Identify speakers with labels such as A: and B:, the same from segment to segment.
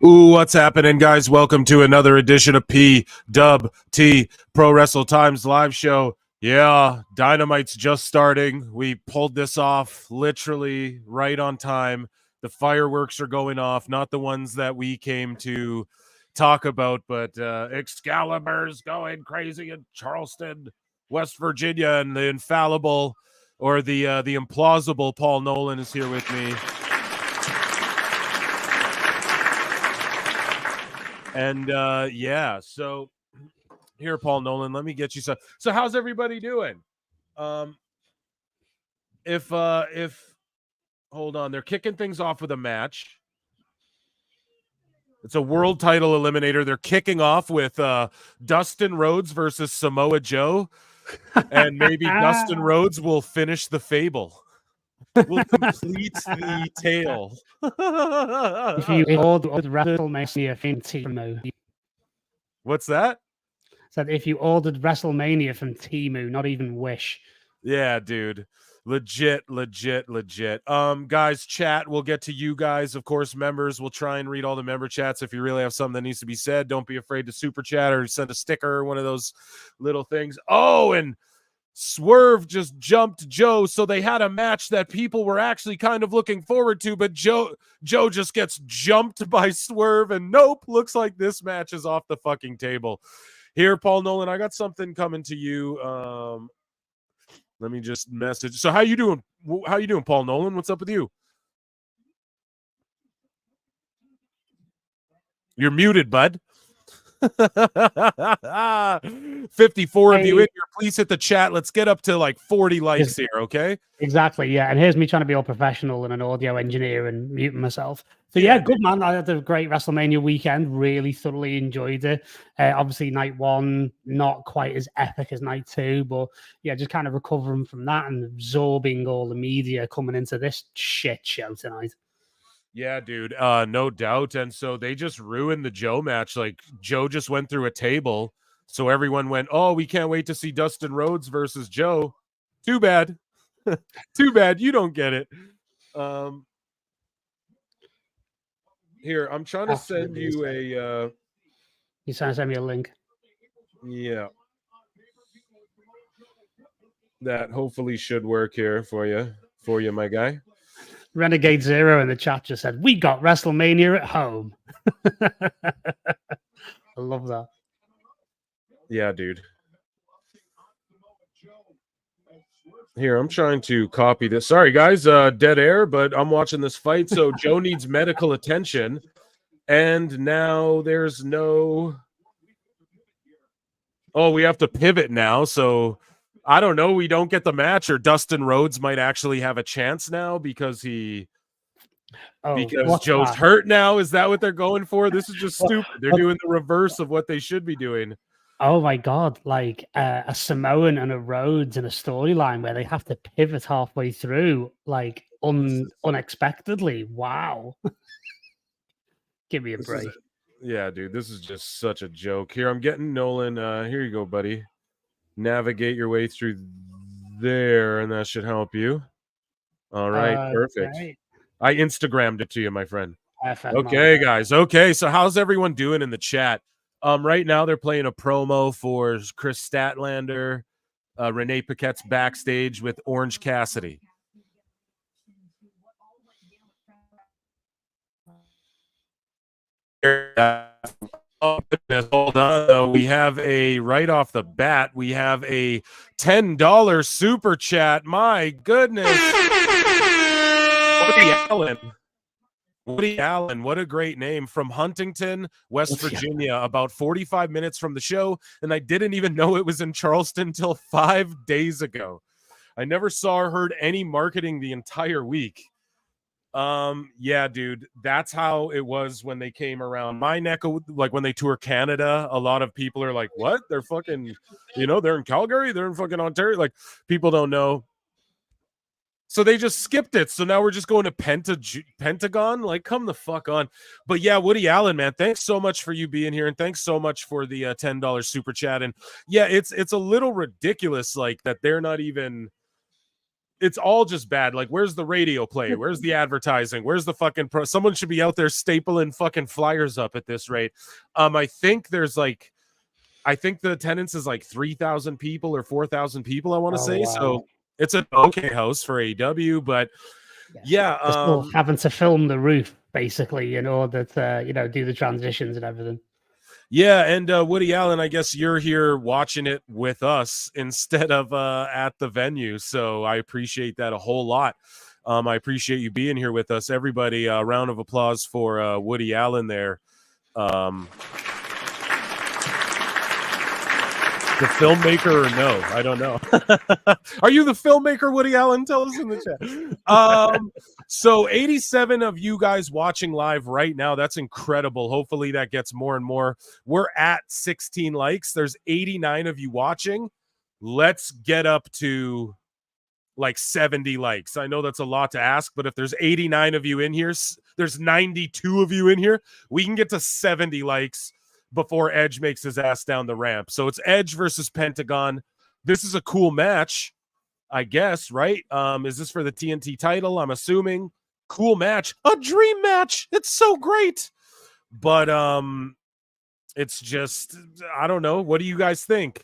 A: Ooh, what's happening, guys? Welcome to another edition of PWT Wrestle Times Live Show. Yeah, Dynamite's just starting. We pulled this off literally right on time. The fireworks are going off, not the ones that we came to talk about, but Excalibur's going crazy in Charleston, West Virginia, and the infallible or the implausible Paul Nolan is here with me. And yeah, so here, Paul Nolan, let me get you some. So how's everybody doing? If hold on, they're kicking things off with a match. It's a world title eliminator. They're kicking off with Dustin Rhodes versus Samoa Joe. And maybe Dustin Rhodes will finish the fable. Will complete the tale.
B: If you ordered WrestleMania from Temu.
A: What's that?
B: Said if you ordered WrestleMania from Temu, not even Wish.
A: Yeah, dude. Legit. Guys, chat. We'll get to you guys. Of course, members. We'll try and read all the member chats. If you really have something that needs to be said, don't be afraid to super chat or send a sticker or one of those little things. Oh, and Swerve just jumped Joe, so they had a match that people were actually kind of looking forward to, but Joe just gets jumped by Swerve, and nope, looks like this match is off the fucking table. Here, Paul Nolan, I got something coming to you. Let me just message. So how you doing? How you doing, Paul Nolan? What's up with you? You're muted, bud. 54 of you in here. Please hit the chat. Let's get up to like 40 likes here, okay?
B: Exactly, yeah. And here's me trying to be all professional and an audio engineer and muting myself. So yeah, good man. I had a great WrestleMania weekend. Really thoroughly enjoyed it. Obviously, night one not quite as epic as night two, but yeah, just kind of recovering from that and absorbing all the media coming into this shit show tonight.
A: Yeah, dude, no doubt. And so they just ruined the Joe match. Like, Joe just went through a table, so everyone went, oh, we can't wait to see Dustin Rhodes versus Joe. Too bad. Too bad. You don't get it. Here, I'm trying to send you a...
B: You trying to send me a link?
A: Yeah. That hopefully should work here for you, my guy.
B: Renegade Zero in the chat just said, we got WrestleMania at home. I love that.
A: Yeah, dude. Here, I'm trying to copy this. Sorry, guys, dead air, but I'm watching this fight. So Joe needs medical attention. And now there's no... Oh, we have to pivot now. So I don't know. We don't get the match, or Dustin Rhodes might actually have a chance now because Joe's hurt now. Is that what they're going for? This is just stupid. They're doing the reverse of what they should be doing.
B: Oh my God. Like a Samoan and a Rhodes in a storyline where they have to pivot halfway through, like unexpectedly. Wow. Give me a break.
A: Yeah, dude, this is just such a joke. Here, I'm getting Nolan. Here you go, buddy. Navigate your way through there, and that should help you. All right, perfect. Right. I Instagrammed it to you, my friend. Okay, guys. Okay, so how's everyone doing in the chat? Right now they're playing a promo for Chris Statlander, Renee Paquette's backstage with Orange Cassidy. Oh, goodness, hold on, though. We have right off the bat, we have a $10 super chat. My goodness. Woody Allen, what a great name. From Huntington, West Virginia, about 45 minutes from the show, and I didn't even know it was in Charleston until 5 days ago. I never saw or heard any marketing the entire week. Yeah, dude, that's how it was when they came around my neck of, like, when they tour Canada. A lot of people are like, what? They're fucking, they're in Calgary, they're in fucking Ontario. Like, people don't know. So they just skipped it. So now we're just going to Pentagon. Like, come the fuck on. But yeah, Woody Allen, man, thanks so much for you being here, and thanks so much for the $10 super chat. And yeah, it's a little ridiculous, like, that they're not even it's all just bad. Like, where's the radio play? Where's the advertising? Where's the fucking someone should be out there stapling fucking flyers up at this rate. I think the attendance is like 3,000 people or 4,000 people, I want to say. Wow. So it's an okay house for AEW, but yeah.
B: They're still having to film the roof basically in order to, do the transitions and everything.
A: Yeah, and Woody Allen, I guess you're here watching it with us instead of at the venue, so I appreciate that a whole lot. I appreciate you being here with us. Everybody, a round of applause for Woody Allen there. The filmmaker or no? I don't know. Are you the filmmaker, Woody Allen? Tell us in the chat. So 87 of you guys watching live right now. That's incredible. Hopefully that gets more and more. We're at 16 likes. There's 89 of you watching. Let's get up to like 70 likes. I know that's a lot to ask, but if there's 89 of you in here, there's 92 of you in here. We can get to 70 likes before Edge makes his ass down the ramp. So it's Edge versus Pentagon. This is a cool match, I guess, right? Is this for the TNT title? I'm assuming. Cool match. A dream match. It's so great. But it's just, I don't know. What do you guys think?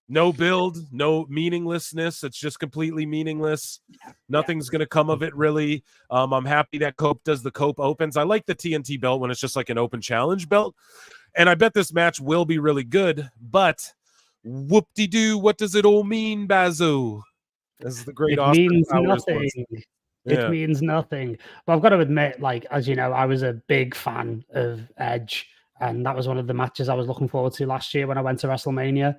A: No build, no meaninglessness. It's just completely meaningless. Nothing's going to come of it, really. I'm happy that Cope does the Cope Opens. I like the TNT belt when it's just like an open challenge belt. And I bet this match will be really good, but whoop-de-doo, what does it all mean, Bazo? This is the great
B: It means nothing. It means nothing. But I've got to admit, like, as you know, I was a big fan of Edge, and that was one of the matches I was looking forward to last year when I went to WrestleMania,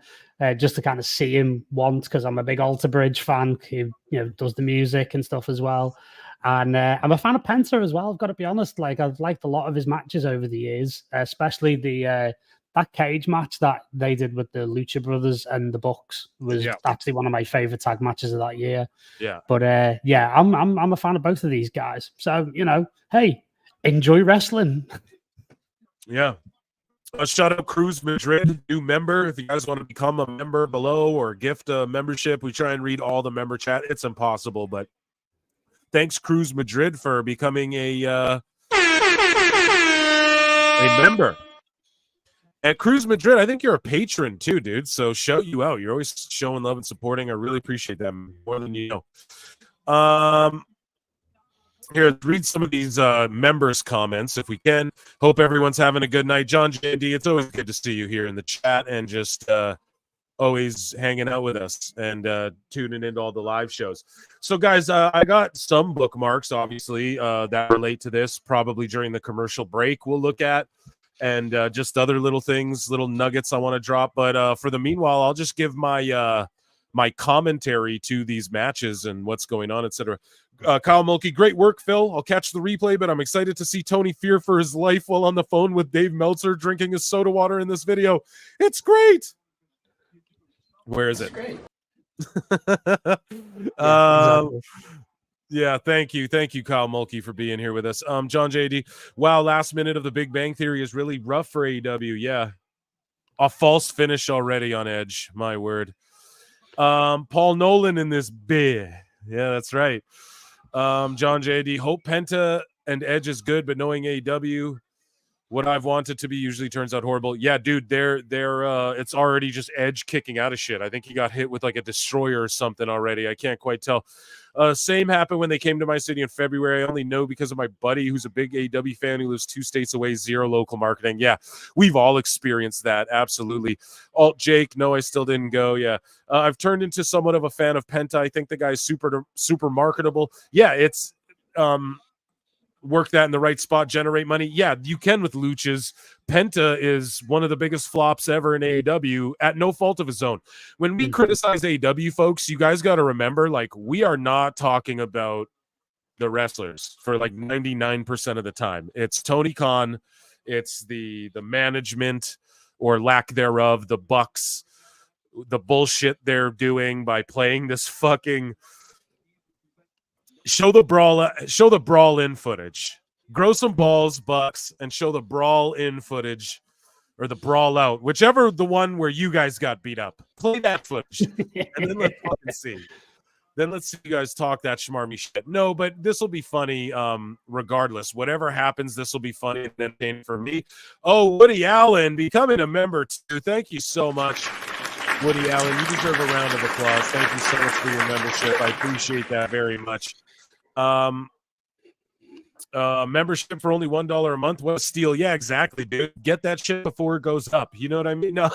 B: just to kind of see him once, because I'm a big Alter Bridge fan who, does the music and stuff as well. And I'm a fan of Penta as well. I've got to be honest. Like, I've liked a lot of his matches over the years, especially the that cage match that they did with the Lucha Brothers and the Bucks was actually one of my favorite tag matches of that year.
A: Yeah.
B: But I'm a fan of both of these guys. So hey, enjoy wrestling.
A: Yeah. Shout out Cruz Madrid, new member. If you guys want to become a member below or gift a membership, we try and read all the member chat. It's impossible, but thanks, Cruz Madrid, for becoming a member. At Cruz Madrid, I think you're a patron too, dude. So shout you out. You're always showing love and supporting. I really appreciate that more than you know. Here, read some of these members' comments if we can. Hope everyone's having a good night. John J&D, it's always good to see you here in the chat and just always hanging out with us and tuning into all the live shows. So, guys, I got some bookmarks, obviously, that relate to this, probably during the commercial break we'll look at, and just other little things, little nuggets I want to drop. But for the meanwhile, I'll just give my my commentary to these matches and what's going on, etc. Kyle Mulkey, great work, Phil. I'll catch the replay, but I'm excited to see Tony fear for his life while on the phone with Dave Meltzer drinking his soda water in this video. It's great. Where is it?
C: Great.
A: Yeah, thank you, Kyle Mulkey, for being here with us. John JD, wow, last minute of the Big Bang Theory is really rough for AEW. Yeah, a false finish already on Edge. My word. Paul Nolan in this bit. Yeah, that's right. John JD, hope Penta and Edge is good, but knowing AEW, what I've wanted to be usually turns out horrible. Yeah, dude, they're it's already just Edge kicking out of shit. I think he got hit with like a destroyer or something already. I can't quite tell. Same happened when they came to my city in February. I only know because of my buddy who's a big AEW fan who lives 2 states away, zero local marketing. Yeah, we've all experienced that. Absolutely. Alt Jake, no, I still didn't go. Yeah. I've turned into somewhat of a fan of Penta. I think the guy's super marketable. Yeah, it's work that in the right spot, generate money. Yeah, you can with luchas. Penta is one of the biggest flops ever in AEW at no fault of his own. When we criticize AEW, folks, you guys got to remember, like, we are not talking about the wrestlers for like 99% of the time. It's Tony Khan. It's the management or lack thereof, the Bucks, the bullshit they're doing by playing this fucking show the brawl in footage. Grow some balls, Bucks, and show the brawl in footage or the brawl out, whichever the one where you guys got beat up. Play that footage, and then let's fucking see. Then let's see you guys talk that schmarmy shit. No, but this will be funny regardless. Whatever happens, this will be funny and entertaining for me. Oh, Woody Allen becoming a member too. Thank you so much, Woody Allen. You deserve a round of applause. Thank you so much for your membership. I appreciate that very much. Membership for only $1 a month. What a steal. Yeah, exactly, dude. Get that shit before it goes up. You know what I mean? No,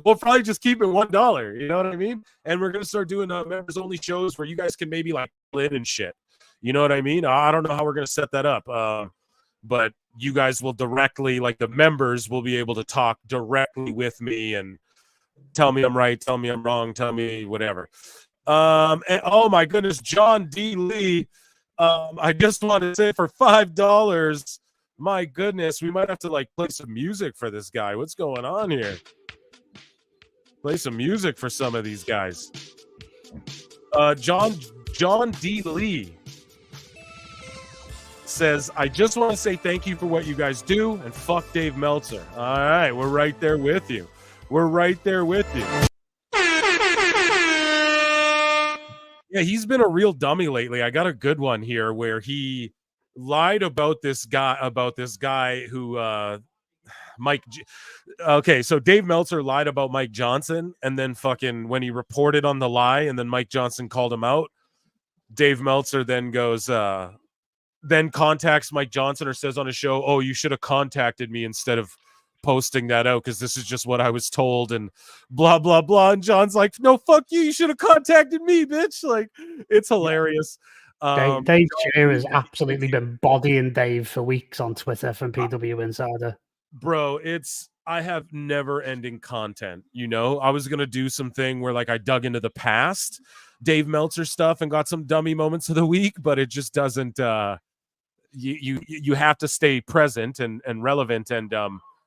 A: we'll probably just keep it $1. You know what I mean? And we're going to start doing members only shows where you guys can maybe like in and shit. You know what I mean? I don't know how we're going to set that up. But you guys will directly, like the members will be able to talk directly with me and tell me I'm right, tell me I'm wrong, tell me whatever. And oh my goodness, John D. Lee. I just want to say for $5, my goodness, we might have to like play some music for this guy. What's going on here? Play some music for some of these guys. John D. Lee says, I just want to say thank you for what you guys do and fuck Dave Meltzer. All right, we're right there with you. We're right there with you. Yeah, he's been a real dummy lately. I got a good one here where he lied about this guy who okay, so Dave Meltzer lied about Mike Johnson, and then fucking when he reported on the lie and then Mike Johnson called him out, Dave Meltzer then goes then contacts Mike Johnson or says on his show, oh, you should have contacted me instead of posting that out because this is just what I was told and blah blah blah. And John's like, no, fuck you, you should have contacted me, bitch. Like, it's hilarious.
B: Dave Shearer has absolutely been bodying Dave for weeks on Twitter from PW Insider.
A: Bro, I have never ending content. You know, I was gonna do something where like I dug into the past Dave Meltzer stuff and got some dummy moments of the week, but it just doesn't you have to stay present and relevant. And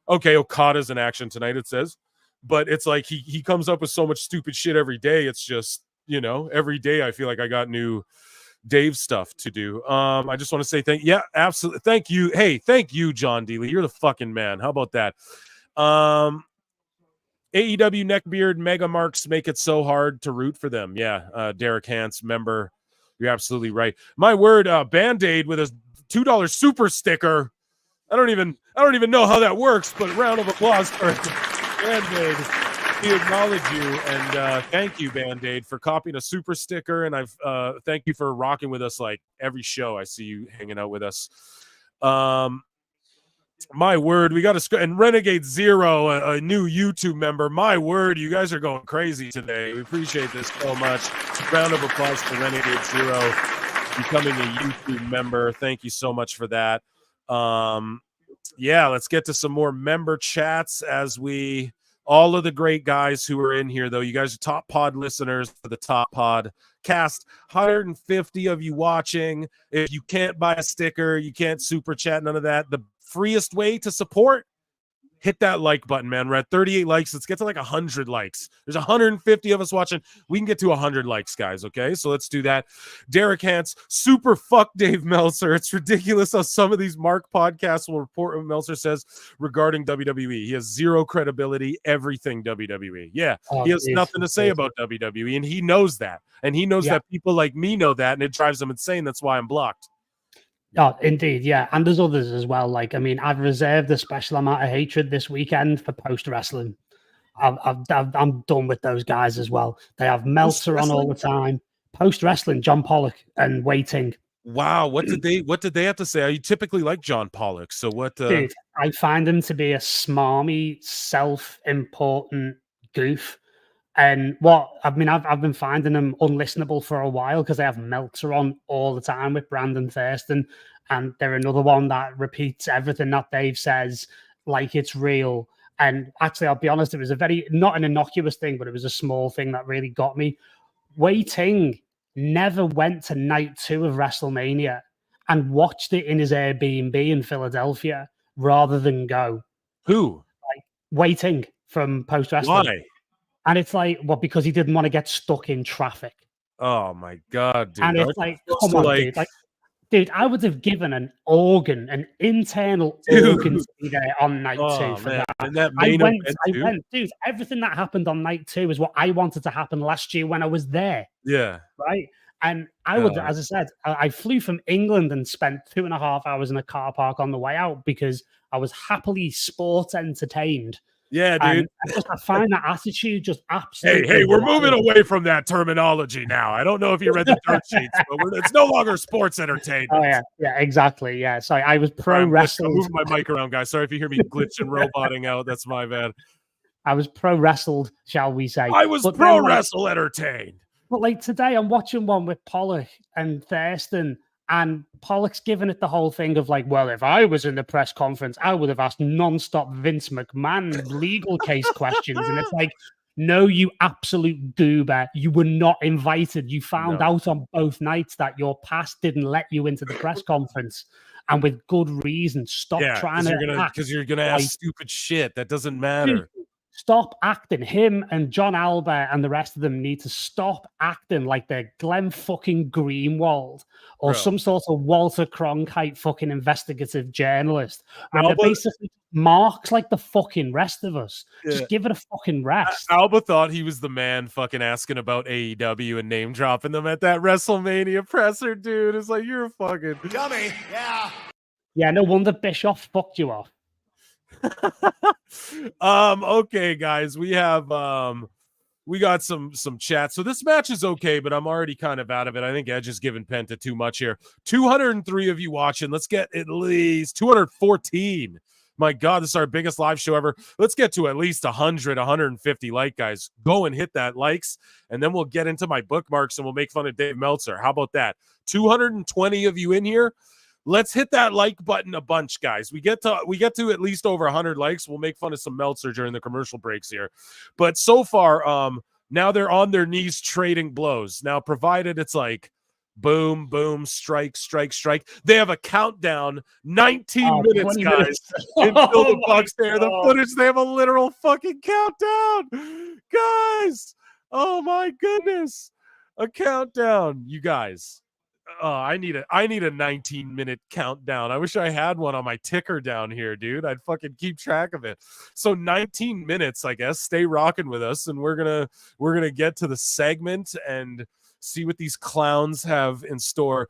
A: okay, Okada's in action tonight, it says. But it's like he comes up with so much stupid shit every day. It's just, you know, every day I feel like I got new Dave stuff to do. I just want to say absolutely. Thank you. Hey, thank you, John D. Lee. You're the fucking man. How about that? AEW Neckbeard Mega Marks make it so hard to root for them. Yeah, Derek Hans, member. You're absolutely right. My word, Band-Aid with a $2 super sticker. I don't even know how that works, but round of applause for Band-Aid. We acknowledge you and thank you, Band-Aid, for copying a super sticker. And I've thank you for rocking with us like every show. I see you hanging out with us. My word, we got to and Renegade Zero, a new YouTube member. My word, you guys are going crazy today. We appreciate this so much. Round of applause for Renegade Zero becoming a YouTube member. Thank you so much for that. Yeah, let's get to some more member chats as we all of the great guys who are in here, though. You guys are top pod listeners for the top pod cast. 150 of you watching. If you can't buy a sticker, you can't super chat, none of that. The freest way to support, hit that like button, man. We're at 38 likes. Let's get to like 100 likes. There's 150 of us watching. We can get to 100 likes, guys. Okay, so let's do that. Derek Hans, super fuck Dave Meltzer. It's ridiculous how some of these Mark podcasts will report what Meltzer says regarding WWE. He has zero credibility, everything WWE. Yeah, he has nothing to say about WWE, and he knows that. And he knows that people like me know that, and it drives him insane. That's why I'm blocked.
B: Oh, indeed, yeah. And there's others as well. Like, I mean, I've reserved a special amount of hatred this weekend for post-wrestling. I'm done with those guys as well. They have Meltzer on all the time. Post-wrestling, John Pollock and Waiting.
A: Wow, what did they have to say? I typically like John Pollock. So what?
B: Dude, I find him to be a smarmy, self-important goof. And I've been finding them unlistenable for a while because they have Meltzer on all the time with Brandon Thurston, and they're another one that repeats everything that Dave says like it's real. And actually, I'll be honest, it was a very not an innocuous thing, but it was a small thing that really got me. Wei Ting never went to night 2 of WrestleMania and watched it in his Airbnb in Philadelphia rather than go.
A: Who?
B: Like Wei Ting from Post Wrestling.
A: Why?
B: And it's like, well, because he didn't want to get stuck in traffic.
A: Oh my God, dude.
B: And it's like, come on, dude. Like, dude, I would have given an internal organ to be there on night 2 for that.
A: And that
B: I went, dude, everything that happened on night 2 is what I wanted to happen last year when I was there.
A: Yeah.
B: Right. And I would, as I said, I flew from England and spent 2.5 hours in a car park on the way out because I was happily sports entertained.
A: Yeah, dude.
B: And I find that attitude just absolutely.
A: Hey, we're moving away from that terminology now. I don't know if you read the dirt sheets, but it's no longer sports entertainment.
B: Oh yeah, exactly. Yeah, sorry, I was pro wrestled.
A: I'm moving my mic around, guys. Sorry if you hear me glitching, roboting out. That's my bad.
B: I was pro wrestled, shall we say?
A: I was pro wrestle entertained.
B: But like today, I'm watching one with Pollock and Thurston, and Pollock's giving it the whole thing of like, well, if I was in the press conference, I would have asked nonstop Vince McMahon legal case questions. And it's like, no, you absolute goober. You were not invited. You found out on both nights that your past didn't let you into the press conference. And with good reason. Stop trying to
A: because you're gonna ask stupid shit. That doesn't matter.
B: Stop acting. Him and John Albert and the rest of them need to stop acting like they're Glenn fucking Greenwald or some sort of Walter Cronkite fucking investigative journalist. And they're basically marks like the fucking rest of us. Yeah. Just give it a fucking rest.
A: Alba thought he was the man fucking asking about AEW and name dropping them at that WrestleMania presser, dude. It's like, you're a fucking
C: dummy. Yeah.
B: Yeah, no wonder Bischoff fucked you off.
A: Okay, guys, we have we got some chat. So this match is okay, but I'm already kind of out of it. I think Edge is giving Penta too much here. 203 of you watching. Let's get at least 214. My God, this is our biggest live show ever. Let's get to at least 100, 150 guys. Go and hit that likes, and then we'll get into my bookmarks and we'll make fun of Dave Meltzer. How about that? 220 of you in here. Let's hit that like button a bunch, guys. We get to at least over 100 likes. We'll make fun of some Meltzer during the commercial breaks here. But so far, now they're on their knees trading blows. Now, provided it's like boom, boom, strike, strike, strike. They have a countdown, 19 minutes, guys, until the Bucks there. The footage, they have a literal fucking countdown. Guys, oh my goodness. A countdown, you guys. I need a 19-minute countdown. I wish I had one on my ticker down here, dude. I'd fucking keep track of it. So 19 minutes, I guess. Stay rocking with us, and we're gonna get to the segment and see what these clowns have in store.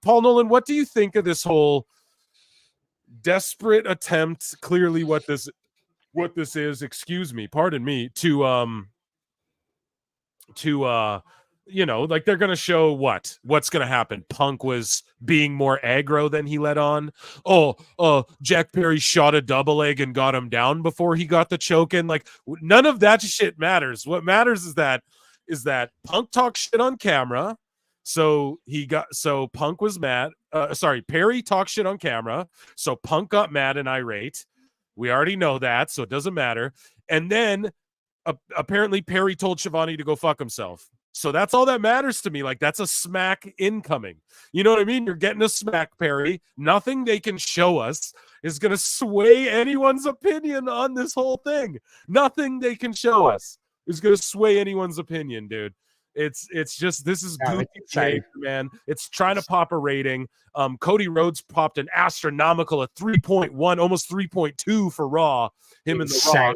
A: Paul Nolan, what do you think of this whole desperate attempt? Clearly, what this is. Excuse me, pardon me. To like they're going to show what's going to happen. Punk was being more aggro than he let on. Jack Perry shot a double leg and got him down before he got the choke in. Like, none of that shit matters. What matters is that Punk talked shit on camera. So Punk was mad. Perry talked shit on camera. So Punk got mad and irate. We already know that, so it doesn't matter. And then apparently Perry told Shivani to go fuck himself. So that's all that matters to me. Like, that's a smack incoming. You know what I mean? You're getting a smack, Perry. Nothing they can show us is going to sway anyone's opinion on this whole thing. Nothing they can show us is going to sway anyone's opinion, dude. It's just, this is goofy behavior, man. It's trying to pop a rating. Cody Rhodes popped an astronomical, a 3.1, almost 3.2 for Raw. Him and The Rock.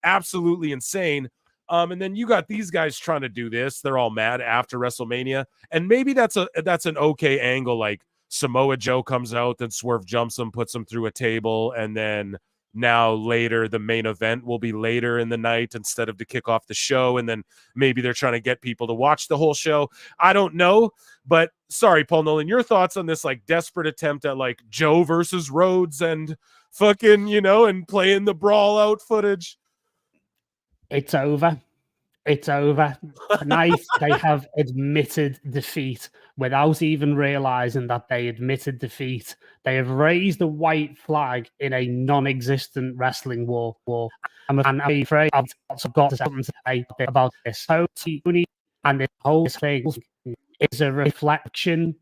A: Absolutely insane. And then you got these guys trying to do this. They're all mad after WrestleMania. And maybe that's an okay angle. Like, Samoa Joe comes out, then Swerve jumps him, puts him through a table. And then now later, the main event will be later in the night instead of to kick off the show. And then maybe they're trying to get people to watch the whole show. I don't know. But sorry, Paul Nolan, your thoughts on this like desperate attempt at like Joe versus Rhodes and fucking, and playing the brawl out footage.
B: It's over. It's over. Tonight, they have admitted defeat without even realizing that they admitted defeat. They have raised a white flag in a non-existent wrestling war. I'm afraid I've got something to say about this. So, and this whole thing is a reflection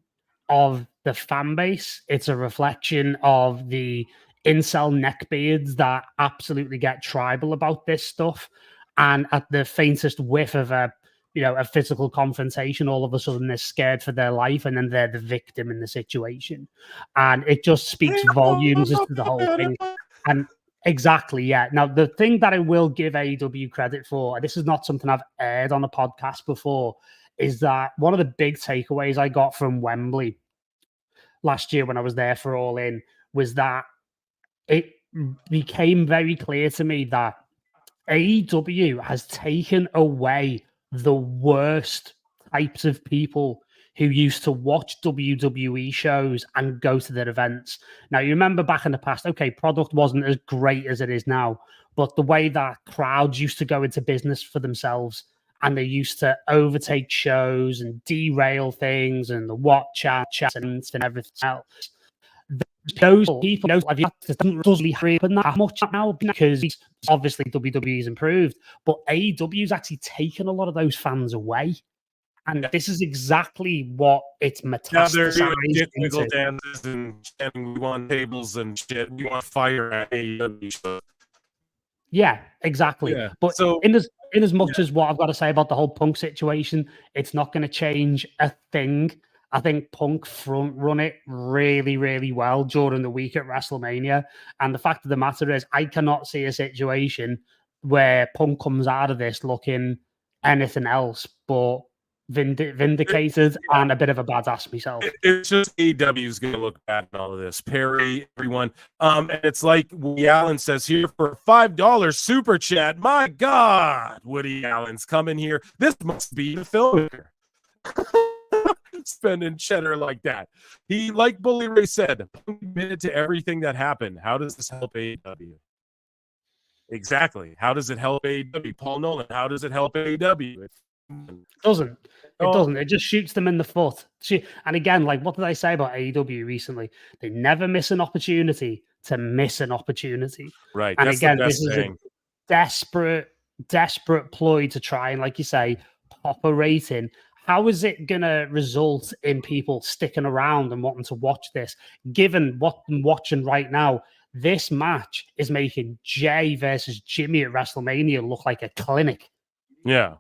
B: of the fan base. It's a reflection of the incel neckbeards that absolutely get tribal about this stuff. And at the faintest whiff of a physical confrontation, all of a sudden they're scared for their life, and then they're the victim in the situation. And it just speaks volumes as to the whole thing. And exactly, yeah. Now, the thing that I will give AEW credit for, and this is not something I've aired on a podcast before, is that one of the big takeaways I got from Wembley last year when I was there for All In was that it became very clear to me that AEW has taken away the worst types of people who used to watch WWE shows and go to their events. Now, you remember back in the past, okay, product wasn't as great as it is now, but the way that crowds used to go into business for themselves and they used to overtake shows and derail things and the watch chats and everything else. Those people, doesn't really happen that much now because obviously WWE's improved, but AEW's actually taken a lot of those fans away. And this is exactly what it's metastasized
A: doing wiggle
B: into.
A: dances and chanting, we want tables and shit. We want fire at AEW shows.
B: Yeah, exactly.
A: Yeah.
B: But
A: So,
B: in as much as what I've got to say about the whole Punk situation, it's not going to change a thing. I think Punk front run it really, really well during the week at WrestleMania. And the fact of the matter is, I cannot see a situation where Punk comes out of this looking anything else but vindicated and a bit of a badass myself.
A: It's just AEW's going to look bad in all of this. Perry, everyone. And it's like Woody Allen says here for $5 super chat. My God, Woody Allen's coming here. This must be the filmmaker. Spending cheddar like that. He, like Bully Ray said, admitted to everything that happened. How does this help AEW? Exactly. How does it help AEW? Paul Nolan, how does it help AEW?
B: It doesn't. It doesn't. It just shoots them in the foot. And again, like, what did I say about AEW recently? They never miss an opportunity to miss an opportunity.
A: Right.
B: And
A: that's
B: again,
A: the best
B: this is
A: thing.
B: a desperate ploy to try and, like you say, pop a rating. How is it going to result in people sticking around and wanting to watch this? Given what I'm watching right now, this match is making Jay versus Jimmy at WrestleMania look like a clinic.
A: Yeah.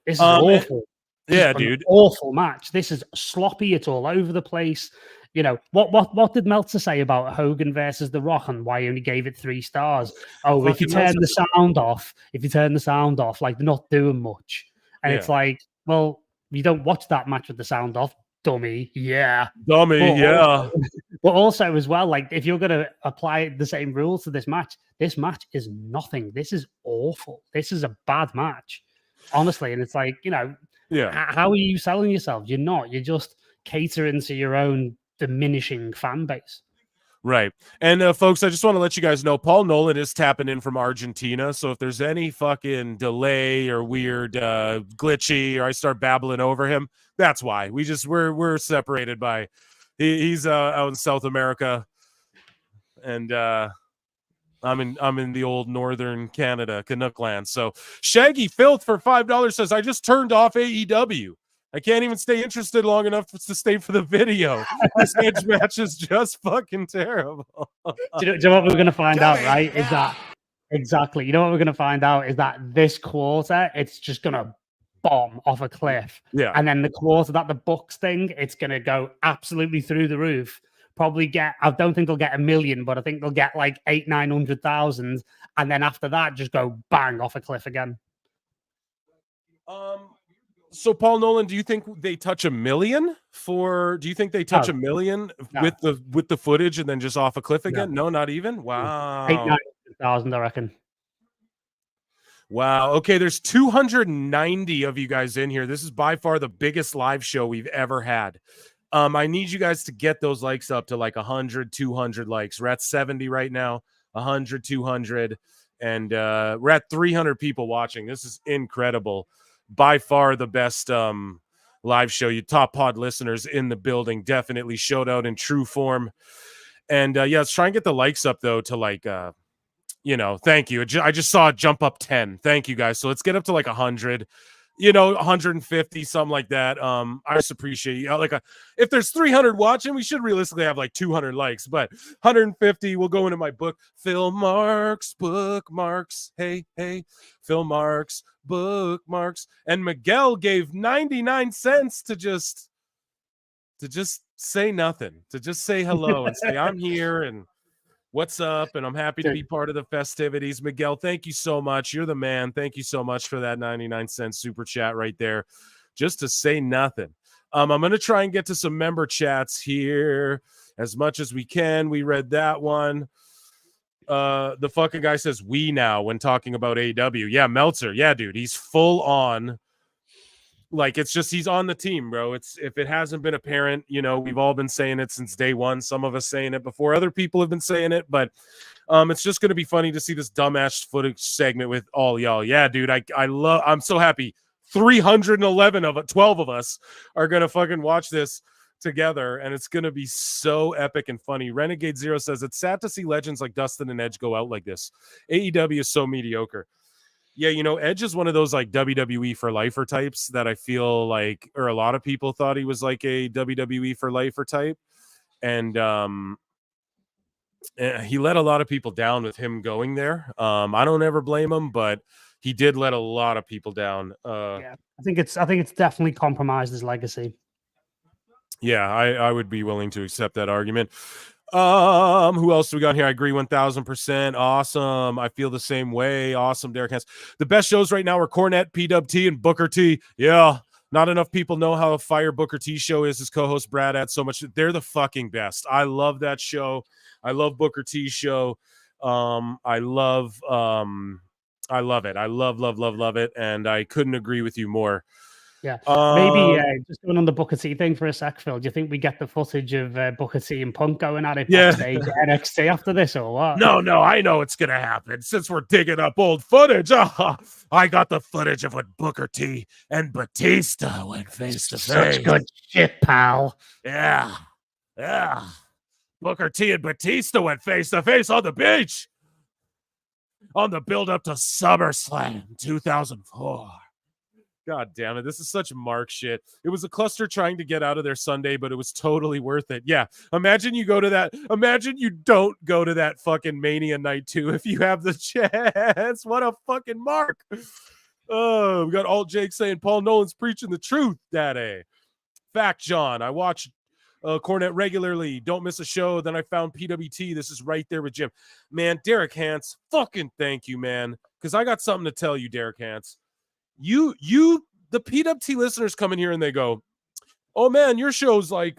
B: This is awful.
A: Yeah, dude.
B: Awful match. This is sloppy. It's all over the place. You know, what did Meltzer say about Hogan versus The Rock and why he only gave it 3 stars? Oh, if you turn the sound off, like, they're not doing much. And it's like, well, you don't watch that match with the sound off, dummy. Yeah.
A: Dummy,
B: But also as well, like, if you're going to apply the same rules to this match is nothing. This is awful. This is a bad match, honestly. And it's like, you know, how are you selling yourself? You're not. You're just catering to your own diminishing fan base.
A: Right. And folks, I just want to let you guys know Paul Nolan is tapping in from Argentina. So if there's any fucking delay or weird glitchy or I start babbling over him, that's why. We're separated by he's out in South America and I'm in the old northern Canada, Canuck land. So Shaggy Filth for $5 says, I just turned off AEW. I can't even stay interested long enough to stay for the video. This Edge match is just fucking terrible.
B: Do you know what we're going to find out, right? Is that exactly? You know what we're going to find out is that this quarter, it's just going to bomb off a cliff.
A: Yeah.
B: And then the quarter that the Bucks thing, it's going to go absolutely through the roof. Probably I don't think they'll get 1 million, but I think they'll get like 800,000-900,000. And then after that, just go bang off a cliff again.
A: So Paul Nolan, do you think they touch 1 million do you think they touch 1 million with the footage and then just off a cliff again? No, not even. Wow.
B: 800,000, I reckon.
A: Wow. Okay. There's 290 of you guys in here. This is by far the biggest live show we've ever had. I need you guys to get those likes up to like 100, 200 likes. We're at 70 right now, 100, 200, and we're at 300 people watching. This is incredible. By far the best live show. You top pod listeners in the building definitely showed out in true form. And let's try and get the likes up though to like thank you. I just saw it jump up 10. Thank you guys. So let's get up to like 100. 150, something like that. I just appreciate you. If there's 300 watching, we should realistically have like 200 likes, but 150 will go into my book. Phil Marks, bookmarks. Hey, Phil Marks, bookmarks. And Miguel gave 99 cents to just say nothing, to just say hello and say, I'm here and what's up? And I'm happy to be part of the festivities. Miguel, thank you so much. You're the man. Thank you so much for that 99-cent super chat right there. just to say nothing. I'm going to try and get to some member chats here as much as we can. We read that one. The fucking guy says we now when talking about AEW. Yeah, Meltzer. Yeah, dude, he's full on. Like, it's just he's on the team, bro. It's if it hasn't been apparent, you know, we've all been saying it since day one. Some of us saying it before other people have been saying it, but it's just going to be funny to see this dumbass footage segment with all y'all. Yeah, dude, I'm so happy. 311 of it, 12 of us are going to fucking watch this together, and it's going to be so epic and funny. Renegade Zero says it's sad to see legends like Dustin and Edge go out like this. AEW is so mediocre. Yeah, you know, Edge is one of those like WWE for lifer types that I feel like, or a lot of people thought he was like a WWE for lifer type. And he let a lot of people down with him going there. I don't ever blame him, but he did let a lot of people down.
B: Yeah, I think it's definitely compromised his legacy.
A: Yeah, I would be willing to accept that argument. Who else do we got here? I agree 1000%. Awesome. I feel the same way. Awesome, Derek Hans. The best shows right now are Cornette, PWT, and Booker T. Yeah, not enough people know how fire Booker T show is. His co-host Brad adds so much. They're the fucking best. I love that show. I love Booker T show. I love it. I love it. And I couldn't agree with you more.
B: Yeah, maybe just going on the Booker T thing for a sec, Phil. Do you think we get the footage of Booker T and Punk going at it backstage at NXT after this, or what?
A: No, I know it's gonna happen. Since we're digging up old footage, I got the footage of when Booker T and Batista went face to face.
B: Such good shit, pal.
A: Yeah. Booker T and Batista went face to face on the beach on the build up to SummerSlam 2004. God damn it. This is such Mark shit. It was a cluster trying to get out of their Sunday, but it was totally worth it. Yeah. Imagine you go to that. Imagine you don't go to that fucking Mania night too if you have the chance. What a fucking Mark. Oh, we got Alt Jake saying Paul Nolan's preaching the truth, Daddy. Fact, John. I watch Cornette regularly. Don't miss a show. Then I found PWT. This is right there with Jim. Man, Derek Hans, fucking thank you, man. Because I got something to tell you, Derek Hans. You, the PWT listeners come in here and they go, oh man, your show's like,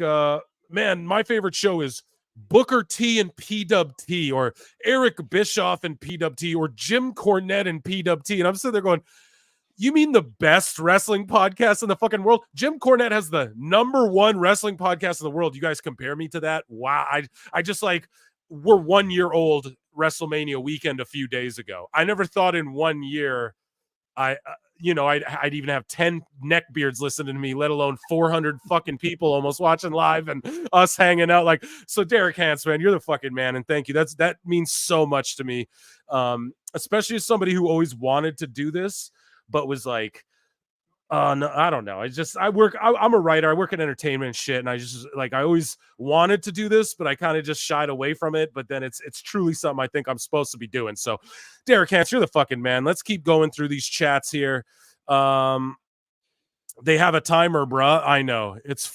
A: man, my favorite show is Booker T and PWT, or Eric Bischoff and PWT, or Jim Cornette and PWT. And I'm sitting there going, you mean the best wrestling podcast in the fucking world? Jim Cornette has the #1 wrestling podcast in the world. You guys compare me to that? Wow. I just like, we're 1 year old WrestleMania weekend a few days ago. I never thought in 1 year I'd even have 10 neckbeards listening to me, let alone 400 fucking people almost watching live and us hanging out. Like, so Derek Hans, man, you're the fucking man. And thank you. That means so much to me. Especially as somebody who always wanted to do this, but was like, no, I don't know. I'm a writer. I work in entertainment and shit. And I just like, I always wanted to do this, but I kind of just shied away from it. But then it's truly something I think I'm supposed to be doing. So Derek Hans, you're the fucking man. Let's keep going through these chats here. They have a timer, bruh. I know it's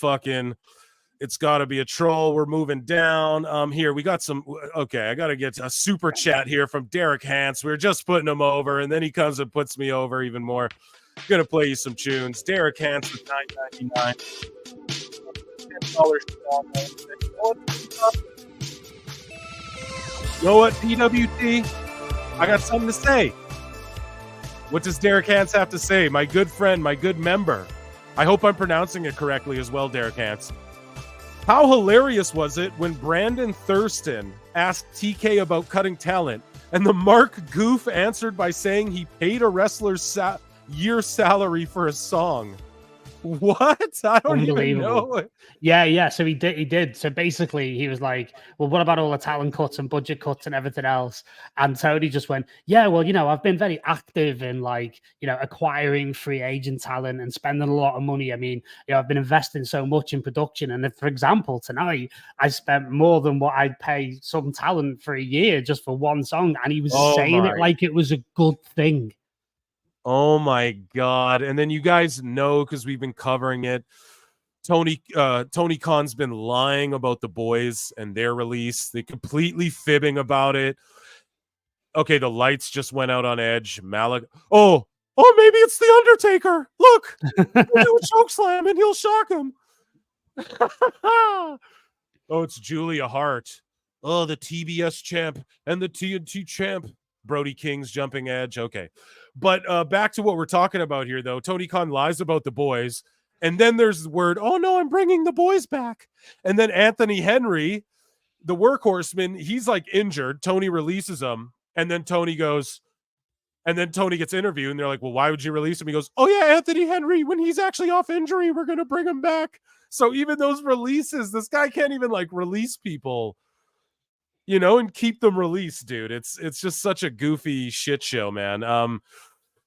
A: gotta be a troll. We're moving down. Here we got some. Okay. I got to get a super chat here from Derek Hans. We were just putting him over and then he comes and puts me over even more. Gonna play you some tunes. Derek Hans with $9.99. You know what, PWT? I got something to say. What does Derek Hans have to say? My good friend, my good member. I hope I'm pronouncing it correctly as well, Derek Hans. How hilarious was it when Brandon Thurston asked TK about cutting talent, and the Mark Goof answered by saying he paid a wrestler's year salary for a song? What? I don't even know.
B: Yeah. So he did. So basically, he was like, "Well, what about all the talent cuts and budget cuts and everything else?" And Tony just went, "Yeah, well, I've been very active in acquiring free agent talent and spending a lot of money. I mean, I've been investing so much in production. And if, for example, tonight I spent more than what I'd pay some talent for a year just for one song." And he was saying it like it was a good thing.
A: Oh my God. And then you guys know, because we've been covering it, Tony Khan's been lying about the boys and their release. They completely fibbing about it. Okay, the lights just went out on Edge. Malik. Oh, Oh, maybe it's the Undertaker. Look, he'll do a choke slam and he'll shock him. Oh, it's Julia Hart. Oh, the TBS champ and the TNT champ. Brody King's jumping edge. Okay. But back to what we're talking about here, though. Tony Khan lies about the boys. And then there's the word, oh, no, I'm bringing the boys back. And then Anthony Henry, the workhorseman, he's like injured. Tony releases him. And then Tony goes, and then Tony gets interviewed. And they're like, well, why would you release him? He goes, oh, yeah, Anthony Henry, when he's actually off injury, we're going to bring him back. So even those releases, this guy can't even like release people, you know, and keep them released, dude. It's just such a goofy shit show, man.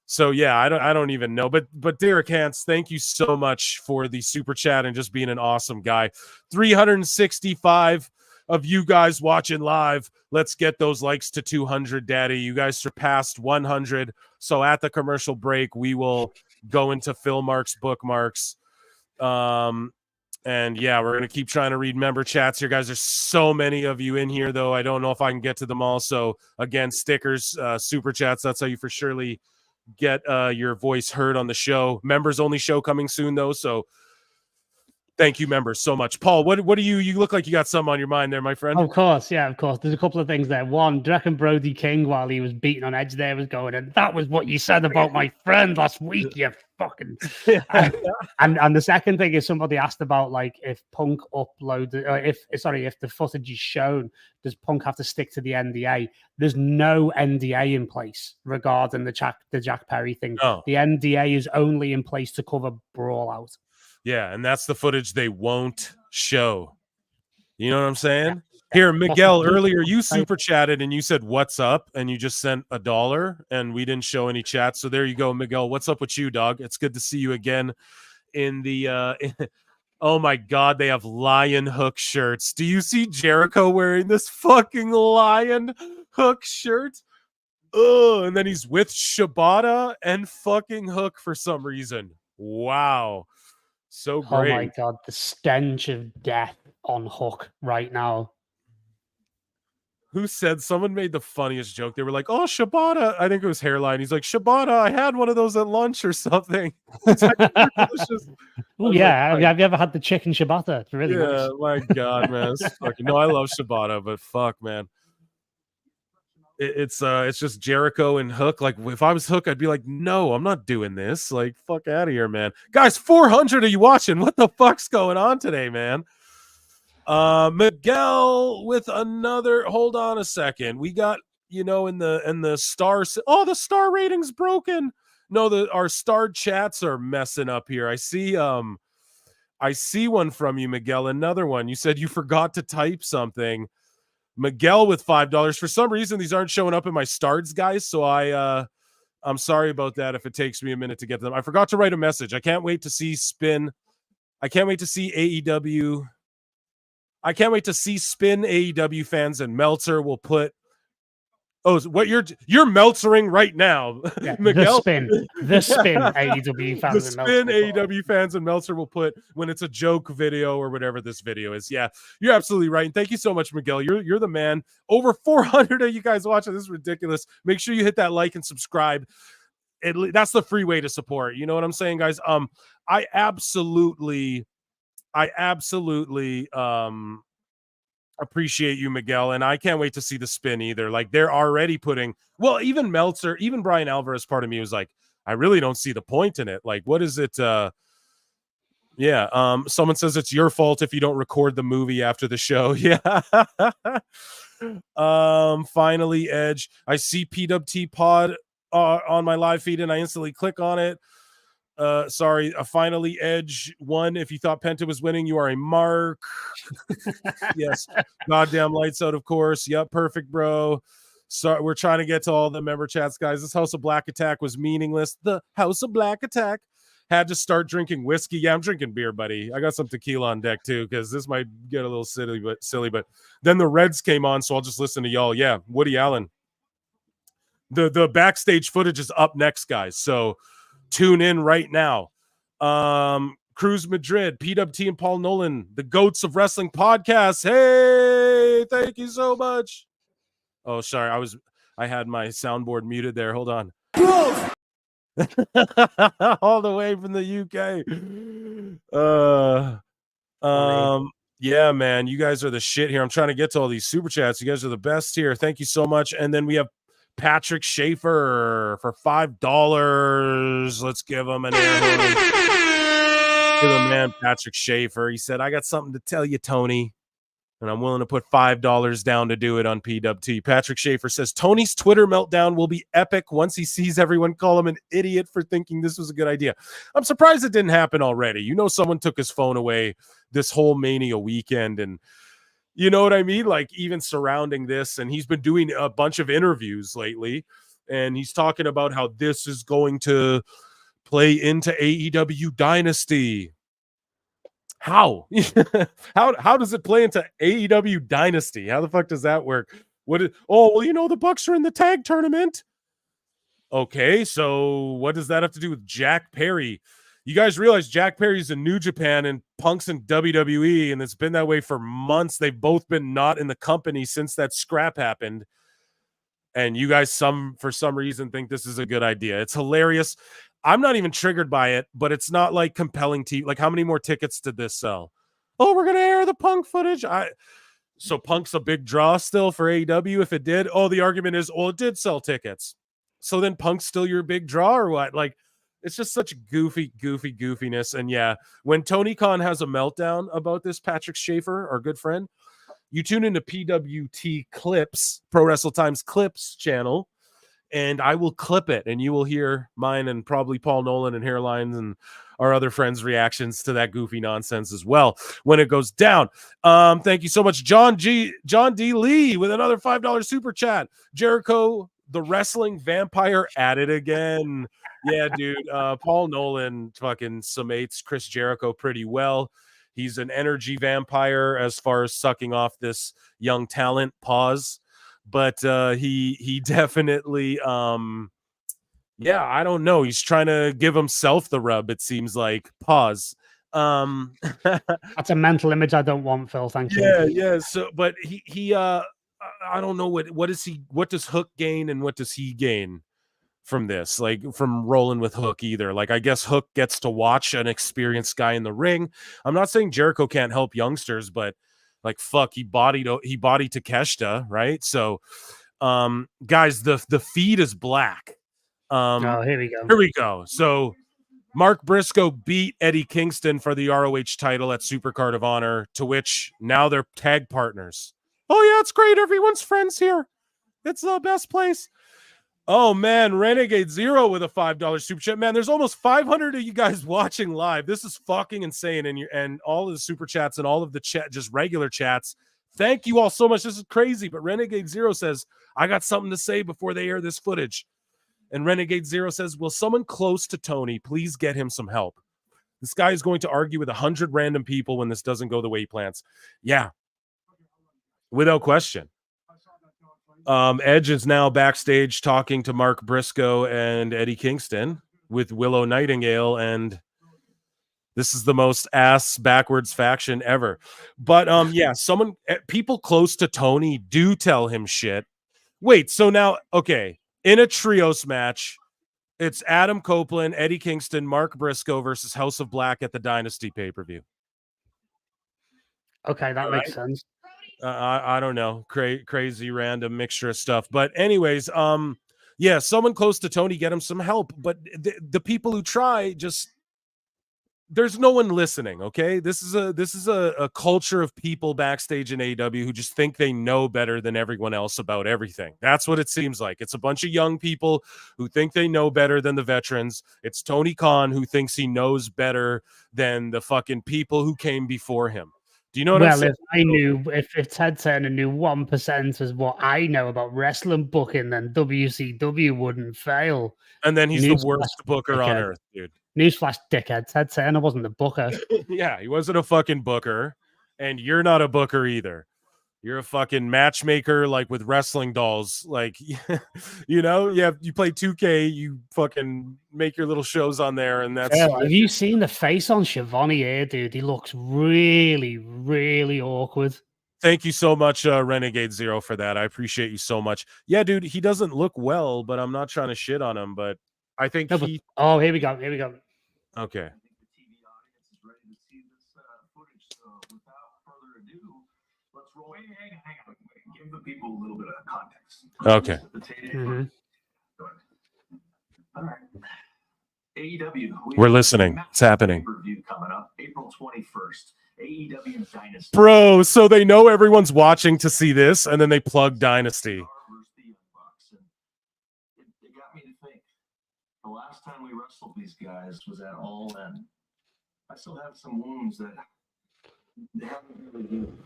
A: So yeah, I don't even know. But Derek Hance, thank you so much for the super chat and just being an awesome guy. 365 of you guys watching live. Let's get those likes to 200, Daddy. You guys surpassed 100. So at the commercial break, we will go into Phil Mark's bookmarks. And yeah, we're going to keep trying to read member chats here, guys. There's so many of you in here, though. I don't know if I can get to them all. So again, stickers, super chats. That's how you for surely get your voice heard on the show. Members only show coming soon, though. So thank you, members, so much. Paul, what do you look like you got something on your mind there, my friend?
B: Of course, yeah, of course. There's a couple of things there. One, do you reckon Brody King, while he was beating on Edge there, was going, and that was what you said about my friend last week, you fucking... and the second thing is somebody asked about, like, if Punk uploaded, or if the footage is shown, does Punk have to stick to the NDA? There's no NDA in place regarding the Jack Perry thing.
A: Oh.
B: The NDA is only in place to cover Brawl out.
A: Yeah, and that's the footage they won't show. You know what I'm saying? Here, Miguel, earlier you super chatted and you said, what's up? And you just sent $1 and we didn't show any chat. So there you go, Miguel. What's up with you, dog? It's good to see you again in the oh my God, they have Lion Hook shirts. Do you see Jericho wearing this fucking Lion Hook shirt? Oh, and then he's with Shibata and fucking Hook for some reason. Wow. So great.
B: Oh my God, the stench of death on Hook right now.
A: Who said, someone made the funniest joke. They were like, oh, Shibata. I think it was Hairline. He's like, Shibata, I had one of those at lunch or something. It's like,
B: oh, yeah. Like, have you ever had the chicken Shibata? It's really nice.
A: Yeah, my God, man. No, I love Shibata, but fuck, man. It's just Jericho and Hook. Like, if I was Hook, I'd be like, no, I'm not doing this. Like, fuck out of here, man. Guys, 400 of you watching. What the fuck's going on today, man? Miguel with another. Hold on a second. We got, you know, in the stars. Oh, the star rating's broken. No, our starred chats are messing up here. I see one from you, Miguel. Another one. You said you forgot to type something. Miguel with $5. For some reason, these aren't showing up in my starts, guys. So I'm sorry about that if it takes me a minute to get them. I forgot to write a message. I can't wait to see Spin. I can't wait to see AEW. I can't wait to see Spin AEW fans, and Meltzer will put. Oh, what you're Meltzering right now,
B: yeah,
A: Miguel?
B: The spin AEW fans.
A: The spin AEW fans and Meltzer will put when it's a joke video or whatever this video is. Yeah, you're absolutely right. And thank you so much, Miguel. You're the man. Over 400 of you guys watching. This is ridiculous. Make sure you hit that like and subscribe. That's the free way to support. You know what I'm saying, guys? I absolutely appreciate you, Miguel, and I can't wait to see the spin either. Like, they're already putting, well, even Meltzer, even Brian Alvarez, part of me was like, I really don't see the point in it. Like, what is it? Someone says it's your fault if you don't record the movie after the show. Yeah. Finally, Edge. I see PWT Pod on my live feed and I instantly click on it. Sorry, finally Edge won. If you thought Penta was winning, you are a mark. Yes, goddamn lights out, of course. Yep, perfect, bro. So we're trying to get to all the member chats, guys. This House of Black Attack was meaningless. The House of Black Attack had to start drinking whiskey. Yeah, I'm drinking beer, buddy. I got some tequila on deck too, because this might get a little silly. But then the Reds came on, so I'll just listen to y'all. Yeah, Woody Allen. The backstage footage is up next, guys. So tune in right now. Cruz Madrid, PWT and Paul Nolan, the Goats of Wrestling podcast. Hey, thank you so much. Oh, sorry. I had my soundboard muted there. Hold on. All the way from the UK. Yeah, man, you guys are the shit here. I'm trying to get to all these super chats. You guys are the best here. Thank you so much. And then we have Patrick Schaefer for $5. Let's give him an air horn. To the man, Patrick Schaefer. He said, I got something to tell you, Tony, and I'm willing to put $5 down to do it on PWT. Patrick Schaefer says, Tony's Twitter meltdown will be epic once he sees everyone call him an idiot for thinking this was a good idea. I'm surprised it didn't happen already. You know, someone took his phone away this whole Mania weekend, and you know what I mean? Like, even surrounding this, and he's been doing a bunch of interviews lately, and he's talking about how this is going to play into AEW Dynasty. How? how does it play into AEW Dynasty? How the fuck does that work? The Bucks are in the tag tournament. Okay, so what does that have to do with Jack Perry? You guys realize Jack Perry's in New Japan and Punk's in WWE, and it's been that way for months. They've both been not in the company since that scrap happened. And you guys, for some reason, think this is a good idea. It's hilarious. I'm not even triggered by it, but it's not like compelling TV. Like, how many more tickets did this sell? Oh, we're going to air the Punk footage. So Punk's a big draw still for AEW if it did. Oh, the argument is, it did sell tickets. So then Punk's still your big draw or what? Like, it's just such goofiness. And yeah, when Tony Khan has a meltdown about this, Patrick Schaefer, our good friend, you tune into PWT Clips, Pro Wrestle Times Clips channel, and I will clip it, and you will hear mine and probably Paul Nolan and Hairlines and our other friends' reactions to that goofy nonsense as well when it goes down. Thank you so much, John D. Lee, with another $5 super chat. Jericho, the wrestling vampire, at it again. Yeah, dude. Paul Nolan fucking summates Chris Jericho pretty well. He's an energy vampire as far as sucking off this young talent. Pause. But he definitely, I don't know. He's trying to give himself the rub, it seems like. Pause.
B: That's a mental image I don't want, Phil. Thank you.
A: Yeah. So, but he I don't know what does Hook gain and what does he gain from this? Like, from rolling with Hook either. Like, I guess Hook gets to watch an experienced guy in the ring. I'm not saying Jericho can't help youngsters, but like, fuck, he bodied Takeshita, right? So, guys, the feed is black.
B: Here we go.
A: So Mark Briscoe beat Eddie Kingston for the ROH title at Supercard of Honor, to which now they're tag partners. Oh yeah, it's great. Everyone's friends here. It's the best place. Oh man, Renegade Zero with a $5 super chat. Man, there's almost 500 of you guys watching live. This is fucking insane. And all of the super chats and all of the chat, just regular chats. Thank you all so much. This is crazy. But Renegade Zero says, I got something to say before they air this footage. And Renegade Zero says, will someone close to Tony please get him some help? This guy is going to argue with 100 random people when this doesn't go the way he plans. Yeah, without question. Edge is now backstage talking to Mark Briscoe and Eddie Kingston with Willow Nightingale, and this is the most ass backwards faction ever. But people close to Tony do tell him shit. Wait, so now, okay, in a trios match, it's Adam Copeland, Eddie Kingston, Mark Briscoe versus House of Black at the Dynasty pay-per-view.
B: Okay, that makes sense.
A: I don't know, crazy random mixture of stuff. But anyways, someone close to Tony, get him some help. But the people who try, just, there's no one listening. Okay, this is a culture of people backstage in AEW who just think they know better than everyone else about everything. That's what it seems like. It's a bunch of young people who think they know better than the veterans. It's Tony Khan who thinks he knows better than the fucking people who came before him. Do you know what I'm saying?
B: If Ted Turner knew 1% as what I know about wrestling booking, then WCW wouldn't fail.
A: And then he's the worst booker on earth, dude.
B: Newsflash, dickhead. Ted Turner wasn't the booker.
A: Yeah, he wasn't a fucking booker. And you're not a booker either. You're a fucking matchmaker, like with wrestling dolls. Like, you play 2K, you fucking make your little shows on there, and that's.
B: Yeah, have you seen the face on Shivani here, dude? He looks really, really awkward.
A: Thank you so much, Renegade Zero, for that. I appreciate you so much. Yeah, dude, he doesn't look well, but I'm not trying to shit on him. But I think he.
B: Oh, here we go. Here we go.
A: Okay.
C: Let's roll. Hang on. Give the people a little bit of context.
A: Okay.
C: All right. AEW.
A: We're listening. It's happening.
C: Review coming up April 21st. AEW Dynasty.
A: Bro, so they know everyone's watching to see this, and then they plug Dynasty.
C: It got me to think. The last time we wrestled these guys was at All In. I still have some wounds that they haven't really healed.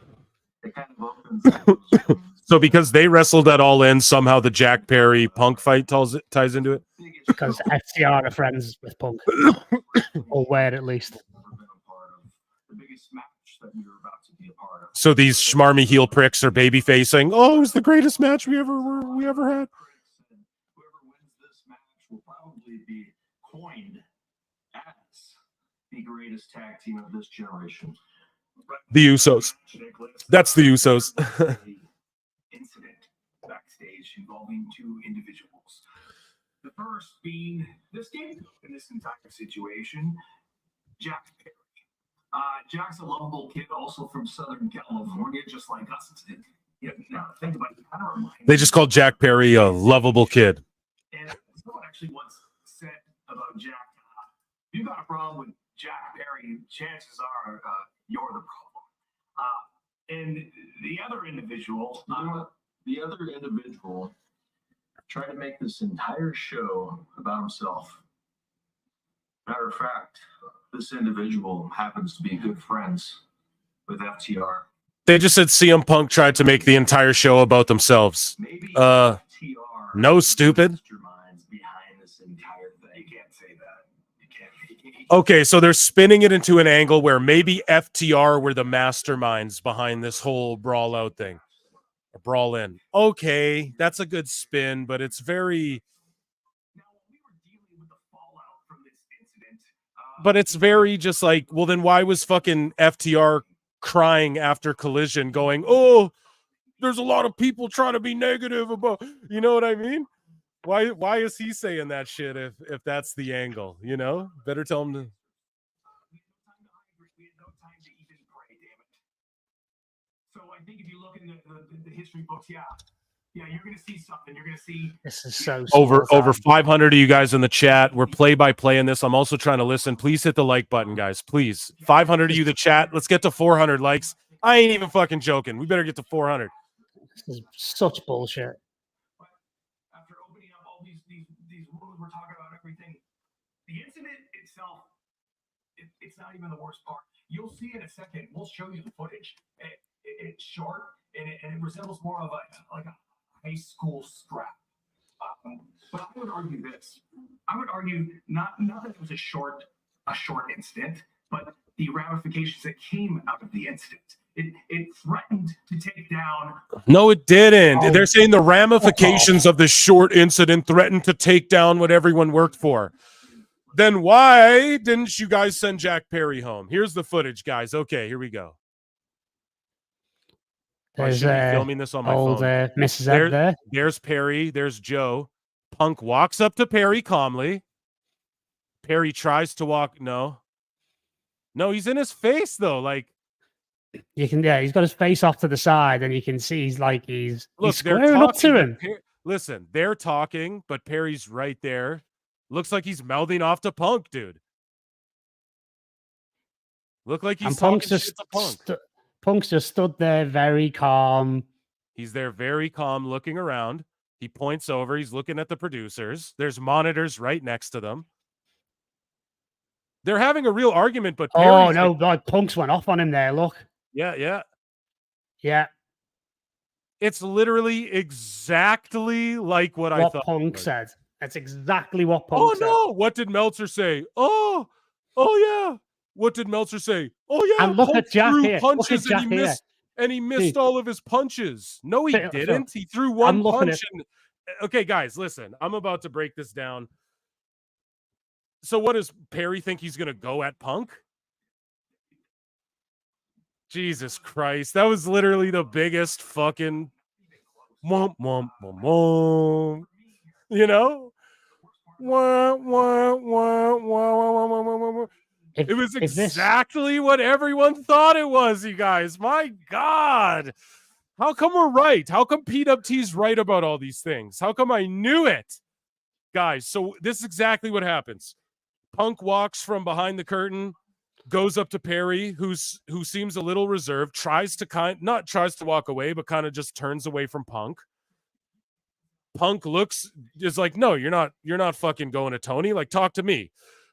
C: It kind of opens up.
A: So because they wrestled at All In, somehow the Jack Perry Punk fight ties into it?
B: Because FTR are friends with Punk. Or were at least.
C: The biggest match that we were about to be a part of.
A: So these schmarmy heel pricks are baby facing. Oh, it was the greatest match we ever had.
C: Whoever wins this match will probably be coined as the greatest tag team of this generation.
A: The Usos. That's the Usos.
C: Incident backstage involving two individuals. The first being the scapegoat in this entire situation, Jack Perry. Jack's a lovable kid, also from Southern California, just like us. Now, think about it.
A: They just called Jack Perry a lovable kid.
C: And someone actually once said about Jack, if you got a problem with Jack Perry, chances are you're the problem. And the other individual, tried to make this entire show about himself. Matter of fact, this individual happens to be good friends with FTR.
A: They just said CM Punk tried to make the entire show about themselves.
C: Maybe
A: No, stupid.
C: Behind this entire thing. You can't say that. You can't.
A: Okay, so they're spinning it into an angle where maybe FTR were the masterminds behind this whole Brawl out thing. Or Brawl in. Okay, that's a good spin, but it's very... But it's very just like, well, then why was fucking FTR crying after Collision going, oh, there's a lot of people trying to be negative about, you know what I mean? Why is he saying that shit if that's the angle, you know? Better tell him to...
C: So I think if you look in the history books, yeah, you're going to see something. You're going to see...
B: This is so...
A: Over 500 of you guys in the chat. We're play-by-play in this. I'm also trying to listen. Please hit the like button, guys. Please. 500 of you, the chat. Let's get to 400 likes. I ain't even fucking joking. We better get to 400.
B: This is such bullshit.
C: After opening up all these rules, we're talking about everything. The incident itself, it's not even the worst part. You'll see in a second. We'll show you the footage. It's short, and it resembles more of a high school scrap. But I would argue this. I would argue not that it was a short incident, but the ramifications that came out of the incident. It threatened to take down...
A: No, it didn't. They're saying the ramifications of the short incident threatened to take down what everyone worked for. Then why didn't you guys send Jack Perry home? Here's the footage, guys. Okay, here we go.
B: There's
A: filming this on my phone.
B: Mrs. Ed there.
A: There's Perry. There's Joe. Punk walks up to Perry calmly. Perry tries to walk. No, he's in his face though. Like
B: you can, he's got his face off to the side, and you can see he's
A: squaring
B: up to him.
A: Listen, they're talking, but Perry's right there. Looks like he's mouthing off to Punk, dude. Look like he's talking shit to Punk.
B: Punk's just stood there very calm.
A: He's there very calm, looking around. He points over. He's looking at the producers. There's monitors right next to them. They're having a real argument, but Perry's
B: God, Punk's went off on him there. Look.
A: Yeah.
B: It's
A: literally exactly like what I thought.
B: Punk said. That's exactly what Punk said.
A: Oh, no. What did Meltzer say? Oh, yeah. What did Meltzer say? Oh, yeah.
B: And look at Jack here.
A: Punches and he missed all of his punches. No, he didn't. He threw one punch. Okay, guys, listen. I'm about to break this down. So what does Perry think he's going to go at Punk? Jesus Christ. That was literally the biggest fucking... You know? Wah, wah, wah, wah, wah, wah, wah, wah, wah. It was exactly what everyone thought it was, you guys. My God. How come we're right? How come PWT's right about all these things? How come I knew it? Guys, so this is exactly what happens. Punk walks from behind the curtain, goes up to Perry, who seems a little reserved, tries to walk away, but kind of just turns away from Punk. Punk is like, no, you're not fucking going to Tony. Like, talk to me.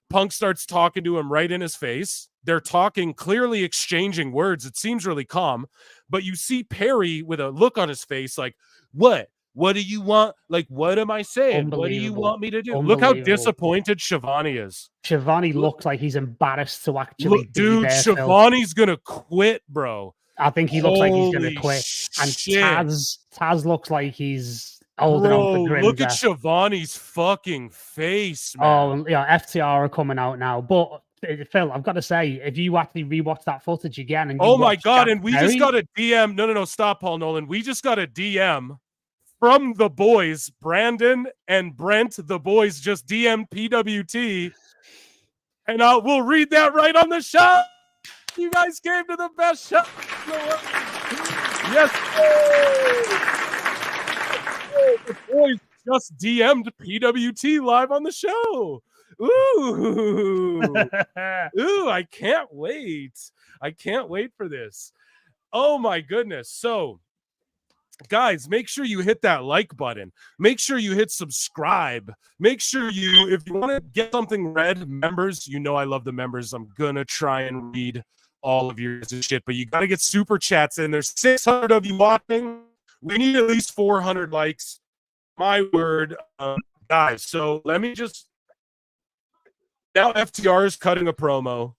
A: Punk starts talking to him right in his face. They're talking, clearly exchanging words. It seems really calm, but you see Perry with a look on his face like, what? What do you want? Like, what am I saying? What do you want me to do? Look how disappointed Shivani is.
B: Shivani looks like he's embarrassed to actually
A: be there. Shivani's going to quit, bro.
B: I think he looks like he's going to quit. And Taz looks like he's holding on for Grimza.
A: Look at Shivani's fucking face, man.
B: Oh, yeah, FTR are coming out now. But Phil, I've got to say, if you actually rewatch that footage again, and
A: oh my God, and we just got a DM. No, stop, Paul Nolan. We just got a DM from the boys, Brandon and Brent. The boys just DM'd PWT, and we'll read that right on the show. You guys came to the best show. Yes. The boys just DM'd PWT live on the show. Ooh. Ooh, I can't wait. I can't wait for this. Oh my goodness. So, guys, make sure you hit that like button. Make sure you hit subscribe. Make sure if you want to get something read, members, you know I love the members. I'm going to try and read all of your shit, but you got to get super chats in. There's 600 of you watching. We need at least 400 likes. My word, guys. So let me just. Now FTR is cutting a promo.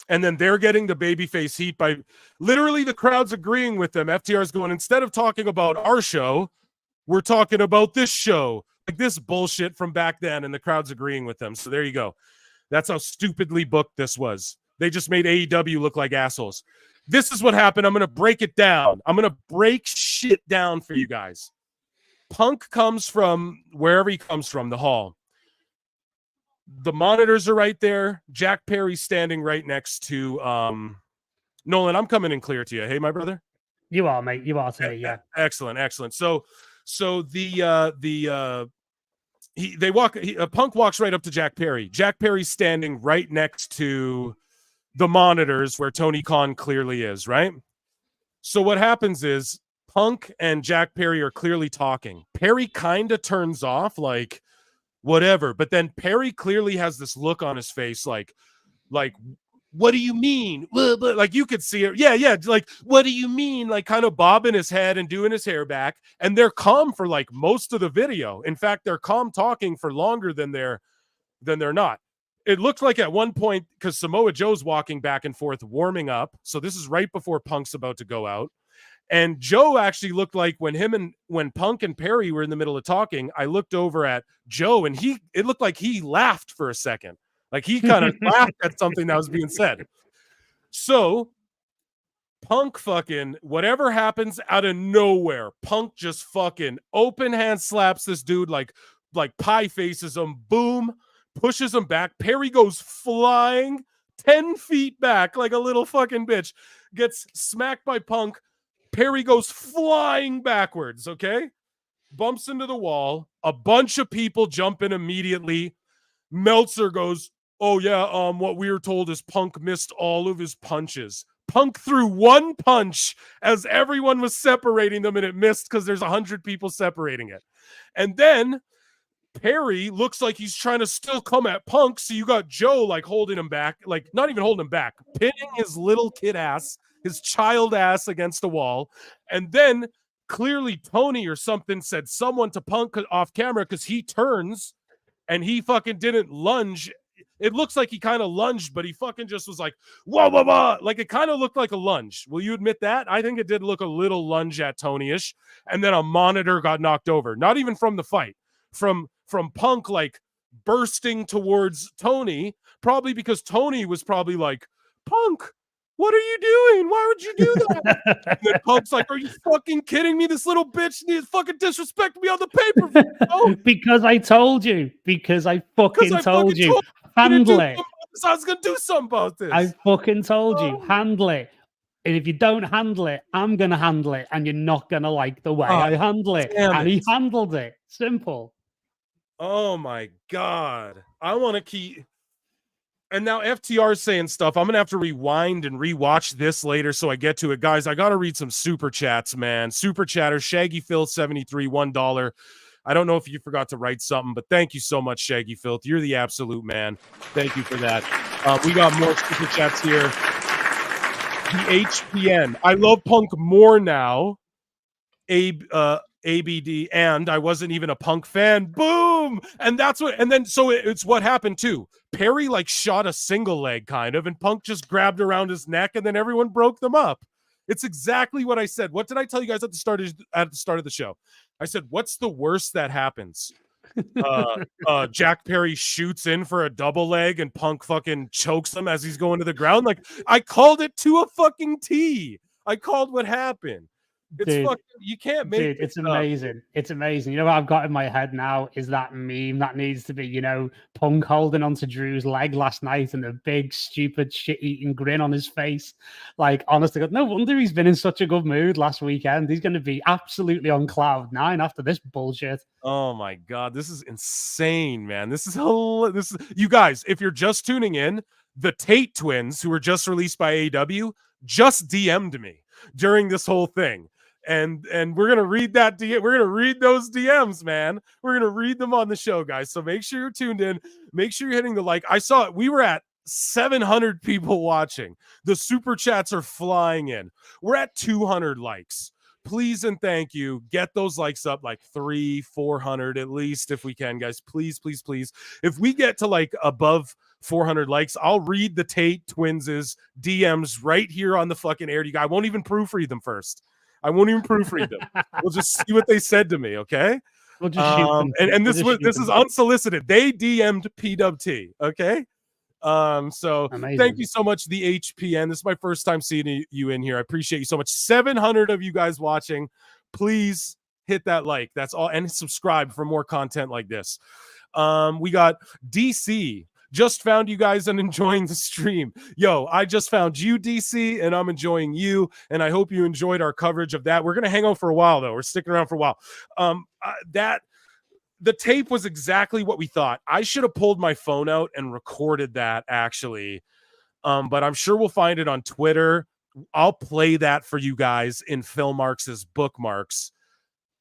A: And then they're getting the babyface heat by literally the crowd's agreeing with them. FTR is going, instead of talking about our show, we're talking about this show. Like this bullshit from back then, and the crowd's agreeing with them. So there you go. That's how stupidly booked this was. They just made AEW look like assholes. This is what happened. I'm going to break it down. I'm going to break shit down for you guys. Punk comes from wherever he comes from, the hall. The monitors are right there. Jack Perry's standing right next to Nolan. I'm coming in clear to you. Hey, my brother.
B: You are, mate. You are to me. Yeah.
A: Excellent. So Punk walks right up to Jack Perry. Jack Perry's standing right next to the monitors where Tony Khan clearly is, right? So what happens is Punk and Jack Perry are clearly talking. Perry kind of turns off, like, whatever. But then Perry clearly has this look on his face, like, what do you mean? Like, you could see it. Yeah. Like, what do you mean? Like, kind of bobbing his head and doing his hair back. And they're calm for like most of the video. In fact, they're calm talking for longer than they're not. It looked like at one point, because Samoa Joe's walking back and forth, warming up. So this is right before Punk's about to go out. And Joe actually looked like when Punk and Perry were in the middle of talking, I looked over at Joe and it looked like he laughed for a second. Like he kind of laughed at something that was being said. So Punk fucking, whatever happens out of nowhere, Punk just fucking open hand slaps this dude like pie faces him, boom, pushes him back. Perry goes flying 10 feet back like a little fucking bitch, gets smacked by Punk. Perry goes flying backwards, okay? Bumps into the wall. A bunch of people jump in immediately. Meltzer goes, oh yeah, what we were told is Punk missed all of his punches. Punk threw one punch as everyone was separating them, and it missed because there's 100 people separating it. And then Perry looks like he's trying to still come at Punk, so you got Joe like holding him back, like not even holding him back, pinning his little kid ass, his child ass against the wall. And then clearly Tony or something said someone to Punk off camera because he turns and he fucking didn't lunge. It looks like he kind of lunged, but he fucking just was like, whoa, whoa, whoa. Like it kind of looked like a lunge. Will you admit that? I think it did look a little lunge at Tony-ish. And then a monitor got knocked over. Not even from the fight. From Punk like bursting towards Tony, probably because Tony was probably like, Punk, What are you doing? Why would you do that? And then Punk's like, are you fucking kidding me? This little bitch needs fucking disrespect me on the pay-per-view.
B: Because I told you. Because I fucking told you. Handle it.
A: I was going to do something about this.
B: I fucking told you. Handle it. And if you don't handle it, I'm going to handle it. And you're not going to like the way I handle it. And he handled it. Simple.
A: Oh, my God. I want to keep... And now FTR is saying stuff. I'm going to have to rewind and rewatch this later so I get to it. Guys, I got to read some super chats, man. Super chatter, Shaggy Phil 73, $1. I don't know if you forgot to write something, but thank you so much, Shaggy Phil. You're the absolute man. Thank you for that. We got more super chats here. The HPN. I love Punk more now. ABD, and I wasn't even a Punk fan. Boom! And that's what, and then so it's what happened too. Perry like shot a single leg kind of, and Punk just grabbed around his neck, and then everyone broke them up. It's exactly what I said. What did I tell you guys at the start of the show? I said, what's the worst that happens? Jack Perry shoots in for a double leg and Punk fucking chokes him as he's going to the ground. Like, I called it to a fucking T. I called what happened. It's
B: dude,
A: fucking, you can't make
B: it's amazing. It's amazing. You know what I've got in my head now is that meme that needs to be, you know, Punk holding onto Drew's leg last night and a big, stupid, shit-eating grin on his face. Like, honestly, no wonder he's been in such a good mood last weekend. He's going to be absolutely on cloud nine after this bullshit.
A: Oh my God, this is insane, man. This is you guys, if you're just tuning in, the Tate twins, who were just released by AEW, just DM'd me during this whole thing. And we're gonna read that DM. We're gonna read those DMs, man. We're gonna read them on the show, guys. So make sure you're tuned in. Make sure you're hitting the like. I saw it. We were at 700 people watching. The super chats are flying in. We're at 200 likes. Please and thank you. Get those likes up like 300-400 at least if we can, guys. Please, please, please. If we get to like above 400 likes, I'll read the Tate twins' DMs right here on the fucking air. I won't even proofread them first. I won't even proofread them. We'll just see what they said to me, okay?
B: We'll just shoot them.
A: And this is unsolicited. They DM'd PWT, okay? So
B: amazing.
A: Thank you so much, the HPN. This is my first time seeing you in here. I appreciate you so much. 700 of you guys watching. Please hit that like. That's all, and subscribe for more content like this. We got DC. Just found you guys and enjoying the stream. Yo, I just found you, DC, and I'm enjoying you, and I hope you enjoyed our coverage of that. We're going to hang out for a while, though. We're sticking around for a while. The tape was exactly what we thought. I should have pulled my phone out and recorded that, actually, but I'm sure we'll find it on Twitter. I'll play that for you guys in Phil Marks's bookmarks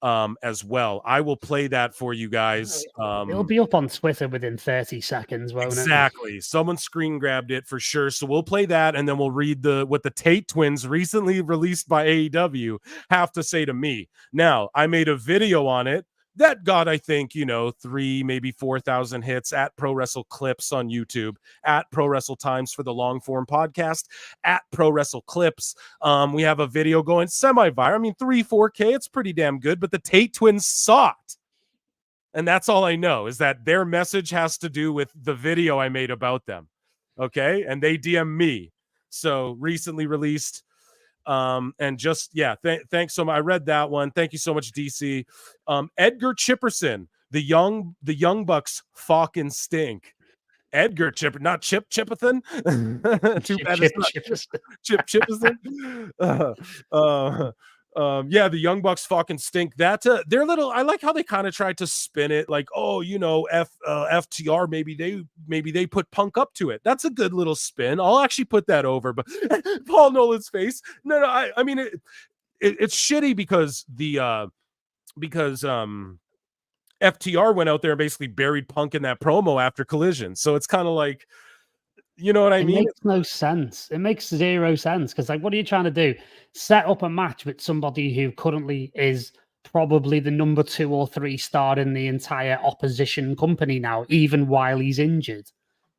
A: as well. I will play that for you guys.
B: It'll be up on Twitter within 30 seconds, won't it?
A: Exactly. Someone screen grabbed it for sure. So we'll play that, and then we'll read what the Tate twins, recently released by AEW, have to say to me. Now, I made a video on it that got, I think, 3, maybe 4,000 hits at Pro Wrestle Clips on YouTube, at Pro Wrestle Times for the long form podcast, at Pro Wrestle Clips. We have a video going semi-viral. I mean, 3-4K, it's pretty damn good, but the Tate twins saw it. And that's all I know, is that their message has to do with the video I made about them. Okay. And they DM me. So recently released. And just, yeah, thanks so much. I read that one. Thank you so much, DC. Edgar Chipperson, the young bucks fucking stink. Edgar Chipper, not Chipperson. Too bad it's not Chipperson. Yeah, the Young Bucks fucking stink. That they're little. I like how they kind of tried to spin it, like, oh, FTR. Maybe they put Punk up to it. That's a good little spin. I'll actually put that over. But Paul Nolan's face. No. I mean, it's shitty because FTR went out there and basically buried Punk in that promo after Collision. So it's kind of like. You know what I mean?
B: It makes no sense. It makes zero sense because, like, what are you trying to do? Set up a match with somebody who currently is probably the number 2 or 3 star in the entire opposition company now, even while he's injured.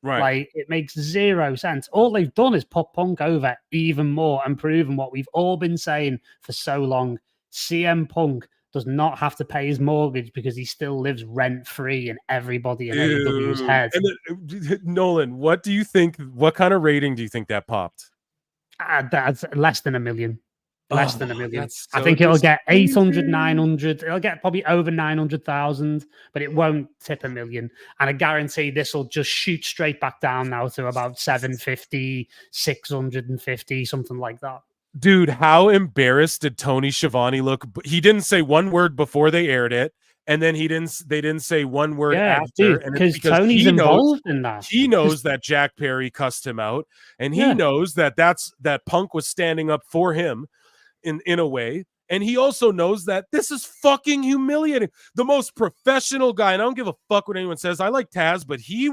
A: Right.
B: Like, it makes zero sense. All they've done is put Punk over even more and proven what we've all been saying for so long. CM Punk does not have to pay his mortgage because he still lives rent-free in everybody in AEW's head.
A: And Nolan, what do you think? What kind of rating do you think that popped?
B: That's less than $1 million. Less than $1 million.
A: So
B: I think it'll get 800, 900. It'll get probably over 900,000, but it won't tip $1 million. And I guarantee this will just shoot straight back down now to about 750, 650, something like that.
A: Dude, how embarrassed did Tony Schiavone look? He didn't say one word before they aired it, and then they didn't say one word after.
B: Dude, because Tony's involved in that.
A: He knows that Jack Perry cussed him out, and he knows that Punk was standing up for him in a way, and he also knows that this is fucking humiliating. The most professional guy, and I don't give a fuck what anyone says. I like Taz, but he's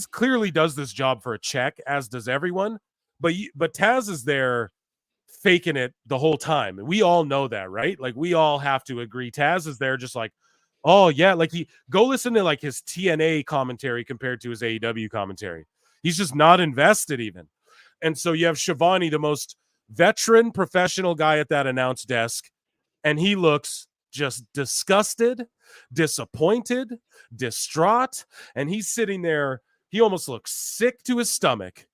A: clearly does this job for a check, as does everyone. But Taz is there faking it the whole time. And we all know that, right? Like, we all have to agree. Taz is there just like, oh yeah, like go listen to like his TNA commentary compared to his AEW commentary. He's just not invested even. And so you have Schiavone, the most veteran professional guy at that announce desk, and he looks just disgusted, disappointed, distraught, and he's sitting there. He almost looks sick to his stomach.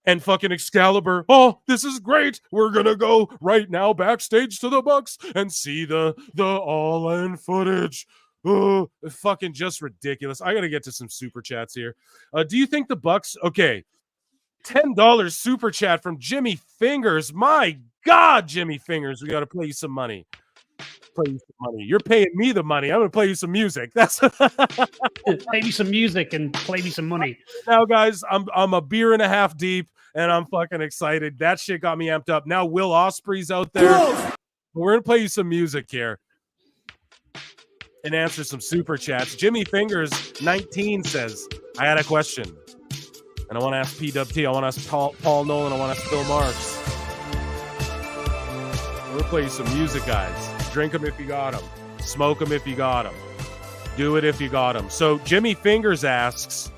A: And fucking Excalibur, oh, this is great. We're gonna go right now backstage to the Bucks and see the all-in footage. Oh, fucking just ridiculous. I gotta get to some super chats here. Do you think the Bucks? Okay, $10 super chat from Jimmy Fingers. My God, Jimmy Fingers, we got to play you some money. You're paying me the money. I'm going to play you some music. That's
B: play me some music and play me some money.
A: Now, guys, I'm a beer and a half deep, and I'm fucking excited. That shit got me amped up. Now Will Ospreay's out there. We're going to play you some music here and answer some super chats. Jimmy Fingers 19 says, I had a question. And I want to ask PWT. I want to ask Paul Nolan. I want to ask Phil Marks. We'll play you some music, guys. Drink them if you got them. Smoke them if you got them. Do it if you got them. So Jimmy Fingers asks,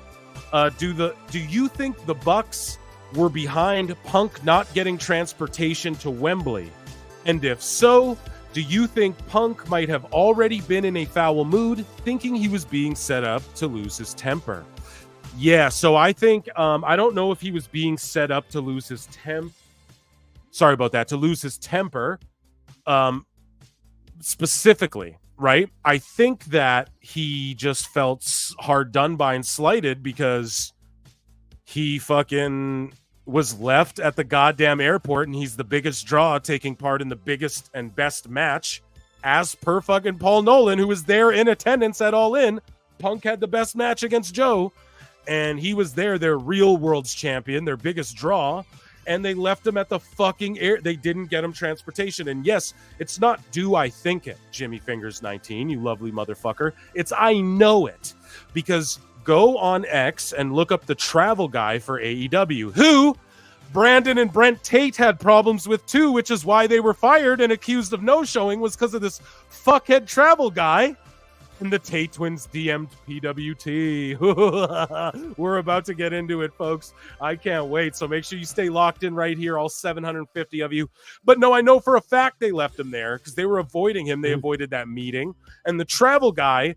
A: do you think the Bucks were behind Punk not getting transportation to Wembley? And if so, do you think Punk might have already been in a foul mood, thinking he was being set up to lose his temper? Yeah, so I think, I don't know if he was being set up to lose his to lose his temper, specifically, right? I think that he just felt hard done by and slighted because he fucking was left at the goddamn airport, and he's the biggest draw taking part in the biggest and best match, as per fucking Paul Nolan, who was there in attendance at All In. Punk had the best match against Joe, and he was there, their real world's champion, their biggest draw, and they left him at the fucking air. They didn't get him transportation. And yes, it's not do I think it, Jimmy Fingers 19, you lovely motherfucker. It's I know it. Because go on X and look up the travel guy for AEW, who Brandon and Brent Tate had problems with too, which is why they were fired and accused of no-showing, was because of this fuckhead travel guy. And the Tate twins DM'd PWT. We're about to get into it, folks. I can't wait. So make sure you stay locked in right here, all 750 of you. But no, I know for a fact they left him there because they were avoiding him. They avoided that meeting. And the travel guy,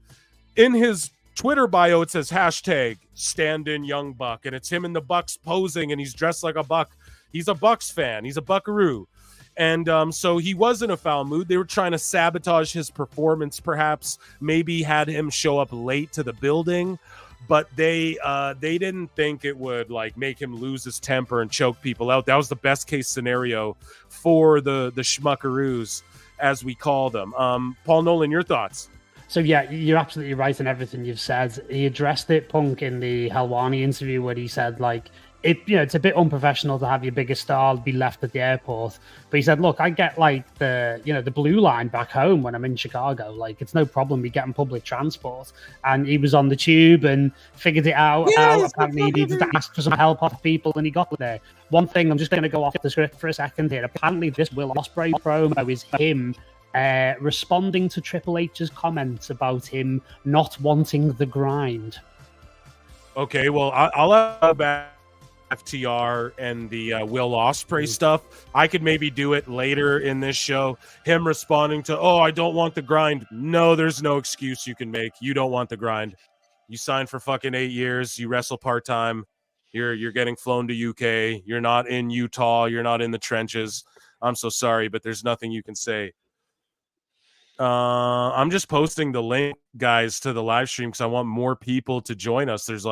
A: in his Twitter bio, it says hashtag stand-in young buck. And it's him in the Bucks posing, and he's dressed like a buck. He's a Bucks fan. He's a buckaroo. And so he was in a foul mood. They were trying to sabotage his performance, perhaps. Maybe had him show up late to the building, but they didn't think it would like make him lose his temper and choke people out. That was the best case scenario for the schmuckaroos, as we call them. Paul Nolan, your thoughts?
B: So yeah, you're absolutely right in everything you've said. He addressed it, Punk, in the Helwani interview, where he said like, it's a bit unprofessional to have your biggest star be left at the airport. But he said, look, I get like the blue line back home when I'm in Chicago. Like, it's no problem me getting public transport. And he was on the tube and figured it out. Yes, apparently he needed to ask for some help off people, and he got there. One thing, I'm just going to go off the script for a second here. Apparently this Will Ospreay promo is him responding to Triple H's comments about him not wanting the grind.
A: Okay, well, I'll have back FTR and the Will Ospreay stuff. I could maybe do it later in this show. Him responding to, oh, I don't want the grind. No, there's no excuse you can make. You don't want the grind. You signed for fucking 8 years. You wrestle part-time. You're getting flown to UK. You're not in Utah. You're not in the trenches. I'm so sorry, but there's nothing you can say. I'm just posting the link, guys, to the live stream because I want more people to join us. There's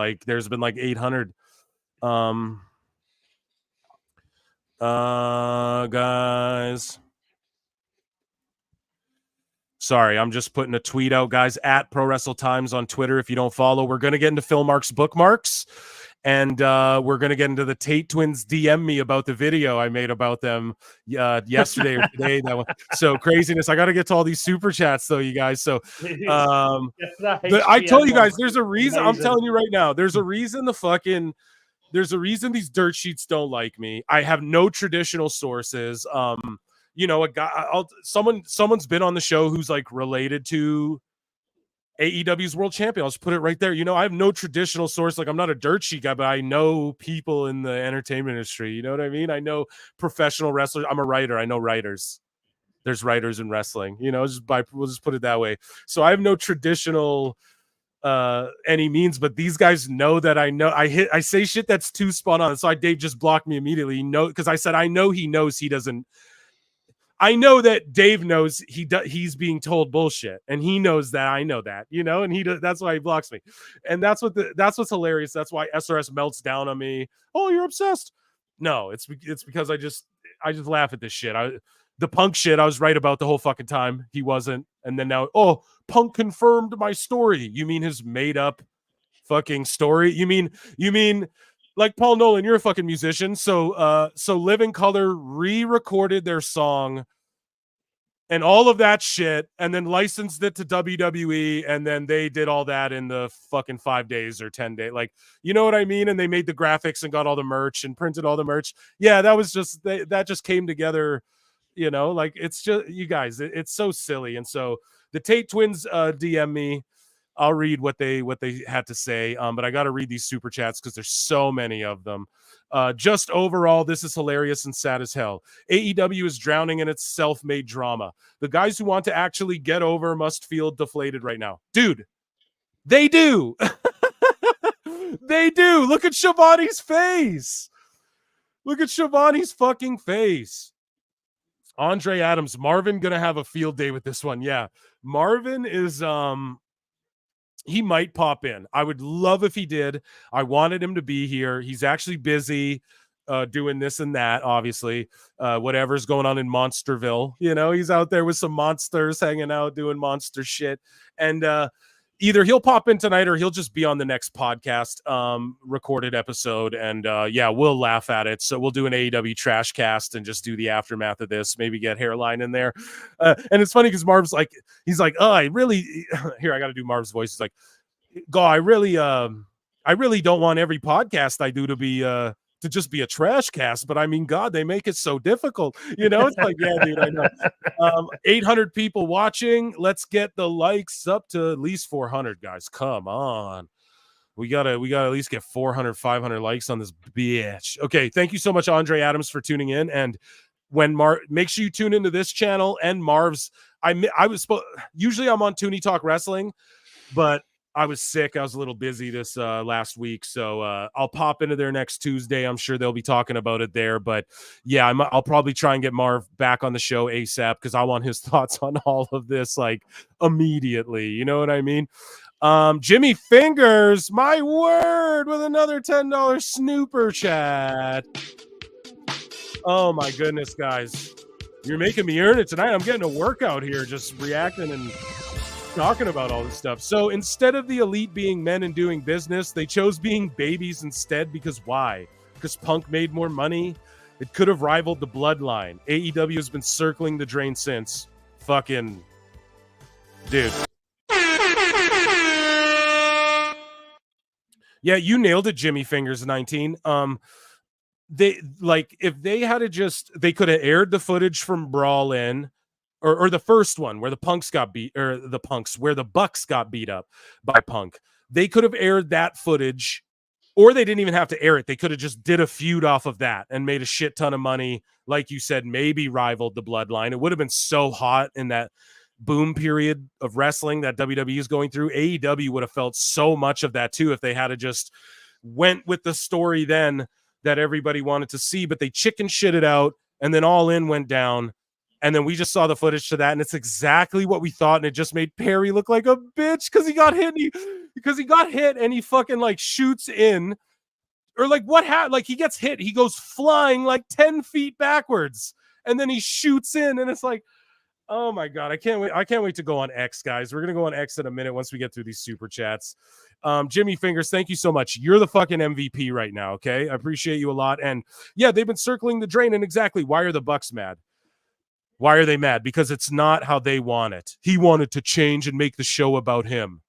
A: been like 800. Guys. Sorry, I'm just putting a tweet out, guys, at Pro Wrestle Times on Twitter. If you don't follow, we're going to get into Phil Mark's bookmarks, and we're going to get into the Tate twins DM me about the video I made about them yesterday or today. So craziness. I got to get to all these super chats, though, you guys. So I told you guys, there's a reason. Amazing. I'm telling you right now, there's a reason there's a reason these dirt sheets don't like me. I have no traditional sources. You know, a guy, someone's been on the show who's like related to AEW's world champion. I'll just put it right there. You know, I have no traditional source. Like, I'm not a dirt sheet guy, but I know people in the entertainment industry. You know what I mean? I know professional wrestlers. I'm a writer. I know writers. There's writers in wrestling. You know, we'll just put it that way. So I have no traditional any means, but these guys know that I say shit that's too spot on. So Dave just blocked me immediately. Because I said I know he knows he doesn't. I know that Dave knows he's being told bullshit, and he knows that I know that, you know, and that's why he blocks me. And that's what's hilarious. That's why SRS melts down on me. Oh, you're obsessed. No, it's because I just laugh at this shit. The Punk shit, I was right about the whole fucking time. He wasn't. And then now, oh, Punk confirmed my story. You mean his made up fucking story? You mean like Paul Nolan, you're a fucking musician. So Living Color re-recorded their song and all of that shit, and then licensed it to WWE, and then they did all that in the fucking 5 days or 10 days. Like, you know what I mean? And they made the graphics and got all the merch and printed all the merch. Yeah, that was just that just came together, you know, like it's just, you guys, it's so silly. And so the Tate twins DM me. I'll read what they had to say, but I got to read these super chats because there's so many of them. Just overall, this is hilarious and sad as hell. AEW is drowning in its self-made drama. The guys who want to actually get over must feel deflated right now. Dude, they do. They do. Look at Shivani's face. Look at Shivani's fucking face. Andre Adams, Marvin gonna have a field day with this one. Yeah, Marvin is he might pop in. I would love if he did. I wanted him to be here. He's actually busy doing this and that, obviously. Whatever's going on in Monsterville. You know, he's out there with some monsters hanging out, doing monster shit. And either he'll pop in tonight or he'll just be on the next podcast recorded episode. And yeah, we'll laugh at it. So we'll do an AEW trash cast and just do the aftermath of this, maybe get Hairline in there. And it's funny because Marv's like, he's like, oh, I really, here, I got to do Marv's voice. He's like, God, I really don't want every podcast I do to be, to just be a trash cast, but I mean, God, they make it so difficult. You know, it's like, yeah, dude, I know. 800 people watching. Let's get the likes up to at least 400, guys. Come on. We gotta at least get 400, 500 likes on this bitch. Okay, thank you so much, Andre Adams, for tuning in. And when make sure you tune into this channel and Marv's. Usually I'm on Toonie Talk Wrestling, but I was sick. I was a little busy this last week, so I'll pop into there next Tuesday. I'm sure they'll be talking about it there. But yeah, I'll probably try and get Marv back on the show ASAP because I want his thoughts on all of this like immediately. You know what I mean? Jimmy Fingers, my word, with another $10 snooper chat. Oh my goodness, guys, you're making me earn it tonight. I'm getting a workout here, just reacting and talking about all this stuff. So instead of the elite being men and doing business, they chose being babies instead. Because why? Because Punk made more money. It could have rivaled the Bloodline. AEW has been circling the drain since. Fucking dude. Yeah, you nailed it, Jimmy Fingers 19. They like if they had they could have aired the footage from Brawl in. Or the first one where the Bucks got beat up by Punk. They could have aired that footage, or they didn't even have to air it. They could have just did a feud off of that and made a shit ton of money. Like you said, maybe rivaled the Bloodline. It would have been so hot in that boom period of wrestling that WWE is going through. AEW would have felt so much of that too if they had to just went with the story then that everybody wanted to see, but they chicken shit it out, and then All In went down, and then we just saw the footage to that, and it's exactly what we thought, and it just made Perry look like a bitch because he got hit, and he fucking like shoots in, or like what happened? Like he gets hit, he goes flying like 10 feet backwards, and then he shoots in, and it's like, oh my God, I can't wait to go on X, guys. We're gonna go on X in a minute once we get through these super chats. Jimmy Fingers, thank you so much. You're the fucking MVP right now, okay? I appreciate you a lot. And yeah, they've been circling the drain. And exactly, why are the Bucks mad? Why are they mad? Because it's not how they want it. He wanted to change and make the show about him.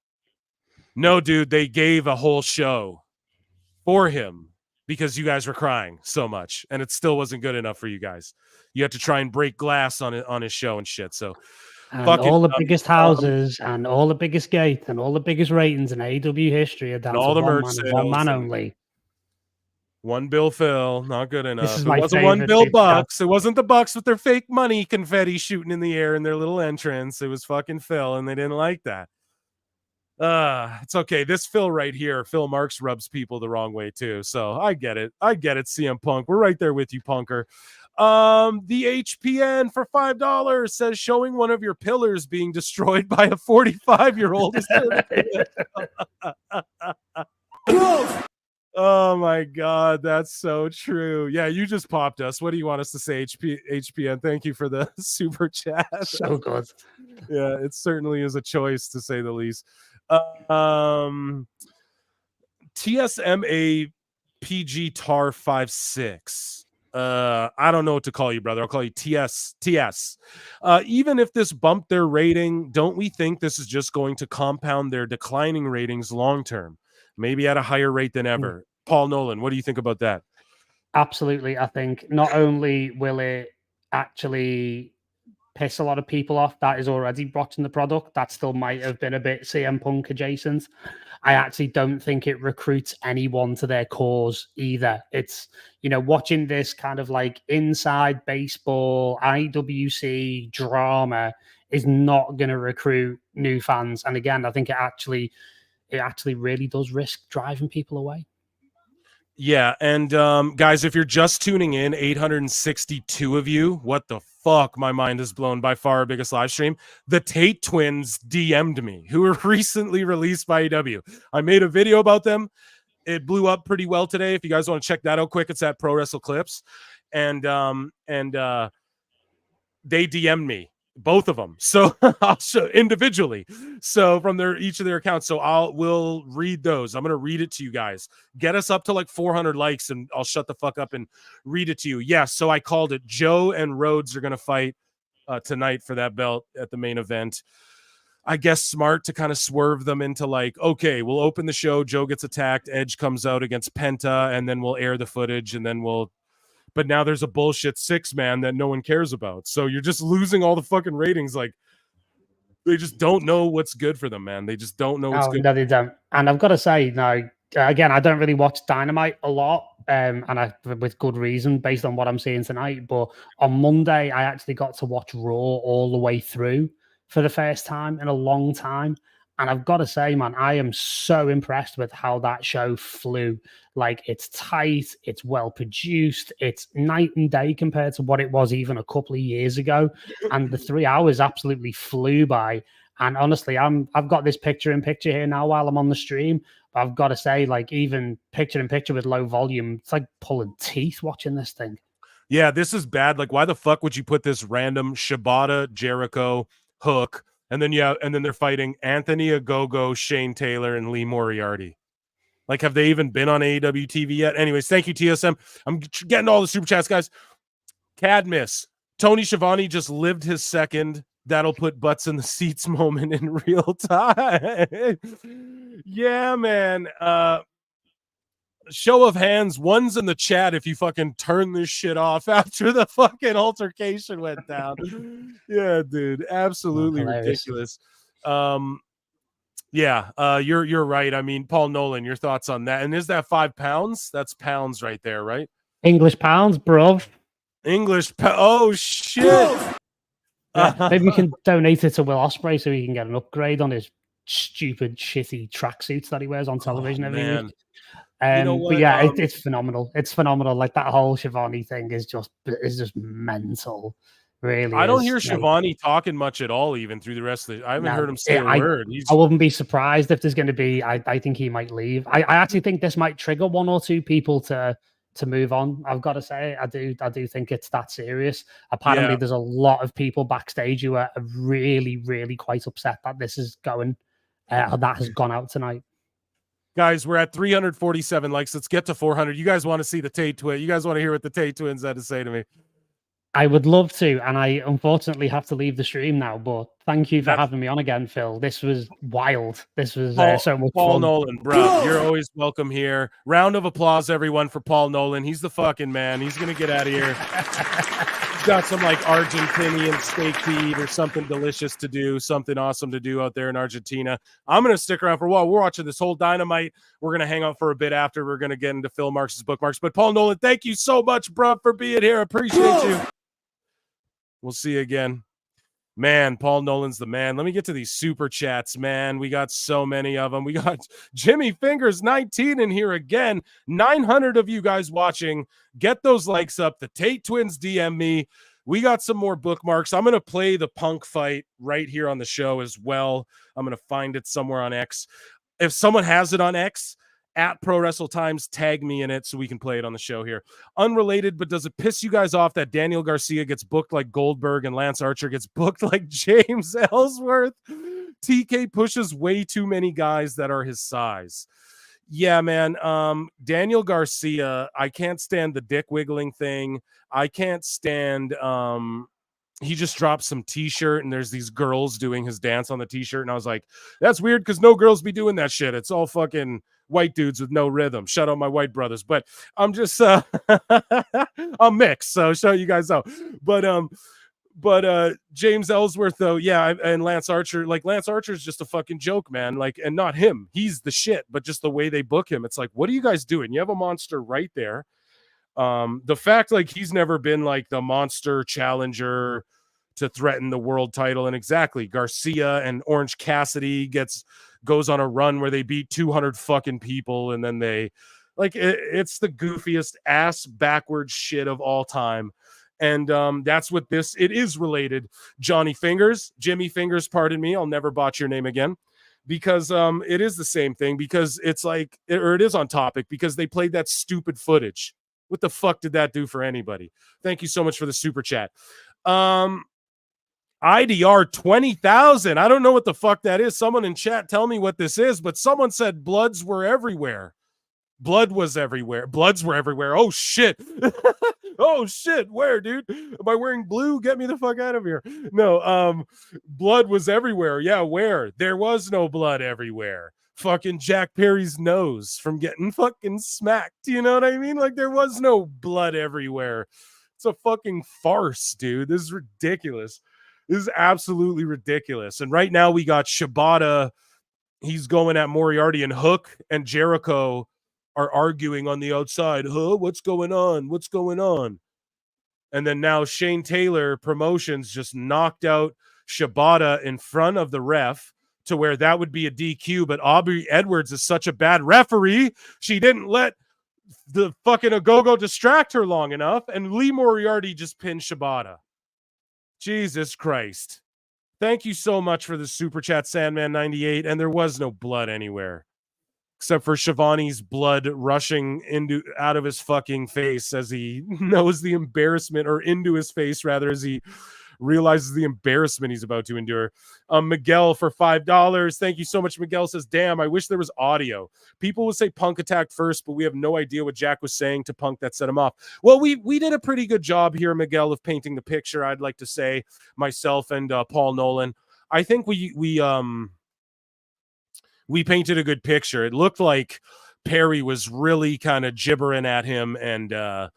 A: No, dude, they gave a whole show for him because you guys were crying so much, and it still wasn't good enough for you guys. You had to try and break glass on his show and shit. So
B: and all the biggest houses and all the biggest gates and all the biggest ratings in AEW history are down to
A: all the
B: one
A: merch
B: man,
A: sales
B: one man only.
A: One Bill Phil, not good enough.
B: This is
A: it
B: my
A: wasn't one Bill
B: favorite
A: Bucks. It wasn't the Bucks with their fake money confetti shooting in the air in their little entrance. It was fucking Phil, and they didn't like that. It's okay. This Phil right here, Phil Marks, rubs people the wrong way too. So I get it. CM Punk. We're right there with you, Punker. The HPN for $5 says showing one of your pillars being destroyed by a 45-year-old is oh my God, that's so true. Yeah, you just popped us. What do you want us to say, HPN? Thank you for the super chat.
B: So good.
A: Yeah, it certainly is a choice, to say the least. TSMA PG Tar 56. I don't know what to call you, brother. I'll call you TS. Even if this bumped their rating, don't we think this is just going to compound their declining ratings long term? Maybe at a higher rate than ever. Paul Nolan, what do you think about that?
B: Absolutely. I think not only will it actually piss a lot of people off that is already watching the product, that still might have been a bit CM Punk adjacent. I actually don't think it recruits anyone to their cause either. It's, watching this kind of like inside baseball, IWC drama is not going to recruit new fans. And again, I think it actually really does risk driving people away.
A: Yeah, and guys, if you're just tuning in, 862 of you, what the fuck? My mind is blown. By far our biggest live stream. The Tate twins DM'd me, who were recently released by AEW. I made a video about them. It blew up pretty well today. If you guys want to check that out quick, it's at Pro Wrestle Clips. And they DM'd me. Both of them. So I'll show individually. So from each of their accounts. So we'll read those. I'm going to read it to you guys. Get us up to like 400 likes and I'll shut the fuck up and read it to you. Yes. So I called it. Joe and Rhodes are going to fight tonight for that belt at the main event. I guess smart to kind of swerve them into like, okay, we'll open the show. Joe gets attacked. Edge comes out against Penta, and then we'll air the footage, and then but now there's a bullshit 6-man that no one cares about. So you're just losing all the fucking ratings. Like, they just don't know what's good for them, man. They just don't know what's good.
B: No, they don't. And I've got to say, now, again, I don't really watch Dynamite a lot, and with good reason, based on what I'm seeing tonight. But on Monday, I actually got to watch Raw all the way through for the first time in a long time. And I've got to say, man, I am so impressed with how that show flew. Like, it's tight, it's well produced, it's night and day compared to what it was even a couple of years ago. And the 3 hours absolutely flew by. And honestly, I've got this picture-in-picture here now while I'm on the stream. But I've got to say, like, even picture-in-picture with low volume, it's like pulling teeth watching this thing.
A: Yeah, this is bad. Like, why the fuck would you put this random Shibata, Jericho, Hook, and then they're fighting Anthony Ogogo, Shane Taylor, and Lee Moriarty? Like, have they even been on AEW TV yet? Anyways, thank you, TSM. I'm getting all the super chats, guys. Cadmus. Tony Schiavone just lived his second that'll put butts in the seats moment in real time. Yeah, man. Show of hands. One's in the chat if you fucking turn this shit off after the fucking altercation went down. Yeah, dude. Absolutely ridiculous. Yeah, you're right. I mean, Paul Nolan, your thoughts on that? And is that £5? That's pounds right there, right?
B: English pounds, bro.
A: Oh shit.
B: Maybe we can donate it to Will Ospreay so he can get an upgrade on his stupid, shitty tracksuits that he wears on television every week.
A: You know what?
B: But yeah, it's phenomenal. It's phenomenal. Like that whole Shivani thing is just mental. Really,
A: I don't
B: is.
A: hear Shivani talking much at all, even through the rest of the. I haven't heard him say a word.
B: I wouldn't be surprised if there's going to be. I think he might leave. I actually think this might trigger one or two people to move on. I've got to say, I do think it's that serious. Apparently, there's a lot of people backstage who are really, really quite upset that this is going. That has gone out tonight.
A: Guys, we're at 347 likes. Let's get to 400. You guys want to see the Tate twin? You guys want to hear what the Tate twins had to say to me?
B: I would love to, and I unfortunately have to leave the stream now. But thank you for having me on again, Phil. This was wild. This was so much
A: Paul
B: fun.
A: Nolan, bro, you're always welcome here. Round of applause, everyone, for Paul Nolan. He's the fucking man. He's gonna get out of here. He's got some like Argentinian steak to eat or something delicious to do, something awesome to do out there in Argentina. I'm gonna stick around for a while. We're watching this whole Dynamite. We're gonna hang out for a bit after. We're gonna get into Phil Marks' bookmarks. But Paul Nolan, thank you so much, bro, for being here. Appreciate you. We'll see you again. Man, Paul Nolan's the man. Let me get to these super chats, man. We got so many of them. We got Jimmy Fingers 19 in here again. 900 of you guys watching. Get those likes up. The Tate twins DM me. We got some more bookmarks. I'm going to play the Punk fight right here on the show as well. I'm going to find it somewhere on X. If someone has it on X, at Pro Wrestle Times, tag me in it so we can play it on the show here. Unrelated, but does it piss you guys off that Daniel Garcia gets booked like Goldberg and Lance Archer gets booked like James Ellsworth? TK pushes way too many guys that are his size. Yeah, man. Daniel Garcia, I can't stand the dick wiggling thing. I can't stand he just dropped some t-shirt and there's these girls doing his dance on the t-shirt, and I was like, that's weird because no girls be doing that shit. It's all fucking white dudes with no rhythm. Shout out my white brothers. But I'm just I'm mixed, so show you guys out. But James Ellsworth though, yeah, and Lance Archer, like Lance Archer's just a fucking joke, man. Like, and not him, he's the shit, but just the way they book him, it's like, what are you guys doing? You have a monster right there. The fact like he's never been like the monster challenger to threaten the world title, and exactly Garcia and Orange Cassidy goes on a run where they beat 200 fucking people, and then they like it's the goofiest ass backwards shit of all time. And that's what it is related. Jimmy Fingers, pardon me, I'll never botch your name again, because it is the same thing, because it's like, or it is on topic, because they played that stupid footage. What the fuck did that do for anybody? Thank you so much for the super chat. IDR 20,000. I don't know what the fuck that is. Someone in chat tell me what this is, but someone said bloods were everywhere. Blood was everywhere. Bloods were everywhere. Oh shit. Oh shit. Where, dude? Am I wearing blue? Get me the fuck out of here. No, blood was everywhere. Yeah, where? There was no blood everywhere. Fucking Jack Perry's nose from getting fucking smacked. You know what I mean? Like, there was no blood everywhere. It's a fucking farce, dude. This is ridiculous. This is absolutely ridiculous. And right now we got Shibata. He's going at Moriarty, and Hook and Jericho are arguing on the outside. Huh? What's going on? What's going on? And then now Shane Taylor Promotions just knocked out Shibata in front of the ref, to where that would be a DQ, but Aubrey Edwards is such a bad referee. She didn't let the fucking Agogo distract her long enough, and Lee Moriarty just pinned Shibata. Jesus Christ. Thank you so much for the super chat, Sandman98. And there was no blood anywhere, except for Shivani's blood rushing out of his fucking face as he knows the embarrassment, or into his face rather, as he realizes the embarrassment he's about to endure. Miguel for $5. Thank you so much. Miguel says, damn, I wish there was audio. People would say Punk attacked first, but we have no idea what Jack was saying to Punk that set him off. Well, we did a pretty good job here, Miguel, of painting the picture, I'd like to say, myself and Paul Nolan. I think we painted a good picture. It looked like Perry was really kind of gibbering at him and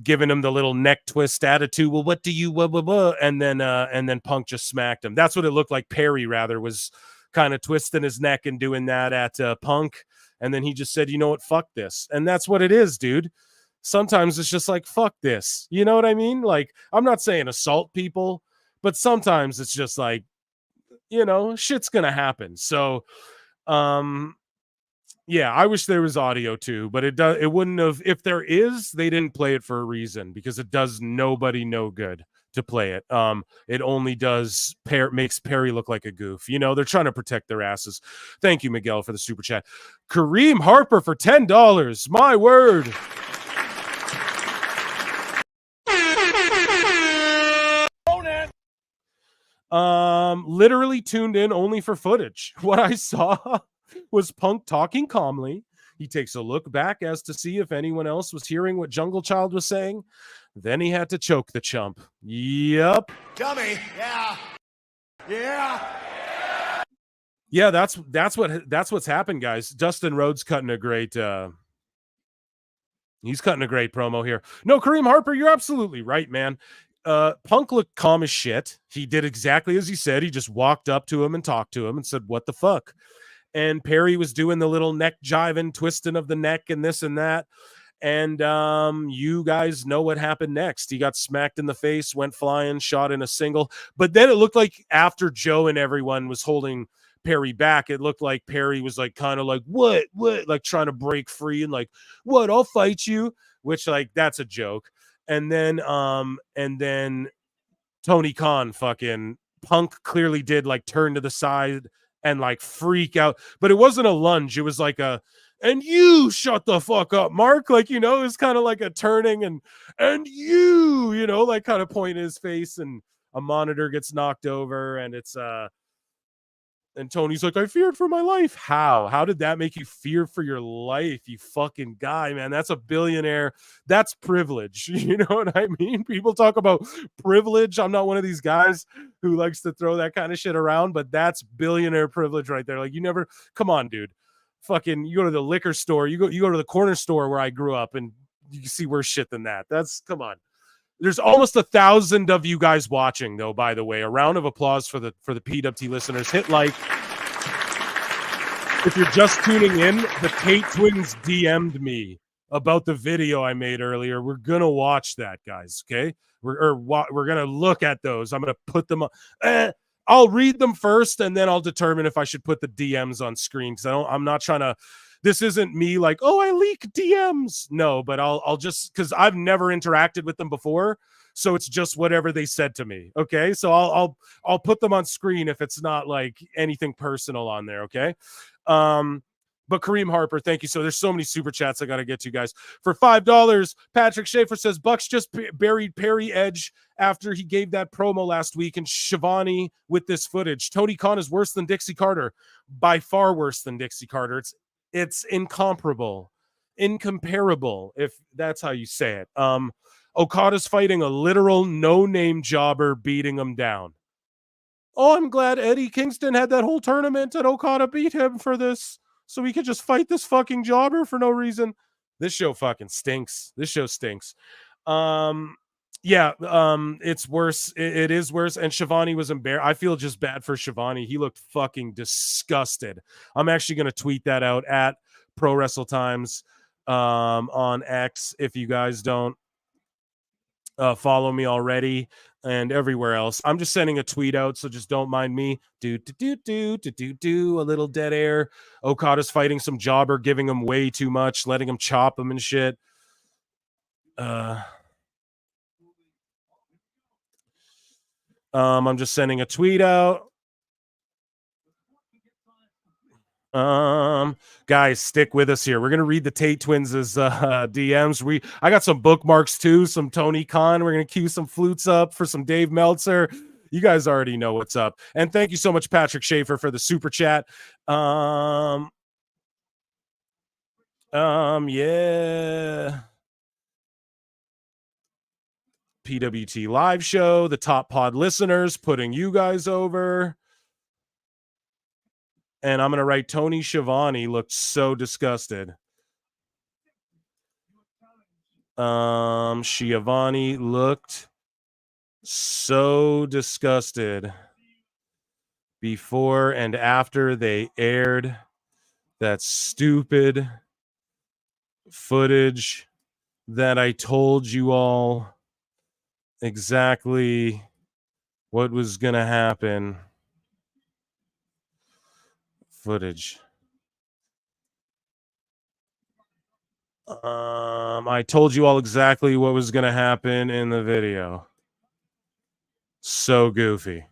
A: giving him the little neck twist attitude. Well, what do you, blah, blah, blah. And then Punk just smacked him. That's what it looked like. Perry rather was kind of twisting his neck and doing that at Punk. And then he just said, you know what? Fuck this. And that's what it is, dude. Sometimes it's just like, fuck this. You know what I mean? Like, I'm not saying assault people, but sometimes it's just like, you know, shit's going to happen. So, Yeah, I wish there was audio too, but it wouldn't have. If there is, they didn't play it for a reason, because it does nobody no good to play it. It only does makes Perry look like a goof. They're trying to protect their asses. Thank you, Miguel, for the super chat. Kareem Harper for $10. My word. Literally tuned in only for footage. What I saw was Punk talking calmly. He takes a look back as to see if anyone else was hearing what Jungle Child was saying. Then he had to choke the chump. Yep.
D: Dummy. Yeah. Yeah.
A: Yeah, that's what's happened, guys. Dustin Rhodes cutting a great he's cutting a great promo here. No, Kareem Harper, you're absolutely right, man. Punk looked calm as shit. He did exactly as he said. He just walked up to him and talked to him and said, "What the fuck?" And Perry was doing the little neck jiving, twisting of the neck and this and that. And you guys know what happened next. He got smacked in the face, went flying, shot in a single. But then it looked like after Joe and everyone was holding Perry back, it looked like Perry was like kind of like, what, like trying to break free and like, what, I'll fight you, which like that's a joke. And then Tony Khan fucking Punk clearly did like turn to the side and like freak out, but it wasn't a lunge. It was like and you shut the fuck up, Mark. Like, it was kind of like a turning and you, like kind of point in his face, and a monitor gets knocked over, and it's and Tony's like, I feared for my life. How did that make you fear for your life, you fucking guy, man? That's a billionaire. That's privilege. You know what I mean? People talk about privilege. I'm not one of these guys who likes to throw that kind of shit around, but that's billionaire privilege right there. Like, come on, dude. Fucking, you go to the liquor store, you go to the corner store where I grew up, and you see worse shit than that. Come on. There's almost 1,000 of you guys watching, though, by the way. A round of applause for the PWT listeners. Hit like. If you're just tuning in, the Tate twins DM'd me about the video I made earlier. We're going to watch that, guys, okay? We're going to look at those. I'm going to put them up. I'll read them first, and then I'll determine if I should put the DMs on screen, because I'm not trying to. This isn't me like, oh, I leak DMs. No, but I'll just, because I've never interacted with them before, so it's just whatever they said to me. Okay, so I'll put them on screen if it's not like anything personal on there. Okay, but Kareem Harper, thank you. So there's so many super chats I got to get to, guys. For $5, Patrick Schaefer says Bucks just buried Perry Edge after he gave that promo last week, and Shivani with this footage. Tony Khan is worse than Dixie Carter, by far worse than Dixie Carter. It's incomparable, if that's how you say it. Okada's fighting a literal no-name jobber, beating him down. Oh, I'm glad Eddie Kingston had that whole tournament and Okada beat him for this, so we could just fight this fucking jobber for no reason. This show fucking stinks. This show stinks. It's worse. It is worse. And Shivani was embarrassed. I feel just bad for Shivani. He looked fucking disgusted. I'm actually going to tweet that out at Pro Wrestle Times on X if you guys don't follow me already, and everywhere else. I'm just sending a tweet out, so just don't mind me. Do a little dead air. Okada's fighting some jobber, giving him way too much, letting him chop him and shit. I'm just sending a tweet out. Guys, stick with us here. We're gonna read the Tate twins' DMs. I got some bookmarks too, some Tony Khan. We're gonna cue some flutes up for some Dave Meltzer. You guys already know what's up. And thank you so much, Patrick Schaefer, for the super chat. Yeah. PWT Live Show, the Top Pod listeners, putting you guys over. And I'm going to write Tony Schiavone looked so disgusted. Schiavone looked so disgusted before and after they aired that stupid footage that I told you all exactly what was going to happen. Footage. I told you all exactly what was going to happen in the video. So goofy.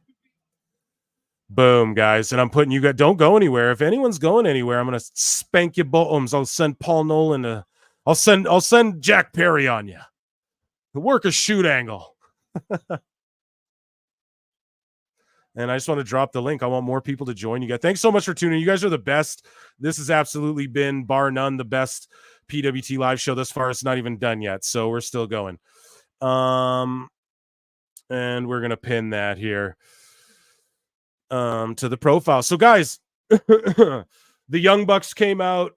A: Boom, guys. And I'm putting you guys, don't go anywhere. If anyone's going anywhere, I'm going to spank you bottoms. I'll send Paul Nolan to, I'll send Jack Perry on you. Work a shoot angle. And I just want to drop the link. I want more people to join you guys. Thanks so much for tuning in. You guys are the best. This has absolutely been, bar none, the best PWT live show thus far. It's not even done yet, so we're still going. And we're going to pin that here to the profile. So, guys, the Young Bucks came out.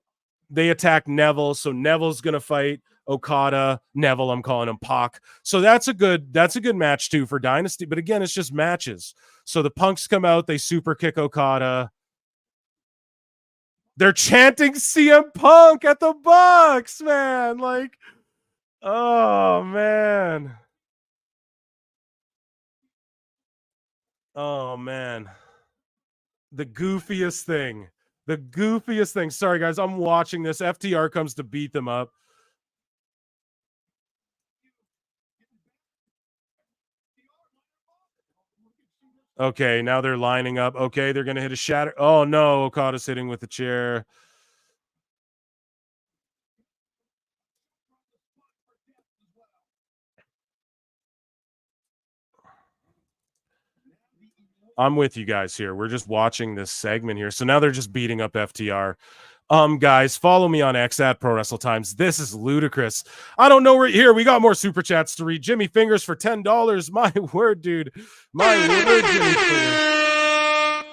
A: They attacked Neville, so Neville's going to fight Okada. Neville, I'm calling him Pac. So that's a good match too for Dynasty. But again, it's just matches. So the Punks come out, they super kick Okada. They're chanting CM Punk at the Bucks, man. Like, oh man. Oh man. The goofiest thing. The goofiest thing. Sorry, guys, I'm watching this. FTR comes to beat them up. Okay, now they're lining up. Okay, they're going to hit a shatter. Oh, no. Okada's hitting with the chair. I'm with you guys here. We're just watching this segment here. So now they're just beating up FTR. Guys, follow me on X at Pro Wrestle Times. This is ludicrous. I don't know where here. We got more super chats to read. Jimmy Fingers for $10. My word, dude. My word, Jimmy Fingers.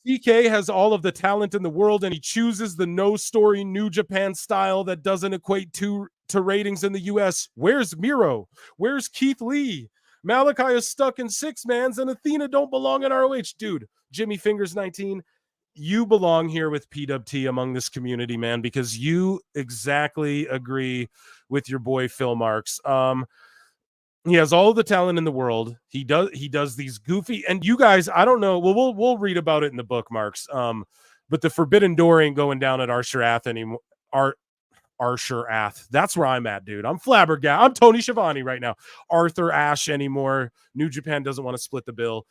A: TK has all of the talent in the world, and he chooses the no-story New Japan style that doesn't equate to ratings in the U.S. Where's Miro? Where's Keith Lee? Malachi is stuck in six-mans, and Athena don't belong in ROH. Dude, Jimmy Fingers 19, you belong here with PWT among this community, man, because you exactly agree with your boy Phil Marks. He has all the talent in the world. He does these goofy, and you guys, I don't know. Well, we'll read about it in the bookmarks. But the Forbidden Door ain't going down at Archer Ath anymore. Archer Ath. That's where I'm at, dude. I'm flabbergasted. I'm Tony Schiavone right now. Arthur Ashe anymore. New Japan doesn't want to split the bill.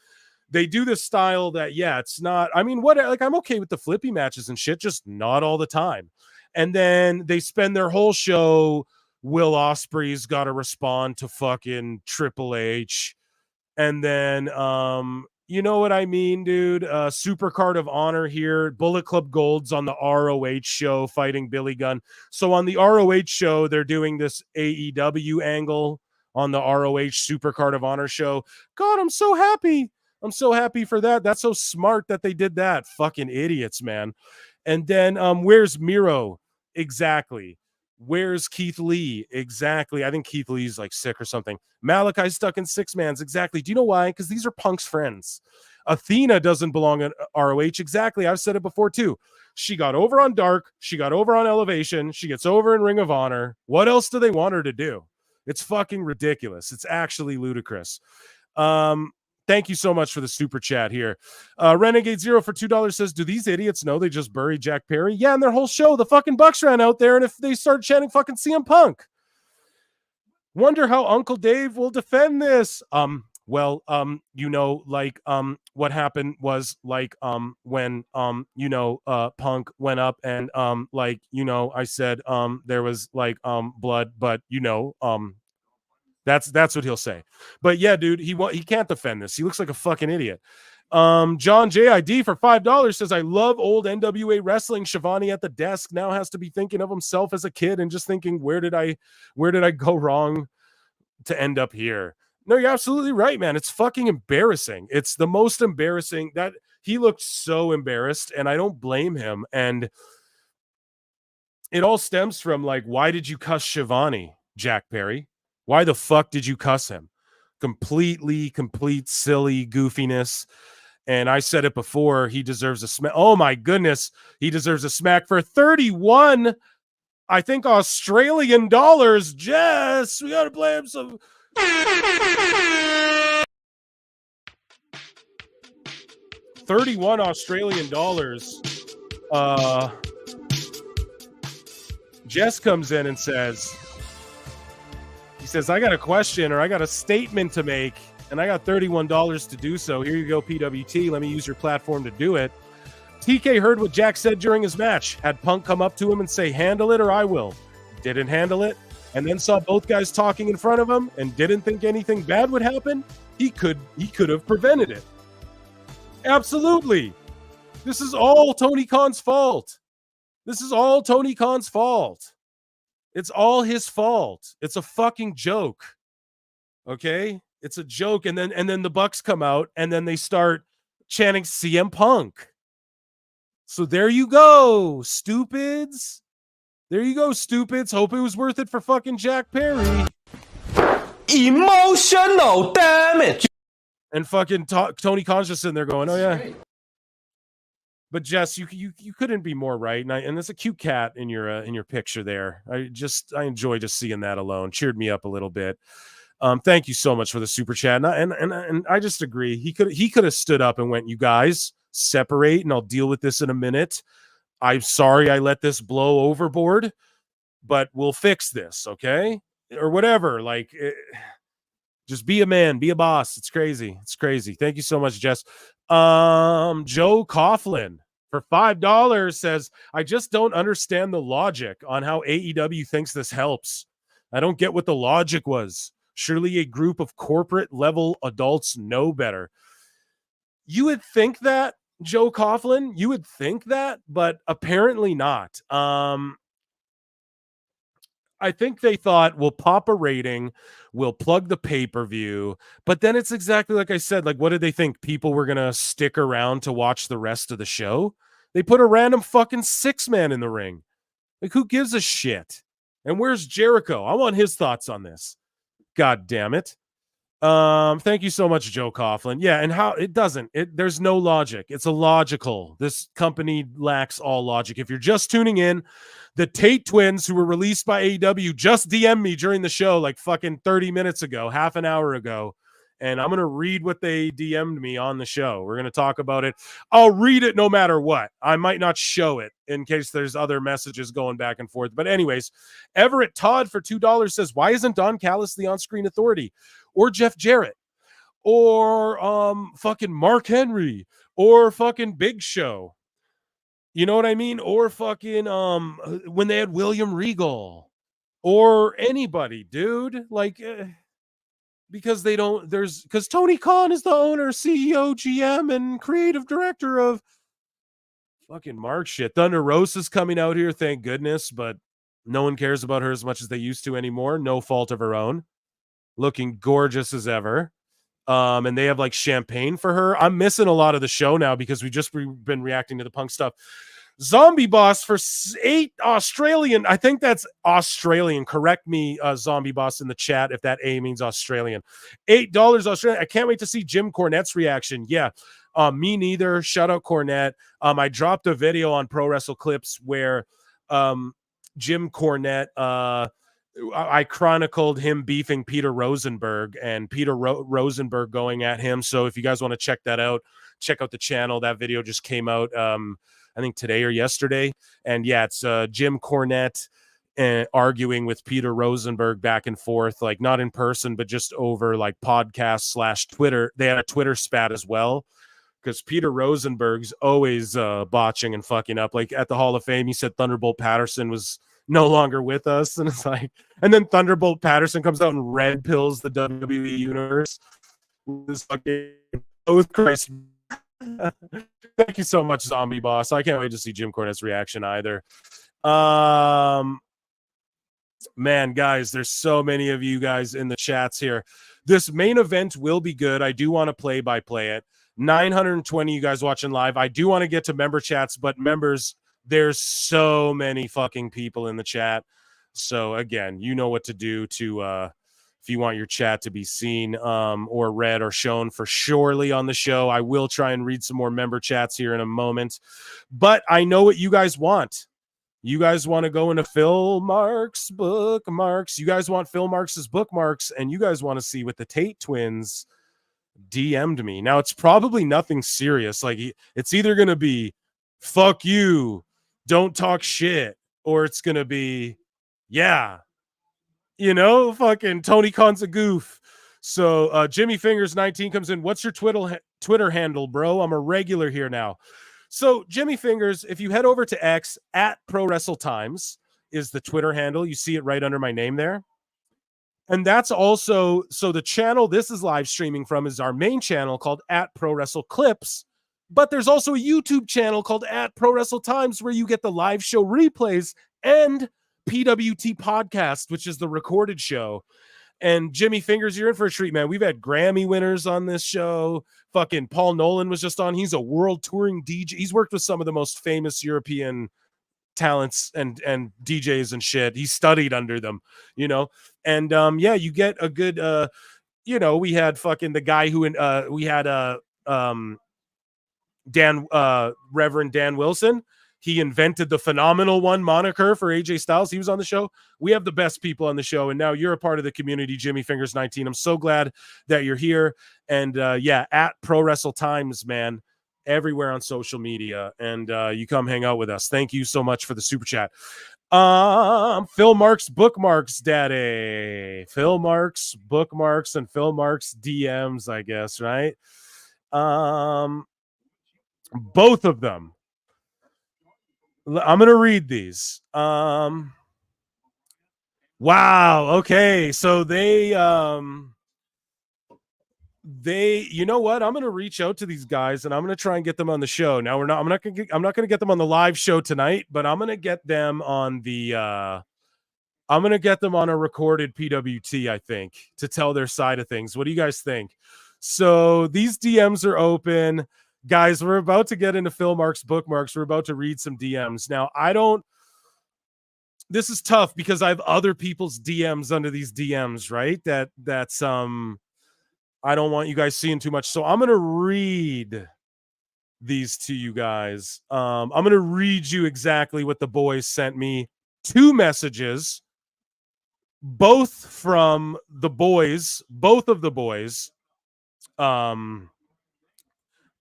A: They do this style that, yeah, it's not. I mean, I'm okay with the flippy matches and shit, just not all the time. And then they spend their whole show. Will Ospreay's got to respond to fucking Triple H. And then, you know what I mean, dude? Super Card of Honor here. Bullet Club Gold's on the ROH show fighting Billy Gunn. So on the ROH show, they're doing this AEW angle on the ROH Super Card of Honor show. God, I'm so happy. I'm so happy for that. That's so smart that they did that. Fucking idiots, man. And then where's Miro? Exactly. Where's Keith Lee? Exactly. I think Keith Lee's like sick or something. Malachi's stuck in six-mans. Exactly. Do you know why? Because these are Punk's friends. Athena doesn't belong in ROH. Exactly. I've said it before too. She got over on Dark. She got over on Elevation. She gets over in Ring of Honor. What else do they want her to do? It's fucking ridiculous. It's actually ludicrous. Thank you so much for the super chat here. Renegade Zero for $2 says, do these idiots know they just buried Jack Perry? Yeah, and their whole show, the fucking Bucks ran out there, and if they start chanting fucking CM Punk. Wonder how Uncle Dave will defend this. What happened was like when Punk went up and I said there was like blood, but that's what he'll say. But yeah, dude, he can't defend this. He looks like a fucking idiot. John JID for $5 says, I love old NWA wrestling. Schiavone at the desk now has to be thinking of himself as a kid and just thinking, where did I go wrong to end up here? No, you're absolutely right, man. It's fucking embarrassing. It's the most embarrassing. That he looked so embarrassed, and I don't blame him. And it all stems from like, why did you cuss Schiavone, Jack Perry? Why the fuck did you cuss him? Complete silly goofiness. And I said it before, he deserves a smack. Oh my goodness. He deserves a smack for 31, I think, Australian dollars. Jess, we got to play him some. 31 Australian dollars. Jess comes in and says, I got a question or I got a statement to make, and I got $31 to do so. Here you go, PWT. Let me use your platform to do it. TK heard what Jack said during his match. Had Punk come up to him and say, handle it or I will. Didn't handle it. And then saw both guys talking in front of him and didn't think anything bad would happen. He could have prevented it. Absolutely. This is all Tony Khan's fault. This is all Tony Khan's fault. It's all his fault. It's a fucking joke. Okay? It's a joke. And then the Bucks come out and then they start chanting CM Punk. So there you go, stupids. There you go, stupids. Hope it was worth it for fucking Jack Perry.
E: Emotional damage.
A: And fucking Tony Khan's just sitting there going, oh yeah. But Jess, you couldn't be more right. And there's a cute cat in your picture there. I enjoy just seeing that alone. Cheered me up a little bit. Thank you so much for the super chat. And I just agree. He could have stood up and went, you guys separate, and I'll deal with this in a minute. I'm sorry I let this blow overboard, but we'll fix this, okay? Or whatever. Like, just be a man, be a boss. It's crazy. It's crazy. Thank you so much, Jess. Joe Coughlin for $5 says, I just don't understand the logic on how AEW thinks this helps. I don't get what the logic was. Surely a group of corporate level adults know better. You would think that, Joe Coughlin, you would think that, but apparently not. I think they thought, we'll pop a rating, we'll plug the pay-per-view, but then it's exactly like I said. Like, what did they think? People were going to stick around to watch the rest of the show? They put a random fucking 6-man in the ring. Like, who gives a shit? And where's Jericho? I want his thoughts on this. God damn it. Thank you so much, Joe Coughlin. Yeah, and how there's no logic. It's illogical. This company lacks all logic. If you're just tuning in, the Tate twins, who were released by AEW, just DM'd me during the show like fucking 30 minutes ago, half an hour ago. And I'm going to read what they DM'd me on the show. We're going to talk about it. I'll read it no matter what. I might not show it in case there's other messages going back and forth. But anyways, Everett Todd for $2 says, why isn't Don Callis the on-screen authority? Or Jeff Jarrett? Or fucking Mark Henry? Or fucking Big Show? You know what I mean? Or fucking when they had William Regal? Or anybody, dude? Like... because because Tony Khan is the owner, CEO, GM, and creative director of fucking Mark shit. Thunder Rosa's coming out here, thank goodness, but no one cares about her as much as they used to anymore. No fault of her own. Looking gorgeous as ever. And they have like champagne for her. I'm missing a lot of the show now because we just been reacting to the Punk stuff. Zombie Boss for $8 Australian. I think that's Australian. Correct me, Zombie Boss, in the chat if that A means Australian. $8 Australian. I can't wait to see Jim Cornette's reaction. Yeah, me neither. Shout out Cornette. I dropped a video on Pro Wrestle Clips where Jim Cornette, I chronicled him beefing Peter Rosenberg and Peter Rosenberg going at him. So if you guys want to check that out, check out the channel. That video just came out. I think today or yesterday. And yeah, it's Jim Cornette arguing with Peter Rosenberg back and forth, like not in person, but just over like podcast / Twitter. They had a Twitter spat as well because Peter Rosenberg's always botching and fucking up. Like at the Hall of Fame, he said Thunderbolt Patterson was no longer with us. And it's like, and then Thunderbolt Patterson comes out and red pills the WWE universe. This fucking oath Christ. Thank you so much, Zombie Boss. I can't wait to see Jim Cornette's reaction either. Man, guys, there's so many of you guys in the chats here. This main event will be good. I do want to play-by-play it. 920 you guys watching live. I do want to get to member chats, but members, there's so many fucking people in the chat. So again, you know what to do to if you want your chat to be seen or read or shown for surely on the show. I will try and read some more member chats here in a moment. But I know what you guys want. You guys want to go into Phil Marks' bookmarks. You guys want Phil Marks' bookmarks, and you guys want to see what the Tate twins DM'd me. Now, it's probably nothing serious. Like, it's either going to be, fuck you, don't talk shit, or it's going to be, Yeah. You know, fucking Tony Khan's a goof. So Jimmy Fingers 19 comes in. What's your Twitter handle, bro? I'm a regular here now. So Jimmy Fingers, if you head over to X at Pro Wrestle Times is the Twitter handle. You see it right under my name there. And that's also, so the channel this is live streaming from is our main channel called at Pro Wrestle Clips. But there's also a YouTube channel called at Pro Wrestle Times where you get the live show replays and PWT podcast, which is the recorded show. And Jimmy Fingers, you're in for a treat, man. We've had Grammy winners on this show. Fucking Paul Nolan was just on. He's a world touring DJ. He's worked with some of the most famous European talents and DJs and shit. He studied under them, you know. And yeah, you get a good you know, we had fucking the guy who we had Reverend Dan Wilson. He invented the Phenomenal One moniker for AJ Styles. He was on the show. We have the best people on the show, and now you're a part of the community, Jimmy Fingers 19. I'm so glad that you're here. And yeah, at Pro Wrestle Times, man, everywhere on social media, and you come hang out with us. Thank you so much for the super chat. Phil Marks bookmarks, daddy. Phil Marks bookmarks and Phil Marks DMs, I guess, right? Both of them. I'm going to read these. Wow. Okay. So they, you know what? I'm going to reach out to these guys and I'm going to try and get them on the show. Now I'm not going to get them on the live show tonight, but I'm going to get them on the, I'm going to get them on a recorded PWT, I think, to tell their side of things. What do you guys think? So these DMs are open. Guys, we're about to get into Phil Marks bookmarks. We're about to read some DMs. Now, this is tough because I have other people's DMs under these DMs, right? That's I don't want you guys seeing too much. So I'm going to read these to you guys. I'm going to read you exactly what the boys sent me. 2 messages, both from the boys, both of the boys.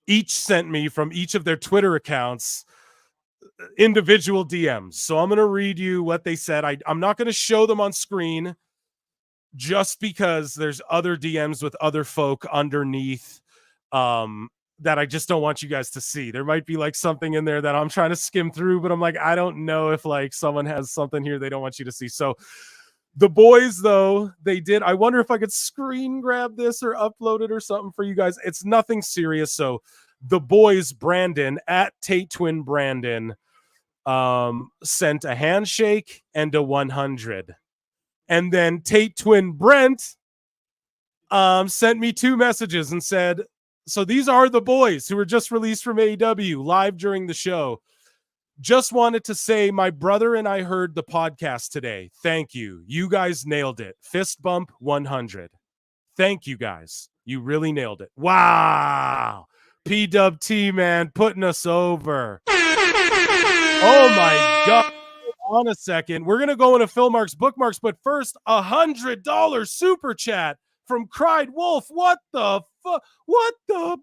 A: Each sent me from each of their Twitter accounts individual DMs. So I'm going to read you what they said. I'm not going to show them on screen just because there's other DMs with other folk underneath that I just don't want you guys to see. There might be like something in there that I'm trying to skim through, but I'm like, I don't know if like someone has something here they don't want you to see. So the boys, though, they did. I wonder if I could screen grab this or upload it or something for you guys. It's nothing serious. So the boys, Brandon at Tate Twin Brandon, sent a handshake and a 100. And then Tate Twin Brent sent me 2 messages and said, so these are the boys who were just released from AEW live during the show. Just wanted to say my brother and I heard the podcast today. Thank you. You guys nailed it. Fist bump 100. Thank you guys. You really nailed it. Wow. PWT, man, putting us over. Oh my God. Hold on a second. We're going to go into Phil Marks bookmarks, but first, $100 super chat from Cried Wolf. What the fuck? What the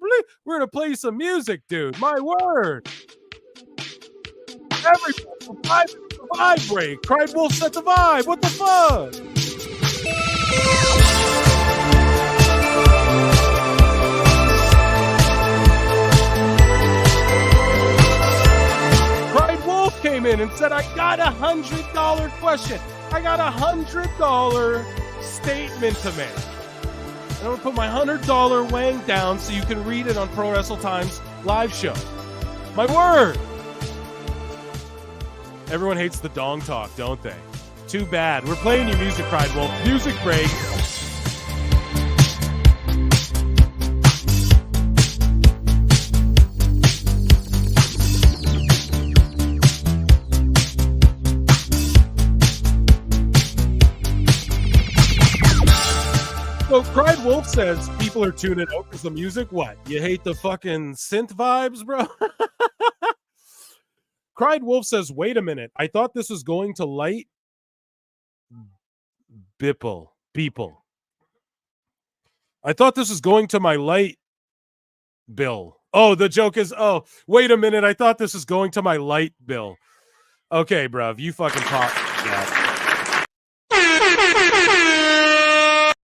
A: We're going to play some music, dude. My word. Everybody, vibe break. Cried Wolf set the vibe. What the fuck? Cried Wolf came in and said, I got $100 question. I got $100 statement to make. And I'm going to put my $100 wang down so you can read it on Pro Wrestle Times live show. My word. Everyone hates the dong talk, don't they? Too bad. We're playing your music, Cried Wolf. Music break. So Cried Wolf says people are tuning out because the music, what? You hate the fucking synth vibes, bro? Cried Wolf says, wait a minute. I thought this was going to light people. I thought this was going to my light bill. Oh, the joke is, oh, wait a minute. I thought this was going to my light bill. Okay, bruv, you fucking pop that.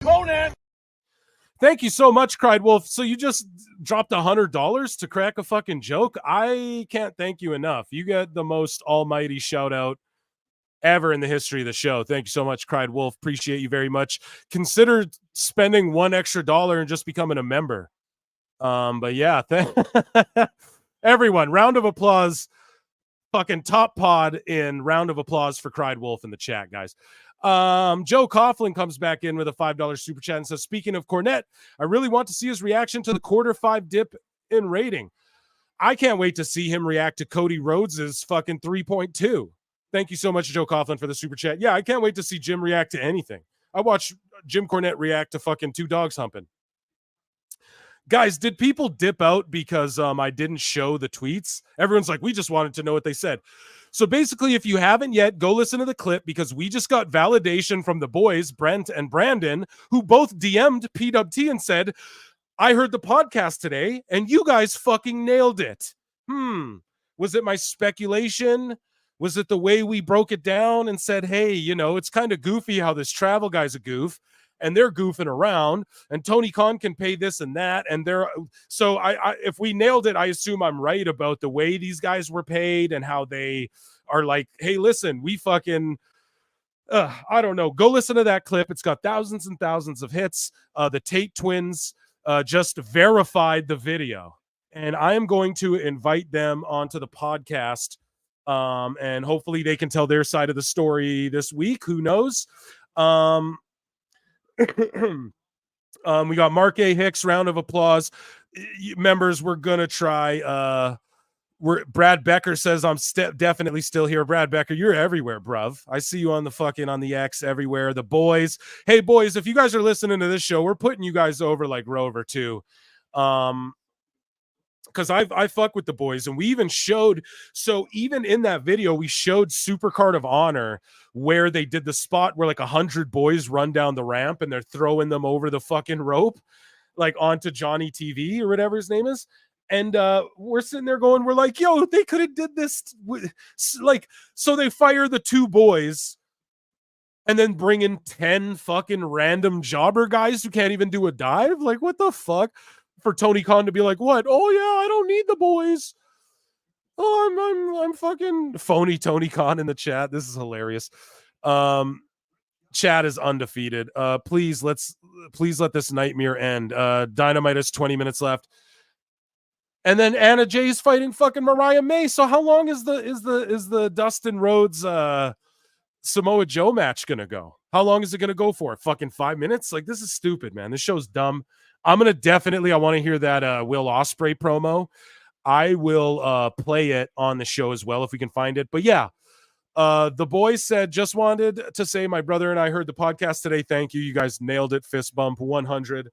D: Conan!
A: Thank you so much, Cried Wolf. So you just dropped $100 to crack a fucking joke? I can't thank you enough. You get the most almighty shout out ever in the history of the show. Thank you so much, Cried Wolf. Appreciate you very much. Consider spending $1 extra and just becoming a member. But yeah, everyone, round of applause. Fucking top pod in round of applause for Cried Wolf in the chat, guys. Joe Coughlin comes back in with a $5 super chat and says, speaking of Cornette, I really want to see his reaction to the Q5 dip in rating. I can't wait to see him react to Cody Rhodes's fucking 3.2. Thank you so much, Joe Coughlin, for the super chat. Yeah, I can't wait to see Jim react to anything. I watched Jim Cornette react to fucking Two Dogs Humping. Guys, did people dip out because I didn't show the tweets? Everyone's like, we just wanted to know what they said. So basically, if you haven't yet, go listen to the clip because we just got validation from the boys, Brent and Brandon, who both DM'd PWT and said, I heard the podcast today and you guys fucking nailed it. Was it my speculation? Was it the way we broke it down and said, hey, you know, it's kind of goofy how this travel guy's a goof and they're goofing around and Tony Khan can pay this and that. And so if we nailed it, I assume I'm right about the way these guys were paid and how they are like, hey, listen, we fucking, I don't know. Go listen to that clip. It's got thousands and thousands of hits. The Tate twins just verified the video and I am going to invite them onto the podcast. And hopefully they can tell their side of the story this week. Who knows? We got Mark A. Hicks, round of applause. Members, we're gonna try. Brad Becker says I'm definitely still here. Brad Becker, you're everywhere, bruv. I see you on the X everywhere. The boys, hey boys, if you guys are listening to this show, we're putting you guys over like Rover too. Because I fuck with the boys, and we even showed. So even in that video, we showed Supercard of Honor where they did the spot where like 100 boys run down the ramp and they're throwing them over the fucking rope, like onto Johnny TV or whatever his name is. And we're sitting there going, we're like, yo, they could have did this, like, so they fire the two boys and then bring in 10 fucking random jobber guys who can't even do a dive. Like, what the fuck? For Tony Khan to be like, what? Oh yeah, I don't need the boys. Oh, I'm fucking phony Tony Khan in the chat. This is hilarious. Chat is undefeated. Please let this nightmare end. Dynamite has 20 minutes left. And then Anna Jay's fighting fucking Mariah May. So how long is the Dustin Rhodes Samoa Joe match gonna go? How long is it gonna go for? Fucking 5 minutes? Like, this is stupid, man. This show's dumb. I'm gonna I want to hear that Will Ospreay promo. I will play it on the show as well if we can find it. But yeah, the boys said, just wanted to say my brother and I heard the podcast today. Thank you. You guys nailed it. Fist bump 100.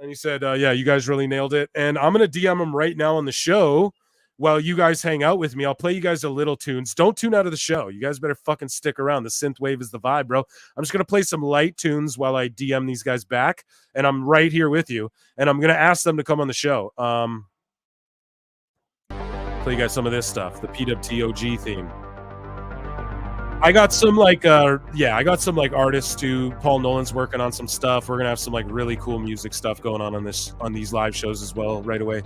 A: And he said, yeah, you guys really nailed it. And I'm going to DM him right now on the show while you guys hang out with me. I'll play you guys a little tunes. Don't tune out of the show. You guys better fucking stick around. The synth wave is the vibe, bro. I'm just going to play some light tunes while I DM these guys back. And I'm right here with you. And I'm going to ask them to come on the show. Play you guys some of this stuff. The PWT OG theme. I got some artists too. Paul Nolan's working on some stuff. We're gonna have some like really cool music stuff going on these live shows as well right away.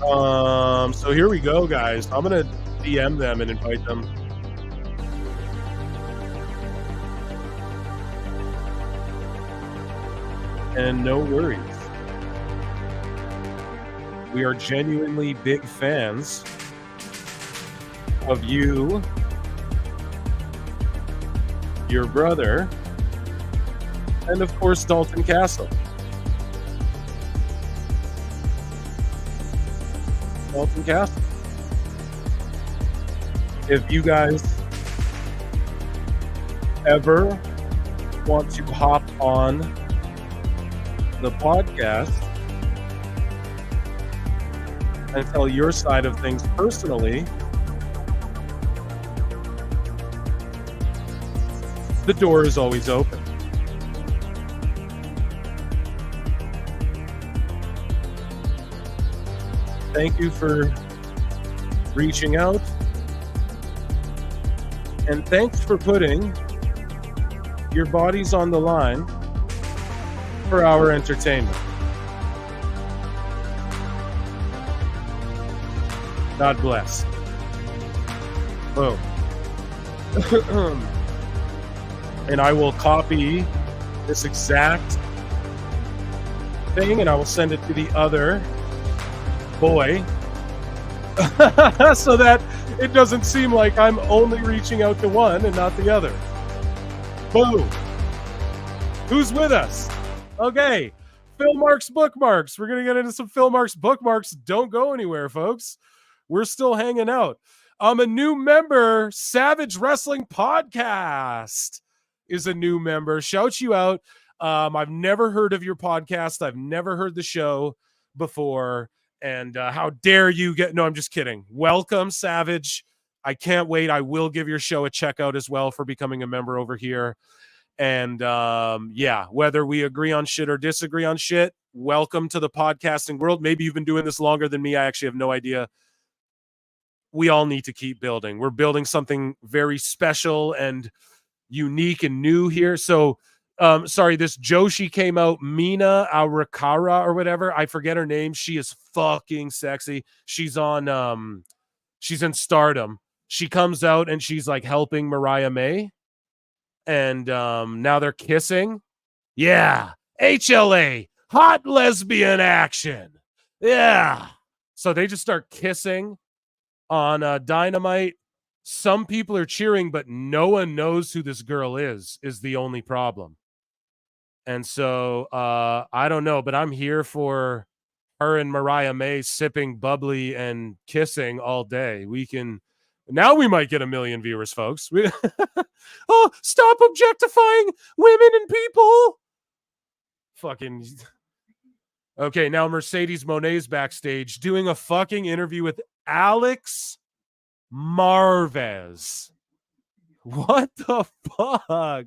A: So here we go, guys. I'm gonna DM them and invite them. And no worries. We are genuinely big fans of you, your brother, and of course Dalton Castle. Dalton Castle. If you guys ever want to hop on the podcast and tell your side of things personally, the door is always open. Thank you for reaching out And thanks for putting your bodies on the line for our entertainment. God bless. Boom. And I will copy this exact thing and I will send it to the other boy so that it doesn't seem like I'm only reaching out to one and not the other. Boom. Who's with us? Okay. Phil Marks Bookmarks. We're going to get into some Phil Marks Bookmarks. Don't go anywhere, folks. We're still hanging out. I'm a new member. Savage Wrestling Podcast is a new member. Shout you out. I've never heard of your podcast. I've never heard the show before. And how dare you get... No, I'm just kidding. Welcome, Savage. I can't wait. I will give your show a check out as well for becoming a member over here. And yeah, whether we agree on shit or disagree on shit, welcome to the podcasting world. Maybe you've been doing this longer than me. I actually have no idea. We all need to keep building. We're building something very special and unique and new here. So, sorry, this Joshi came out, Mina Arakara or whatever. I forget her name. She is fucking sexy. She's on, she's in Stardom. She comes out and she's like helping Mariah May. And now they're kissing. Yeah. HLA. Hot lesbian action. Yeah. So they just start kissing on Dynamite. Some people are cheering, but no one knows who this girl is the only problem. And so I don't know, but I'm here for her and Mariah May sipping bubbly and kissing all day. Now we might get 1 million viewers, folks. Oh, stop objectifying women and people. Fucking. Okay, now Mercedes Monet's backstage doing a fucking interview with Alex Marvez. What the fuck?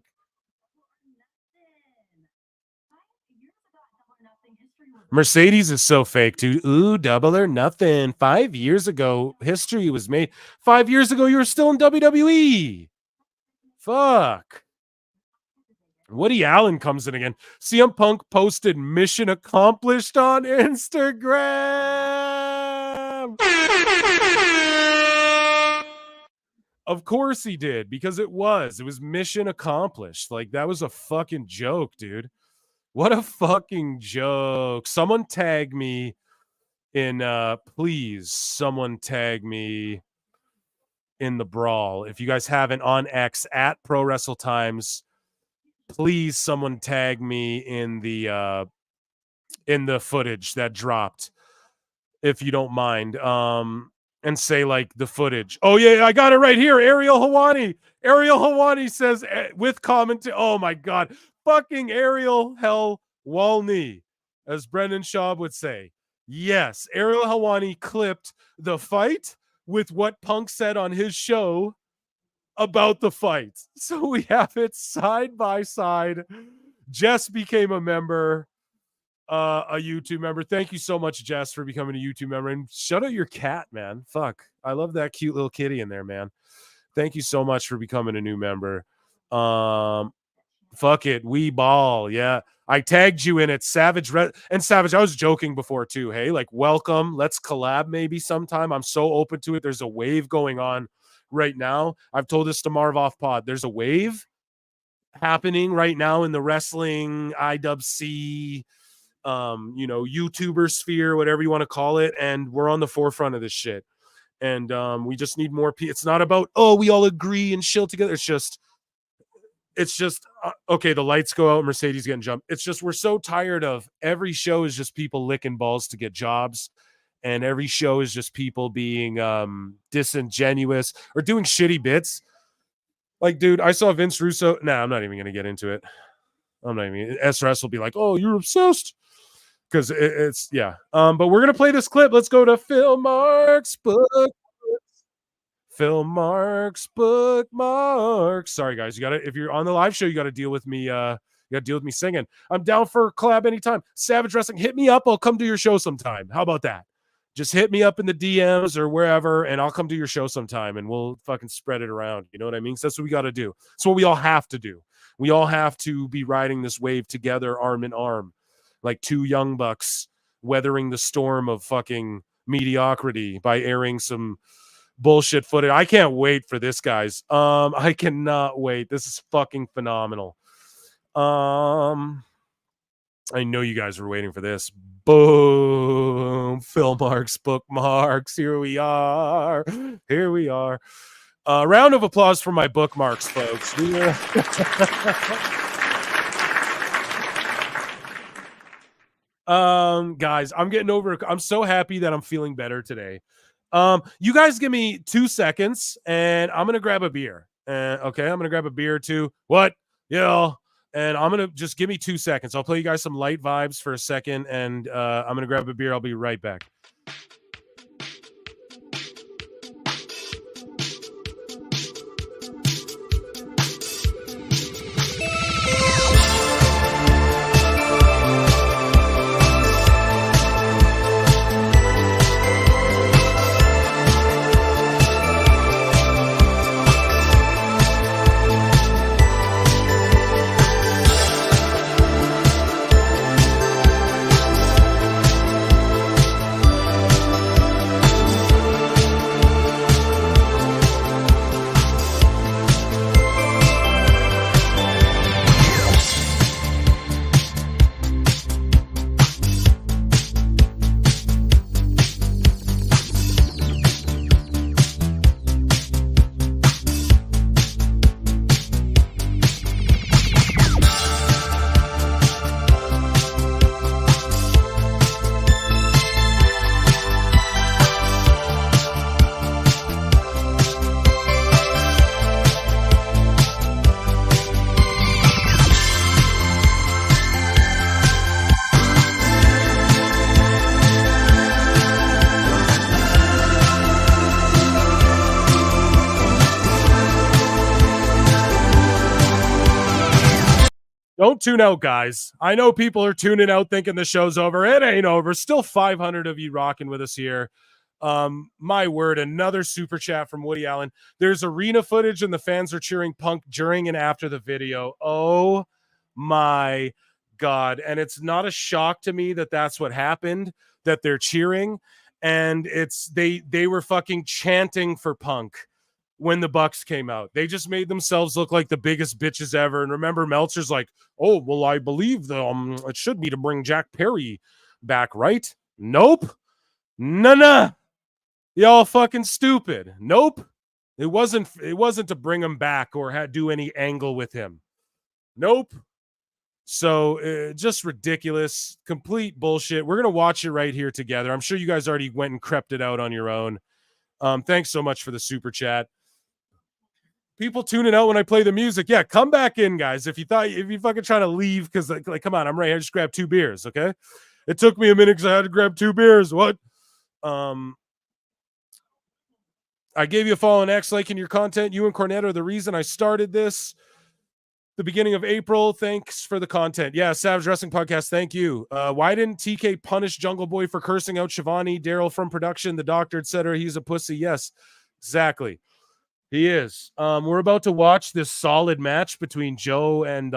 A: Mercedes is so fake, dude. Ooh, Double or Nothing. 5 years ago, history was made. 5 years ago, you were still in WWE. Fuck. Woody Allen comes in again. CM Punk posted mission accomplished on Instagram. Of course he did, because it was mission accomplished. Like, that was a fucking joke, dude. What a fucking joke. Someone tag me in, please, someone tag me in the Brawl. If you guys haven't, on X, at Pro Wrestle Times, please, someone tag me in the footage that dropped, if you don't mind. And say, like, the footage. Oh, yeah, I got it right here. Ariel Hawani says, with commentary. Oh, my God. Fucking Ariel Hell Walney, as Brendan Schaub would say. Yes, Ariel Hawani clipped the fight with what Punk said on his show about the fight. So we have it side by side. Jess became a member, a YouTube member. Thank you so much, Jess, for becoming a YouTube member. And shout out your cat, man. Fuck. I love that cute little kitty in there, man. Thank you so much for becoming a new member. Fuck it. We ball. Yeah. I tagged you in it. Savage. And Savage, I was joking before too. Hey, like, welcome. Let's collab maybe sometime. I'm so open to it. There's a wave going on right now. I've told this to Marv off pod. There's a wave happening right now in the wrestling IWC, YouTuber sphere, whatever you want to call it. And we're on the forefront of this shit. And we just need more people. It's not about, oh, we all agree and chill together. It's just okay, the lights go out, Mercedes getting jumped. It's just, we're so tired of every show is just people licking balls to get jobs. And every show is just people being disingenuous or doing shitty bits. Like, dude, I saw Vince Russo. Nah, I'm not even going to get into it. I'm not even. SRS will be like, oh, you're obsessed. Because it's, yeah. But we're going to play this clip. Let's go to Phil Marks book. Phil Marks bookmarks. Sorry, guys. You got to, if you're on the live show, you got to deal with me. You got to deal with me singing. I'm down for a collab anytime. Savage Wrestling, hit me up. I'll come to your show sometime. How about that? just hit me up in the DMs or wherever, and I'll come to your show sometime, and we'll fucking spread it around. You know what I mean? So that's what we got to do. That's what we all have to do. We all have to be riding this wave together, arm in arm, like two young bucks weathering the storm of fucking mediocrity by airing some bullshit footage. I can't wait for this, guys. I cannot wait. This is fucking phenomenal. I know you guys were waiting for this. Boom. Phil Marks, bookmarks. Here we are. Here we are. Round of applause for my bookmarks, folks. Guys, I'm getting over. I'm so happy that I'm feeling better today. You guys give me 2 seconds, and I'm gonna grab a beer. Okay, I'm gonna grab a beer too. What? Yeah. And I'm gonna just give me 2 seconds. I'll play you guys some light vibes for a second, and I'm gonna grab a beer. I'll be right back. Don't tune out, guys. I know people are tuning out thinking the show's over. It ain't over. Still 500 of you rocking with us here. My word, another super chat from Woody Allen. There's arena footage and the fans are cheering Punk during and after the video. Oh my God. And it's not a shock to me that that's what happened, that they're cheering. And it's they were fucking chanting for Punk when the Bucks came out. They just made themselves look like the biggest bitches ever. And remember, Meltzer's like, oh, well, I believe it should be to bring Jack Perry back, right? Nope. Nah. Y'all fucking stupid. Nope. It wasn't to bring him back or do any angle with him. Nope. So just ridiculous, complete bullshit. We're going to watch it right here together. I'm sure you guys already went and crept it out on your own. Thanks so much for the super chat. People tuning out when I play the music. Yeah, come back in, guys. If you fucking trying to leave, because like, come on, I'm right. I just grabbed 2 beers. Okay. It took me a minute because I had to grab 2 beers. What? I gave you a follow on X, liking your content. You and Cornette are the reason I started this. The beginning of April. Thanks for the content. Yeah, Savage Wrestling Podcast. Thank you. Why didn't TK punish Jungle Boy for cursing out Shivani, Daryl from production, the doctor, etc.? He's a pussy. Yes, exactly. He is. We're about to watch this solid match between Joe and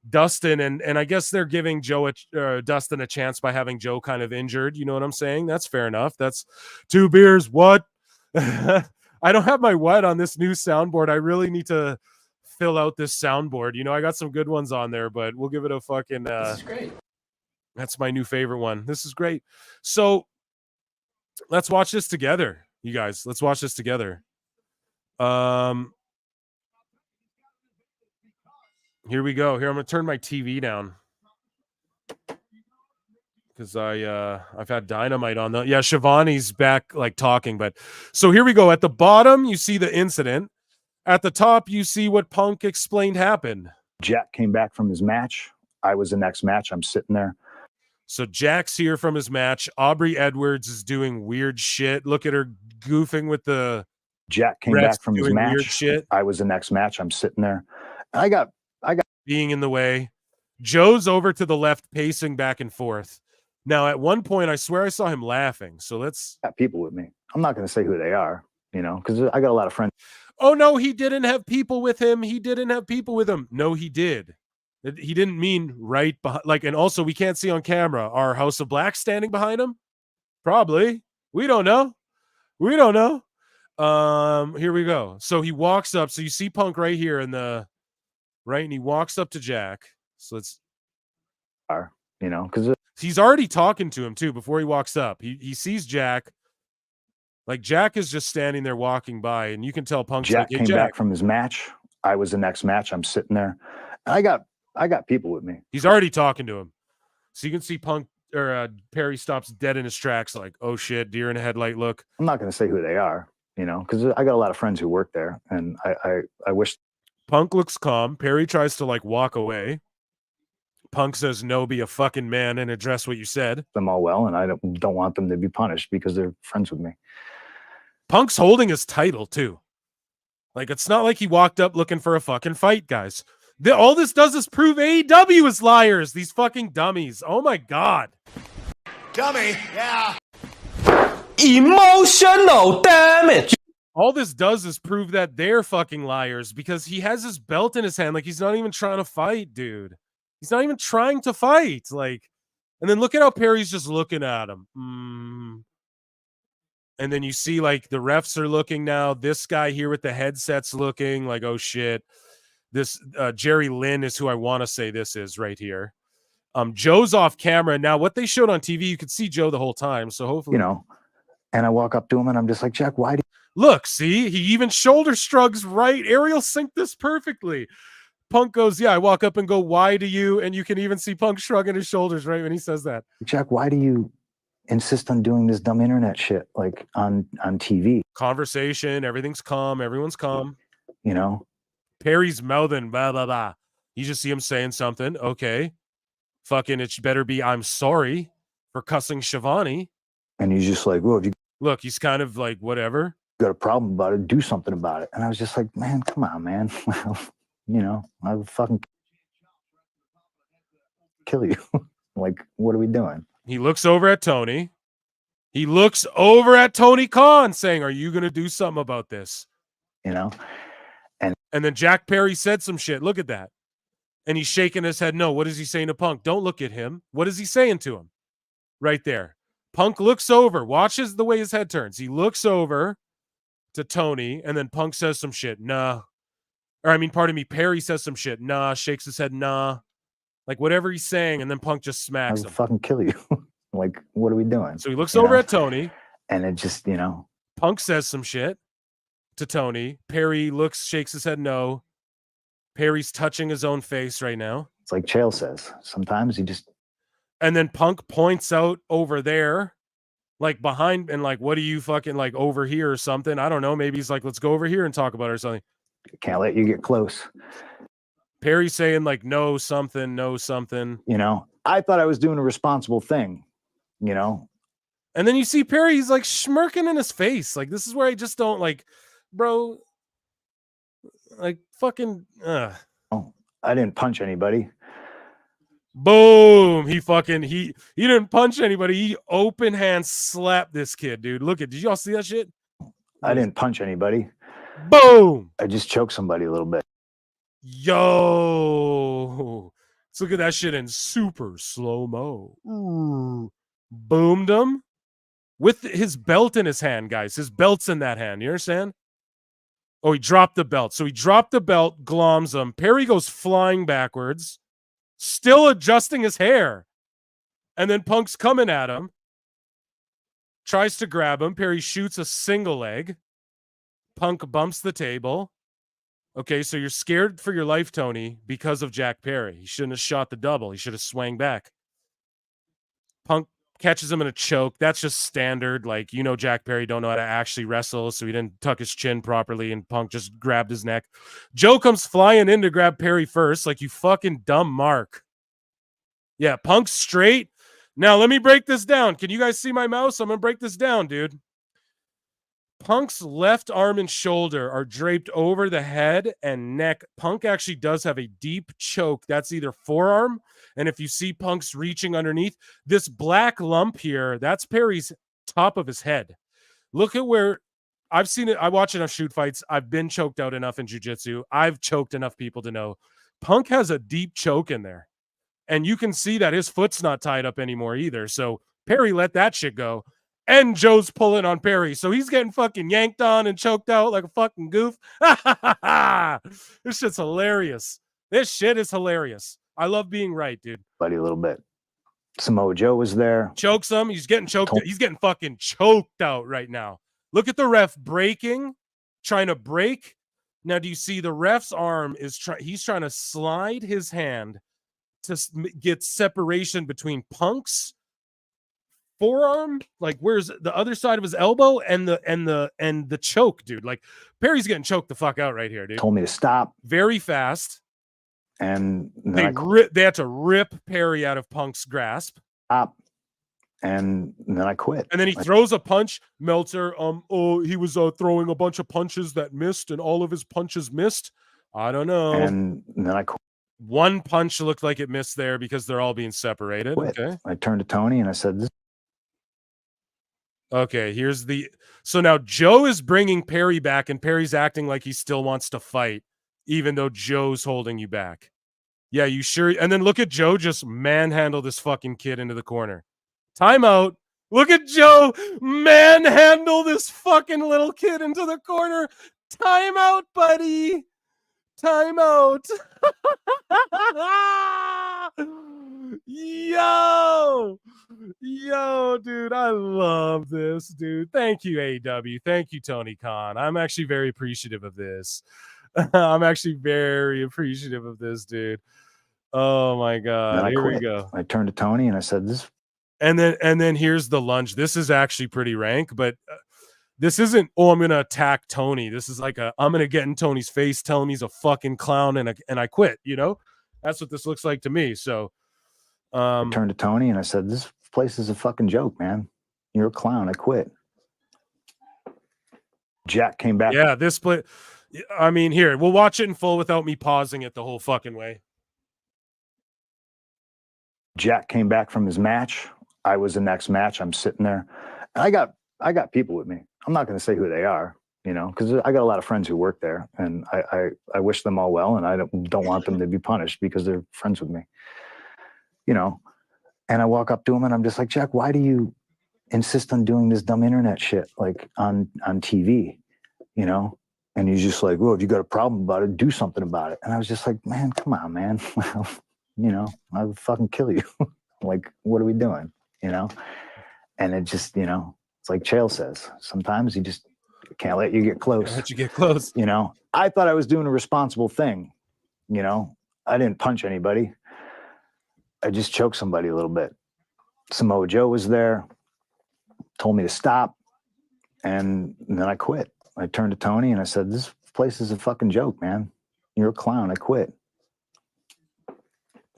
A: Dustin, and I guess they're giving Dustin a chance by having Joe kind of injured. You know what I'm saying? That's fair enough. That's 2 beers. What? I don't have my what on this new soundboard. I really need to fill out this soundboard. You know, I got some good ones on there, but we'll give it a fucking
E: This is great.
A: That's my new favorite one. This is great. So let's watch this together, you guys. Let's watch this together. Here we go. Here, I'm gonna turn my TV down because I've had Dynamite on the Shivani's back like talking, but so here we go. At the bottom, you see the incident. At the top, you see what Punk explained happened.
F: Jack came back from his match. I was the next match. I'm sitting there.
A: So Jack's here from his match. Aubrey Edwards is doing weird shit. Look at her goofing with the
F: Jack came back from his match.
A: Shit.
F: I was the next match. I'm sitting there. I got
A: being in the way. Joe's over to the left, pacing back and forth. Now, at one point, I swear I saw him laughing. So let's.
F: Got people with me. I'm not going to say who they are, you know, because I got a lot of friends.
A: Oh, no, he didn't have people with him. He didn't have people with him. No, he did. He didn't mean right behind. Like, and also, we can't see on camera. Are House of Black standing behind him? Probably. We don't know. We don't know. Here we go. So he walks up. So you see Punk right here in the right, and he walks up to Jack. So it's,
F: You know, because
A: he's already talking to him too before he walks up. He sees Jack. Like Jack is just standing there walking by, and you can tell Punk's
F: Jack
A: like, hey,
F: came
A: Jack.
F: back from his match. I was the next match. I'm sitting there. And I got people with me.
A: He's already talking to him. So you can see Punk or Perry stops dead in his tracks, like, oh shit, deer in a headlight look.
F: I'm not going to say who they are, you know, because I got a lot of friends who work there, and I wish.
A: Punk looks calm. Perry tries to like walk away. Punk says, no, be a fucking man and address what you said.
F: Them all well, and I don't want them to be punished because they're friends with me.
A: Punk's holding his title too. Like, it's not like he walked up looking for a fucking fight, guys. All this does is prove AEW is liars. These fucking dummies. Oh my God.
D: Dummy, yeah.
E: Emotional damage.
A: All this does is prove that they're fucking liars because he has his belt in his hand. Like, he's not even trying to fight, dude. He's not even trying to fight. Like, and then look at how Perry's just looking at him. And then you see, like, the refs are looking now. This guy here with the headset's looking like, oh shit. This Jerry Lynn is who I want to say this is right here. Joe's off camera. Now, what they showed on TV, you could see Joe the whole time. So hopefully,
F: You know, and I walk up to him and I'm just like, Jack, why do
A: look, see, he even shoulder shrugs right. Ariel synced this perfectly. Punk goes, yeah, I walk up and go, why do you? And you can even see Punk shrugging his shoulders right when he says that.
F: Jack, why do you insist on doing this dumb internet shit like on TV?
A: Conversation, everything's calm, everyone's calm.
F: You know,
A: Perry's mouthing, blah, blah, blah. You just see him saying something. Okay. Fucking, it better be, I'm sorry for cussing Shivani.
F: and he's just like, well, if you
A: Look, he's kind of like, whatever.
F: got a problem about it, do something about it. And I was just like, man, come on, man. You know, I would fucking kill you. Like, what are we doing?
A: He looks over at Tony. He looks over at Tony Khan saying, are you going to do something about this?
F: You know?
A: And then Jack Perry said some shit. Look at that. And he's shaking his head. No, what is he saying to Punk? Don't look at him. What is he saying to him? Right there. Punk looks over. Watches the way his head turns. He looks over to Tony, and then Punk says some shit. Nah. Or, I mean, pardon me, Perry says some shit. Nah. Shakes his head. Nah. Like, whatever he's saying, and then Punk just
F: I
A: smacks
F: would
A: him.
F: fucking kill you. Like, what are we doing?
A: So he looks
F: You
A: over
F: know?
A: at Tony.
F: And it just, you know,
A: Punk says some shit to Tony. Perry looks, shakes his head no. Perry's touching his own face right now.
F: it's like Chael says. Sometimes you just,
A: And then Punk points out over there, like behind, and like, what are you fucking like over here or something? I don't know. Maybe he's like, let's go over here and talk about it or something.
F: can't let you get close.
A: Perry's saying like, no something, no something.
F: You know, I thought I was doing a responsible thing, you know?
A: And then you see Perry, he's like smirking in his face. Like, this is where I just don't like, bro, like fucking,
F: I didn't punch anybody.
A: boom. He didn't punch anybody. He open hand slapped this kid, dude. Look at, did y'all see that shit?
F: I didn't punch anybody.
A: Boom.
F: I just choked somebody a little bit.
A: Yo. Let's look at that shit in super slow-mo. Ooh. Boomed him with his belt in his hand, guys. His belt's in that hand. You understand? Oh, he dropped the belt. So he dropped the belt, gloms him. Perry goes flying backwards, still adjusting his hair. And then Punk's coming at him. Tries to grab him. Perry shoots a single leg. Punk bumps the table. Okay, so you're scared for your life, Tony, because of Jack Perry. He shouldn't have shot the double. He should have swung back. Punk catches him in a choke. That's just standard. Like, you know, Jack Perry don't know how to actually wrestle, so he didn't tuck his chin properly, and Punk just grabbed his neck. Joe comes flying in to grab Perry first, like, you fucking dumb mark. Yeah, Punk's straight. Now, let me break this down. Can you guys see my mouse? I'm going to break this down, dude. Punk's left arm and shoulder are draped over the head and neck. Punk actually does have a deep choke. That's either forearm, And if you see Punk's reaching underneath, this black lump here, that's Perry's top of his head. Look at where I've seen it. I watch enough shoot fights. I've been choked out enough in jiu-jitsu. I've choked enough people to know Punk has a deep choke in there. And you can see that his foot's not tied up anymore either. So Perry let that shit go. And Joe's pulling on Perry. So he's getting fucking yanked on and choked out like a fucking goof. This shit's hilarious. This shit is hilarious. I love being right, dude.
F: Buddy, a little bit. Samoa Joe was there.
A: Chokes him. He's getting choked. He's getting fucking choked out right now. Look at the ref breaking, trying to break. Now, do you see the ref's arm is he's trying to slide his hand to get separation between Punk's forearm, like where's the other side of his elbow and the choke, dude. Like Perry's getting choked the fuck out right here, dude.
F: Told me to stop
A: very fast.
F: And
A: they had to rip Perry out of Punk's grasp.
F: Stop. And then I quit.
A: And then he throws a punch. Meltzer, he was throwing a bunch of punches that missed, and all of his punches missed. I don't know.
F: And then I quit.
A: One punch looked like it missed there because they're all being separated.
F: Quit.
A: Okay.
F: I turned to Tony and I said, "This."
A: Okay, so now Joe is bringing Perry back, and Perry's acting like he still wants to fight, even though Joe's holding you back. Yeah, you sure? And then look at Joe just manhandle this fucking kid into the corner. Timeout. Look at Joe manhandle this fucking little kid into the corner. Timeout, buddy. Timeout. Yo, dude, I love this, dude. Thank you, AEW. Thank you, Tony Khan. I'm actually very appreciative of this. I'm actually very appreciative of this, dude. Oh my God. Here we go.
F: I turned to Tony and I said, "This."
A: And then here's the lunge. This is actually pretty rank, but this isn't, I'm going to attack Tony. This is like I'm going to get in Tony's face, tell him he's a fucking clown, and I quit, you know? That's what this looks like to me. So
F: I turned to Tony and I said, "This place is a fucking joke, man. You're a clown. I quit." Jack came back.
A: Yeah, this play. I mean, here, we'll watch it in full without me pausing it the whole fucking way.
F: Jack came back from his match. I was the next match. I'm sitting there. And I got people with me. I'm not going to say who they are, you know, because I got a lot of friends who work there, and I wish them all well, and I don't want them to be punished because they're friends with me, you know. And I walk up to him and I'm just like, "Jack, why do you insist on doing this dumb internet shit like on TV, you know?" And he's just like, "Well, if you got a problem about it, do something about it." And I was just like, "Man, come on, man." You know, I would fucking kill you. Like, what are we doing? You know? And it just, you know, it's like Chael says, sometimes you just can't let you get close.
A: Let you get close.
F: You know, I thought I was doing a responsible thing. You know, I didn't punch anybody. I just choked somebody a little bit. Samoa Joe was there, told me to stop. And then I quit. I turned to Tony and I said, "This place is a fucking joke, man. You're a clown. I quit."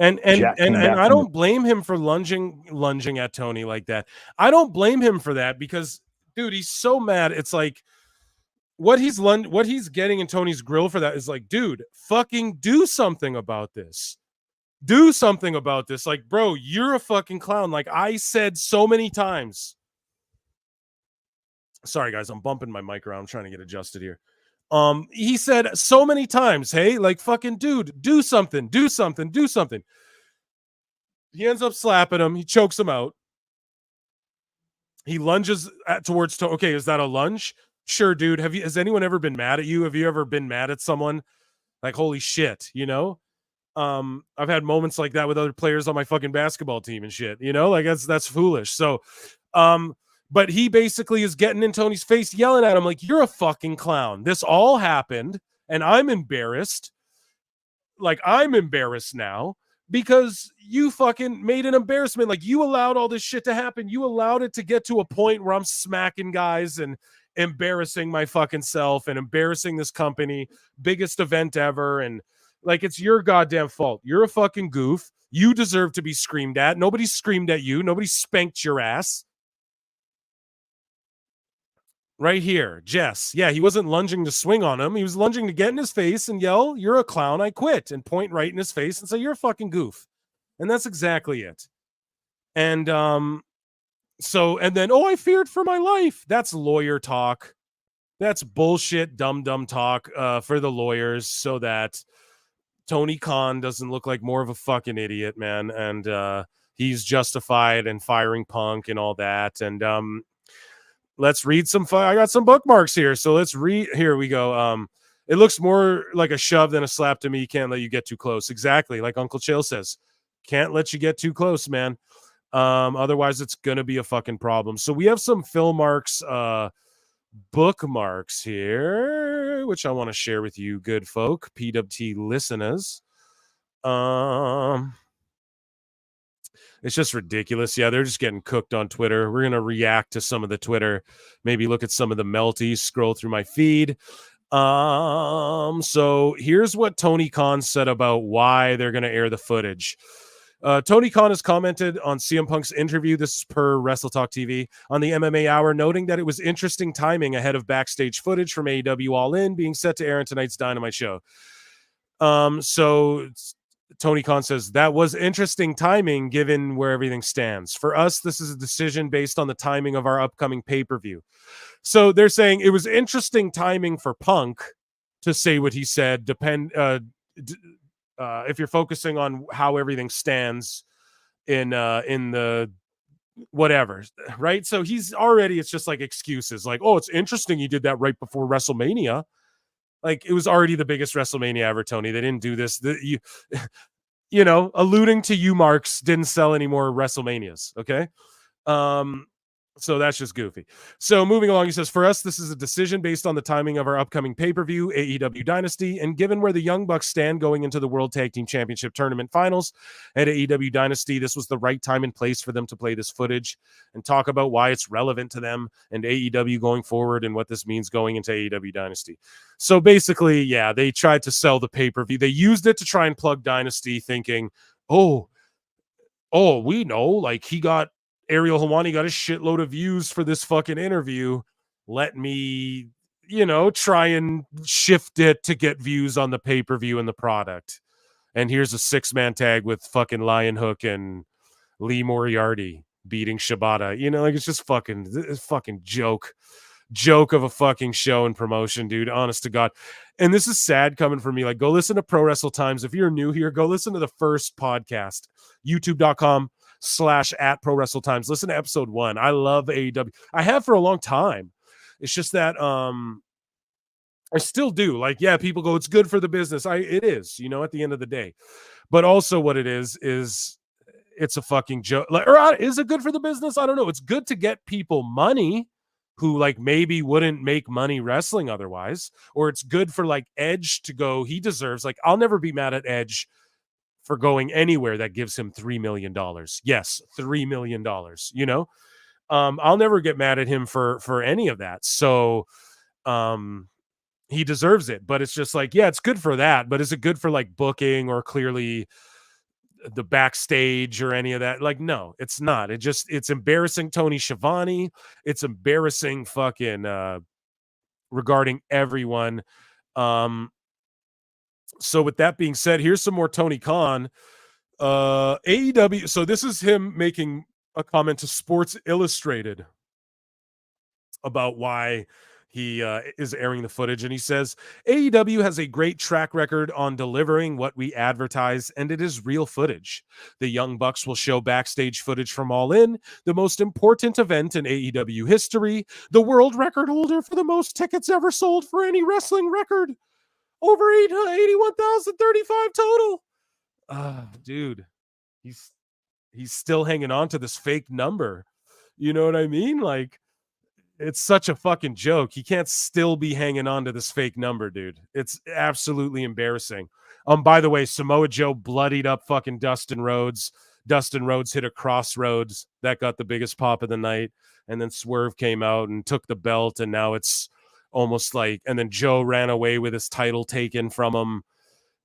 F: And I don't blame him for lunging at Tony like that. I don't blame him for that because, dude, he's so mad. It's like what he's getting in Tony's grill for that is like, dude, fucking do something about this. Do something about this. Like, bro, you're a fucking clown. Like I said so many times. Sorry, guys, I'm bumping my mic around. I'm trying to get adjusted here. He said so many times, hey, like fucking dude, do something, do something, do something. He ends up slapping him. He chokes him out. He lunges towards Tony. Okay, is that a lunge? Sure, dude. Has anyone ever been mad at you? Have you ever been mad at someone? Like, holy shit, you know? I've had moments like that with other players on my fucking basketball team and shit, you know? Like that's foolish. So, but he basically is getting in Tony's face, yelling at him like, "You're a fucking clown. This all happened, and I'm embarrassed. Like, I'm embarrassed now because you fucking made an embarrassment. Like, you allowed all this shit to happen. You allowed it to get to a point where I'm smacking guys and embarrassing my fucking self and embarrassing this company. Biggest event ever. And, like, it's your goddamn fault. You're a fucking goof. You deserve to be screamed at. Nobody screamed at you. Nobody spanked your ass." Right here, Jess. Yeah, he wasn't lunging to swing on him. He was lunging to get in his face and yell, "You're a clown, I quit," and point right in his face and say, "You're a fucking goof." And that's exactly it. And and then, I feared for my life. That's lawyer talk. That's bullshit, dumb talk for the lawyers so that Tony Khan doesn't look like more of a fucking idiot, man. And he's justified in firing Punk and all that. And let's read I got some bookmarks here. So let's read. Here we go. It looks more like a shove than a slap to me. Can't let you get too close. Exactly. Like Uncle Chill says, can't let you get too close, man. Otherwise it's going to be a fucking problem. So we have some bookmarks here, which I want to share with you, good folk, PWT listeners. It's just ridiculous. Yeah, they're just getting cooked on Twitter. We're going to react to some of the Twitter, maybe look at some of the melties, scroll through my feed. So here's what Tony Khan said about why they're going to air the footage. Tony Khan has commented on CM Punk's interview, this is per Wrestle Talk TV, on the MMA Hour, noting that it was interesting timing ahead of backstage footage from AEW All In being set to air in tonight's Dynamite show. So Tony Khan says, that was interesting timing given where everything stands. For us, this is a decision based on the timing of our upcoming pay-per-view. So they're saying it was interesting timing for Punk to say what he said, if you're focusing on how everything stands in the whatever, right? So he's already, it's just like excuses, like, it's interesting you did that right before WrestleMania. Like, it was already the biggest WrestleMania ever, Tony. They didn't do this. You know, alluding to you, Marks, didn't sell any more WrestleManias, okay? So that's just goofy. So moving along, he says, for us, this is a decision based on the timing of our upcoming pay-per-view, AEW Dynasty, and given where the Young Bucks stand going into the World Tag Team Championship Tournament Finals at AEW Dynasty, this was the right time and place for them to play this footage and talk about why it's relevant to them and AEW going forward and what this means going into AEW Dynasty. So basically, yeah, they tried to sell the pay-per-view. They used it to try and plug Dynasty thinking, we know, like, Ariel Helwani got a shitload of views for this fucking interview. Let me, try and shift it to get views on the pay-per-view and the product. And here's a 6-man tag with fucking Lion Hook and Lee Moriarty beating Shibata. It's just fucking joke of a fucking show and promotion, dude. Honest to God. And this is sad coming from me. Like, go listen to Pro Wrestle Times. If you're new here, go listen to the first podcast, youtube.com/@Pro Wrestle Times. Listen to episode 1. I love AEW. I have for a long time. It's just that I still do. Like, yeah, people go, it's good for the business. It is, at the end of the day. But also what it is it's a fucking joke. Or is it good for the business? I don't know. It's good to get people money who like maybe wouldn't make money wrestling otherwise. Or it's good for like Edge to go, he deserves, like, I'll never be mad at Edge for going anywhere that gives him $3 million. Yes, $3 million, I'll never get mad at him for any of that. So he deserves it, but it's just like, yeah, it's good for that. But is it good for like booking or clearly the backstage or any of that? Like, no, it's not. It's embarrassing Tony Schiavone. It's embarrassing fucking regarding everyone. So with that being said, here's some more Tony Khan. AEW. So this is him making a comment to Sports Illustrated about why he is airing the footage. And he says, AEW has a great track record on delivering what we advertise, and it is real footage. The Young Bucks will show backstage footage from All In, the most important event in AEW history, the world record holder for the most tickets ever sold for any wrestling record. Over 81,035 total. Dude, he's still hanging on to this fake number. You know what I mean? Like, it's such a fucking joke. He can't still be hanging on to this fake number, dude. It's absolutely embarrassing. By the way, Samoa Joe bloodied up fucking Dustin Rhodes. Dustin Rhodes hit a crossroads. That got the biggest pop of the night. And then Swerve came out and took the belt, and now it's almost like, and then Joe ran away with his title taken from him.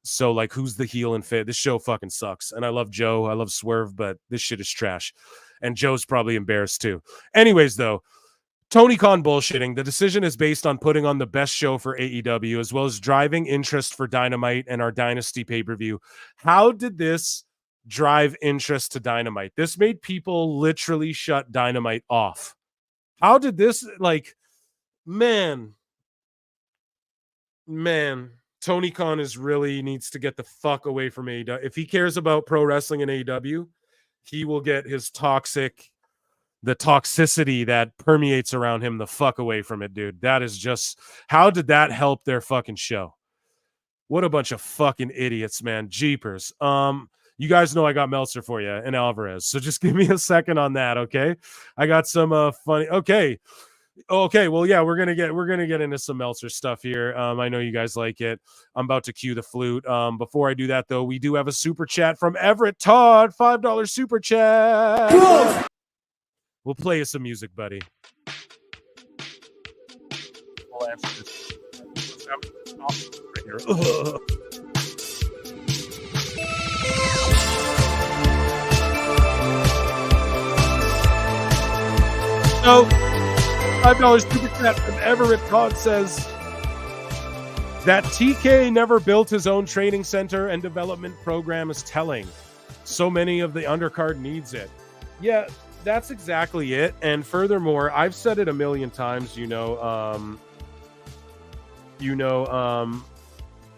F: So like, who's the heel and fit? This show fucking sucks. And I love Joe. I love Swerve, but this shit is trash. And Joe's probably embarrassed too. Anyways, though, Tony Khan bullshitting. The decision is based on putting on the best show for AEW, as well as driving interest for Dynamite and our Dynasty pay-per-view. How did this drive interest to Dynamite. This made people literally shut Dynamite off. How did this, like, man, Tony Khan really needs to get the fuck away from AEW. If he cares about pro wrestling in AEW, he will get his the toxicity that permeates around him the fuck away from it, dude. That is just, how did that help their fucking show? What a bunch of fucking idiots, man. Jeepers. You guys know I got Meltzer for you and Alvarez, so just give me a second on that, okay? I got some funny. Okay, well, yeah, we're gonna get into some Meltzer stuff here. I know you guys like it. I'm about to cue the flute. Before I do that, though, we do have a super chat from Everett Todd, $5 super chat. We'll play you some music, buddy. We'll answer this. Right here. So, $5 super chat from Everett Todd says that TK never built his own training center and development program is telling. So many of the undercard needs it. Yeah, that's exactly it. And furthermore, I've said it a million times,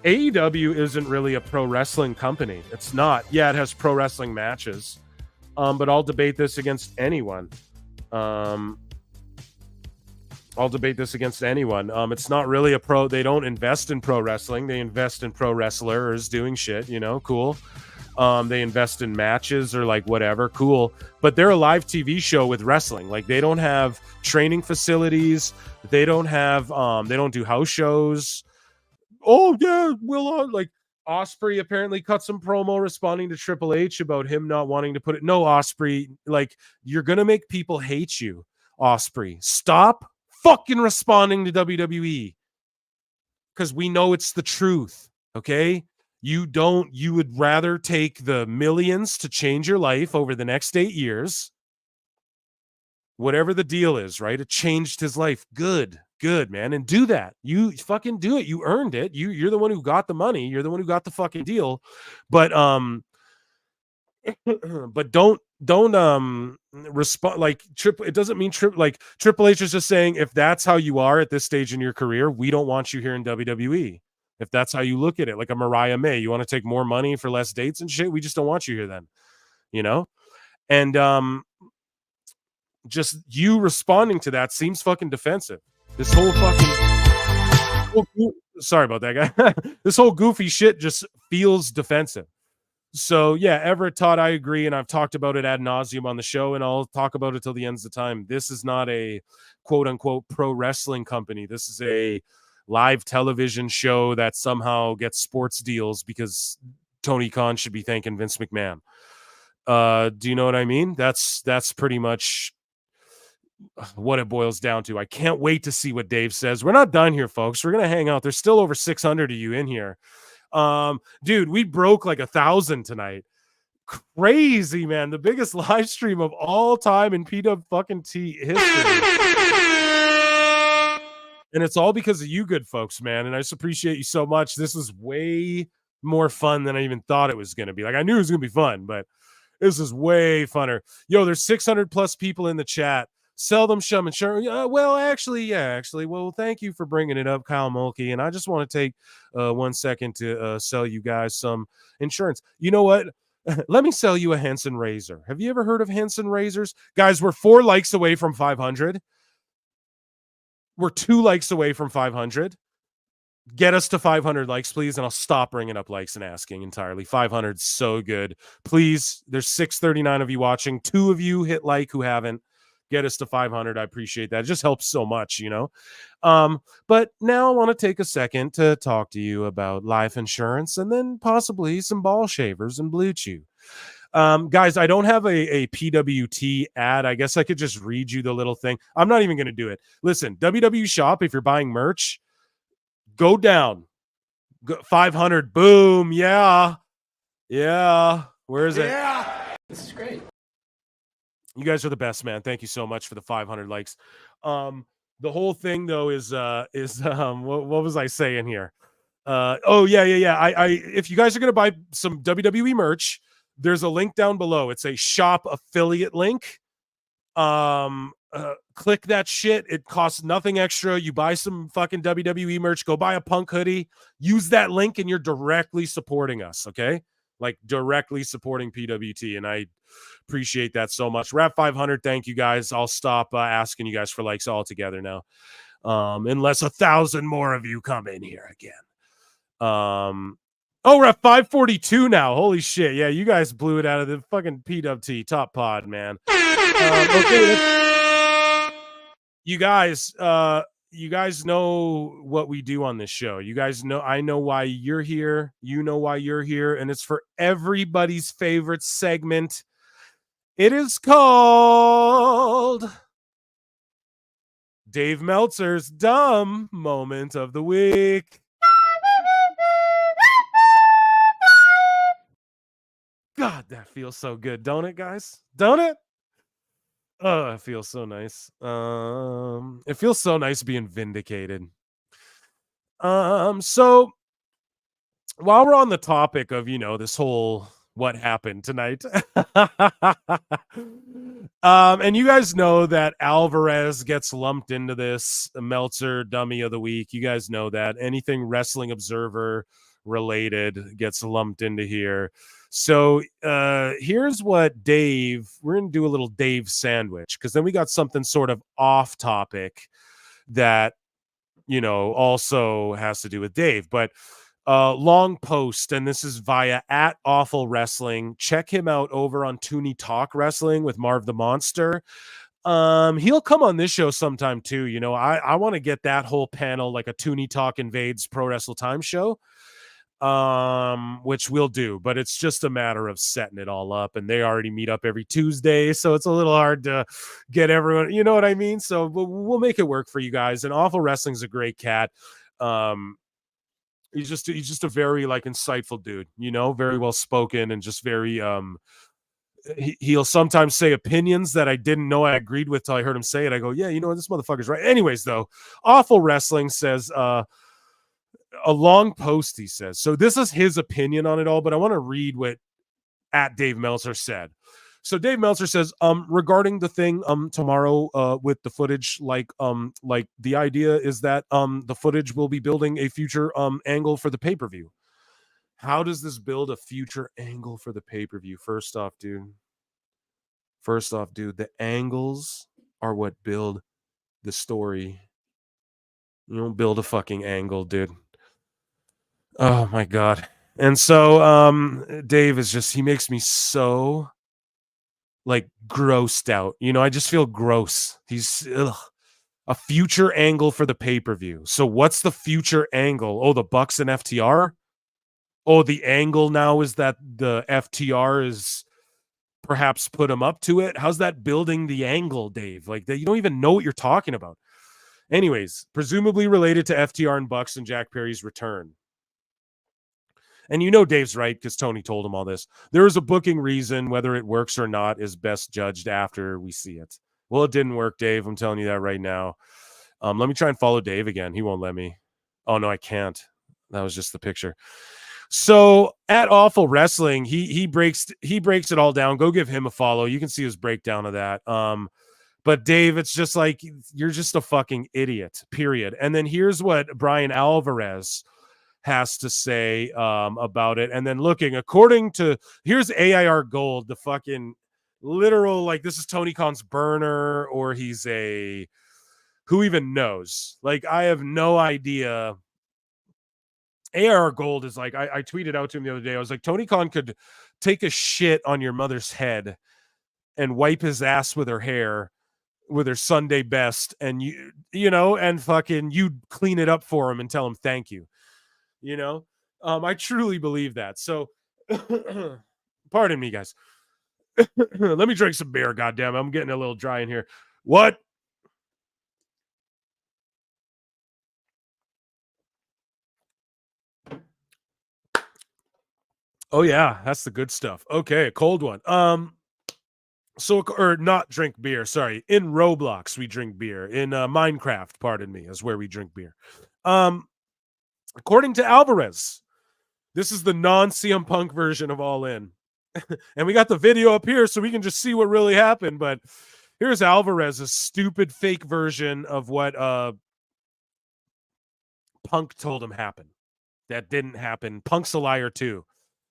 F: AEW isn't really a pro wrestling company. It's not. Yeah, it has pro wrestling matches. But I'll debate this against anyone. It's not really a pro. They don't invest in pro wrestling. They invest in pro wrestlers doing shit, cool. They invest in matches or like whatever, cool. But they're a live TV show with wrestling. Like, they don't have training facilities. They don't have, they don't do house shows. Oh yeah, like Osprey apparently cut some promo responding to Triple H about him not wanting to put it. No, Osprey, like, you're going to make people hate you, Osprey. Stop fucking responding to WWE, because we know it's the truth. Okay, you would rather take the millions to change your life over the next 8 years, whatever the deal is, right? It changed his life. Good, man. And do that. You fucking do it. You earned it. You're the one who got the money. You're the one who got the fucking deal. But don't respond like it doesn't mean like Triple H is just saying, if that's how you are at this stage in your career, we don't want you here in WWE. If that's how you look at it, like a Mariah May, you want to take more money for less dates and shit, we just don't want you here then, and just you responding to that seems fucking defensive. This whole fucking sorry about that, guy. This whole goofy shit just feels defensive. So yeah, Everett Todd, I agree, and I've talked about it ad nauseum on the show, and I'll talk about it till the ends of time. This is not a quote unquote pro wrestling company. This is a live television show that somehow gets sports deals because Tony Khan should be thanking Vince McMahon. Do you know what I mean? That's pretty much what it boils down to. I can't wait to see what Dave says. We're not done here, folks. We're gonna hang out. There's still over 600 of you in here. Dude, we broke like 1,000 tonight. Crazy, man. The biggest live stream of all time in PWT history. And it's all because of you good folks, man. And I just appreciate you so much. This is way more fun than I even thought it was going to be. Like, I knew it was going to be fun, but this is way funner. Yo, there's 600 plus people in the chat. Sell them some insurance. Well, thank you for bringing it up, Kyle Mulkey. And I just want to take 1 second to sell you guys some insurance. You know what? Let me sell you a Henson razor. Have you ever heard of Henson razors? Guys, we're 4 likes away from 500. We're 2 likes away from 500. Get us to 500 likes, please, and I'll stop bringing up likes and asking entirely. 500's so good. Please, there's 639 of you watching. 2 of you hit like who haven't. Get us to 500. I appreciate that. It just helps so much, But now I want to take a second to talk to you about life insurance and then possibly some ball shavers and Blue Chew. Guys, I don't have a PWT ad. I guess I could just read you the little thing. I'm not even going to do it. Listen, WWE Shop, if you're buying merch, go down. 500. Boom. Yeah. Where is it?
D: Yeah. This is great.
F: You guys are the best, man. Thank you so much for the 500 likes. The whole thing though is what was I saying here? I if you guys are going to buy some WWE merch, There's a link down below. It's a shop affiliate link. Click that shit. It costs nothing extra. You buy some fucking WWE merch, go buy a Punk hoodie, use that link, and you're directly supporting us, okay? Like directly supporting PWT, and I appreciate that so much. We're at 500. Thank you guys. I'll stop asking you guys for likes altogether now, unless 1,000 more of you come in here again. Oh, we're at 542 now. Holy shit. Yeah, you guys blew it out of the fucking PWT top pod, man. Okay, you guys know what we do on this show. You guys know, I know why you're here. You know why you're here, and it's for everybody's favorite segment. It is called Dave Meltzer's Dumb Moment of the Week. God, that feels so good, don't it, guys? Don't it? Oh, it feels so nice. It feels so nice being vindicated. So while we're on the topic of, this whole what happened tonight, and you guys know that Alvarez gets lumped into this Meltzer Dummy of the Week. You guys know that anything Wrestling Observer related gets lumped into here. So here's what Dave, we're going to do a little Dave sandwich, because then we got something sort of off topic that, also has to do with Dave. But long post, and this is via @AwfulWrestling. Check him out over on Toonie Talk Wrestling with Marv the Monster. He'll come on this show sometime too. I want to get that whole panel like a Toonie Talk Invades Pro Wrestle Times show. Which we'll do, but it's just a matter of setting it all up, and they already meet up every Tuesday, so it's a little hard to get everyone, you know what I mean? So we'll make it work for you guys. And Awful Wrestling's a great cat. He's just a very insightful dude, very well spoken, and just very he'll sometimes say opinions that I didn't know I agreed with till I heard him say it. I go, yeah, this motherfucker's right. Anyways, though, Awful Wrestling says a long post, he says. So this is his opinion on it all, but I want to read what @Dave Meltzer said. So Dave Meltzer says, regarding the thing tomorrow with the footage, like the idea is that the footage will be building a future angle for the pay-per-view. How does this build a future angle for the pay-per-view? First off, dude, the angles are what build the story. You don't build a fucking angle, dude. Oh my God. And so Dave is he makes me so grossed out. I just feel gross. He's a future angle for the pay-per-view. So what's the future angle? Oh, the Bucks and FTR? Oh, the angle now is that the FTR is perhaps put him up to it. How's that building the angle, Dave? You don't even know what you're talking about. Anyways, presumably related to FTR and Bucks and Jack Perry's return. And Dave's right, because Tony told him all this. There is a booking reason. Whether it works or not is best judged after we see it. Well, it didn't work, Dave. I'm telling you that right now. Let me try and follow Dave again. He won't let me. Oh, no, I can't. That was just the picture. So @Awful Wrestling, he breaks it all down. Go give him a follow. You can see his breakdown of that. But Dave, it's just you're just a fucking idiot, period. And then here's what Brian Alvarez has to say about it. And then according to, here's AIR Gold, the fucking literal, this is Tony Khan's burner, or he's who even knows? I have no idea. AIR Gold is I tweeted out to him the other day. I was like, Tony Khan could take a shit on your mother's head and wipe his ass with her hair, with her Sunday best, and and fucking you'd clean it up for him and tell him thank you. I truly believe that. So pardon me, guys. Let me drink some beer. Goddamn, I'm getting a little dry in here. What? Oh yeah, that's the good stuff. Okay, a cold one. Or not drink beer. Sorry. In Roblox, we drink beer. In Minecraft, pardon me, is where we drink beer. According to Alvarez, this is the non-CM Punk version of All In. And we got the video up here so we can just see what really happened. But here's Alvarez's stupid fake version of what Punk told him happened. That didn't happen. Punk's a liar too.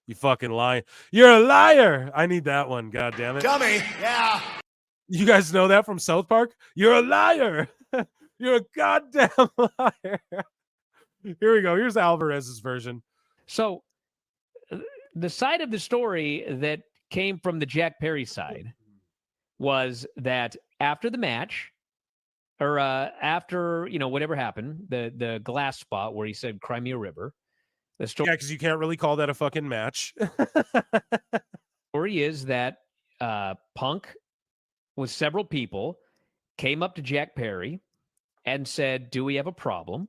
F: You fucking lie. You're a liar. I need that one. God damn it.
D: Dummy. Yeah.
F: You guys know that from South Park? You're a liar. You're a goddamn liar. Here we go. Here's Alvarez's version.
E: So the side of the story that came from the Jack Perry side was that after the match, or after, whatever happened, the glass spot where he said Crimea River, the story,
F: Yeah, because you can't really call that a fucking match.
E: story is that Punk with several people came up to Jack Perry and said, do we have a problem?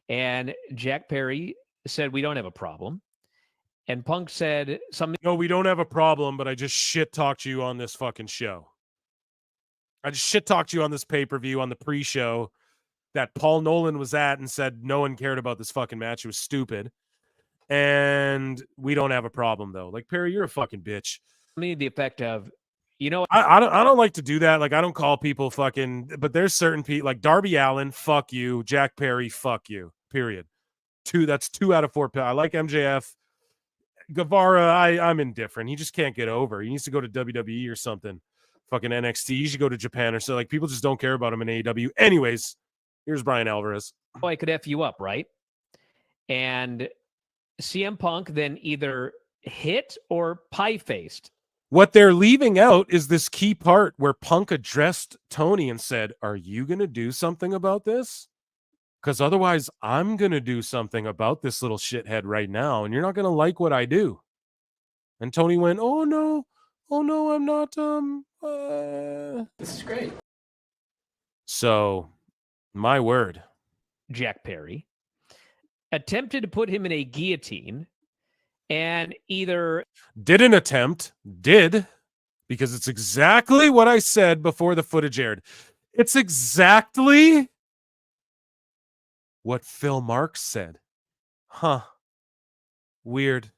E: And Jack Perry said, we don't have a problem. And Punk said something.
F: No, we don't have a problem, but I just shit talked you on this fucking show. I just shit talked you on this pay-per-view on the pre-show that Paul Nolan was at and said no one cared about this fucking match. It was stupid. And we don't have a problem though. Like, Perry, you're a fucking bitch.
E: The effect of,
F: I don't like to do that. Like, I don't call people fucking, but there's certain people like Darby Allin, fuck you. Jack Perry, fuck you. Period. That's 2 out of 4. I like MJF. Guevara, I'm indifferent. He just can't get over. He needs to go to WWE or something. Fucking NXT. He should go to Japan or so. Like, people just don't care about him in AEW. Anyways, here's Brian Alvarez.
E: I could F you up, right? And CM Punk then either hit or pie-faced.
F: What they're leaving out is this key part where Punk addressed Tony and said, are you going to do something about this? Because otherwise, I'm going to do something about this little shithead right now, and you're not going to like what I do. And Tony went, oh, no, I'm not.
G: This is great.
F: So, my word.
E: Jack Perry attempted to put him in a guillotine and either
F: Didn't attempt, did, because it's exactly what I said before the footage aired. It's exactly what Phil Marks said. Huh. Weird.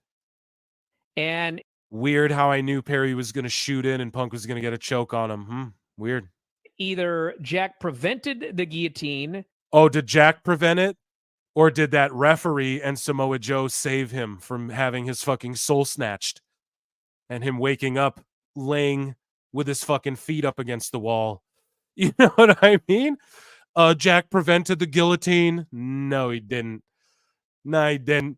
E: and
F: Weird how I knew Perry was going to shoot in and Punk was going to get a choke on him. Weird.
E: either Jack prevented the guillotine.
F: Oh, did Jack prevent it? Or did that referee and Samoa Joe save him from having his fucking soul snatched and him waking up laying with his fucking feet up against the wall? You know what I mean? Jack prevented the guillotine. No, he didn't. No, he didn't.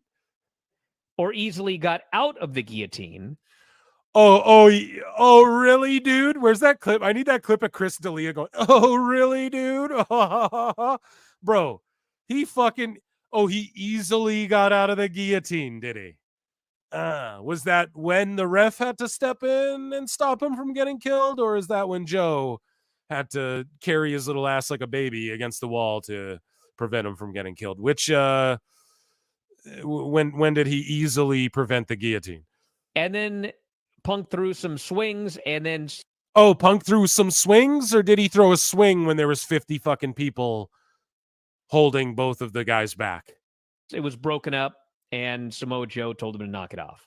E: Or easily got out of the guillotine.
F: Oh, really, dude? Where's that clip? I need that clip of Chris D'Elia going, oh, really, dude? Bro, he easily got out of the guillotine, did he? Was that when the ref had to step in and stop him from getting killed? Or is that when Joe had to carry his little ass like a baby against the wall to prevent him from getting killed? Which, when did he easily prevent the guillotine?
E: And then Punk threw some swings and then...
F: Oh, Punk threw some swings, or did he throw a swing when there was 50 fucking people holding both of the guys back?
E: It was broken up and Samoa Joe told him to knock it off.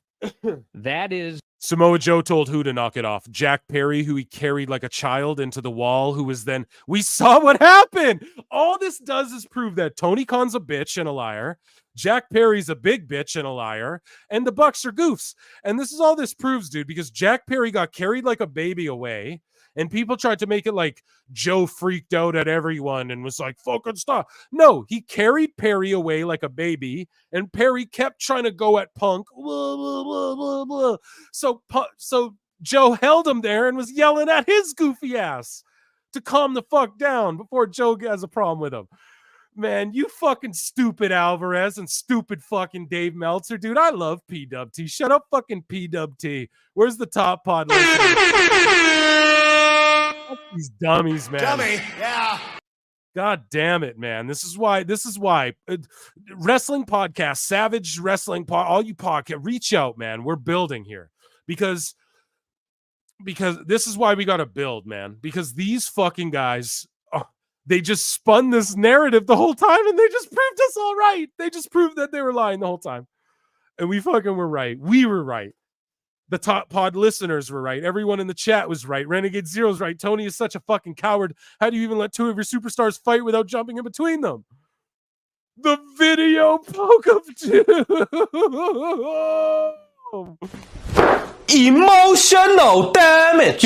E: That is...
F: Samoa Joe told who to knock it off? Jack Perry, who he carried like a child into the wall, who was then... We saw what happened! All this does is prove that Tony Khan's a bitch and a liar. Jack Perry's a big bitch and a liar, and the Bucks are goofs. And this is all this proves, dude, because Jack Perry got carried like a baby away, and people tried to make it like Joe freaked out at everyone and was like, fucking stop. No, he carried Perry away like a baby, and Perry kept trying to go at Punk. Blah, blah, blah, blah, blah. So Joe held him there and was yelling at his goofy ass to calm the fuck down before Joe has a problem with him. Man, you fucking stupid Alvarez and stupid fucking Dave Meltzer. Dude, I love PWT. Shut up, fucking PWT. Where's the top pod? These dummies, man.
D: Dummy, yeah.
F: God damn it, man. This is why wrestling podcast, Savage Wrestling Pod, all you podcast, reach out, man. We're building here because this is why we got to build, man, because these fucking guys, they just spun this narrative the whole time and they just proved us all right. They just proved that they were lying the whole time. And we fucking were right. We were right. The top pod listeners were right. Everyone in the chat was right. Renegade Zero's right. Tony is such a fucking coward. How do you even let two of your superstars fight without jumping in between them? The video poke of doom.
G: Emotional damage.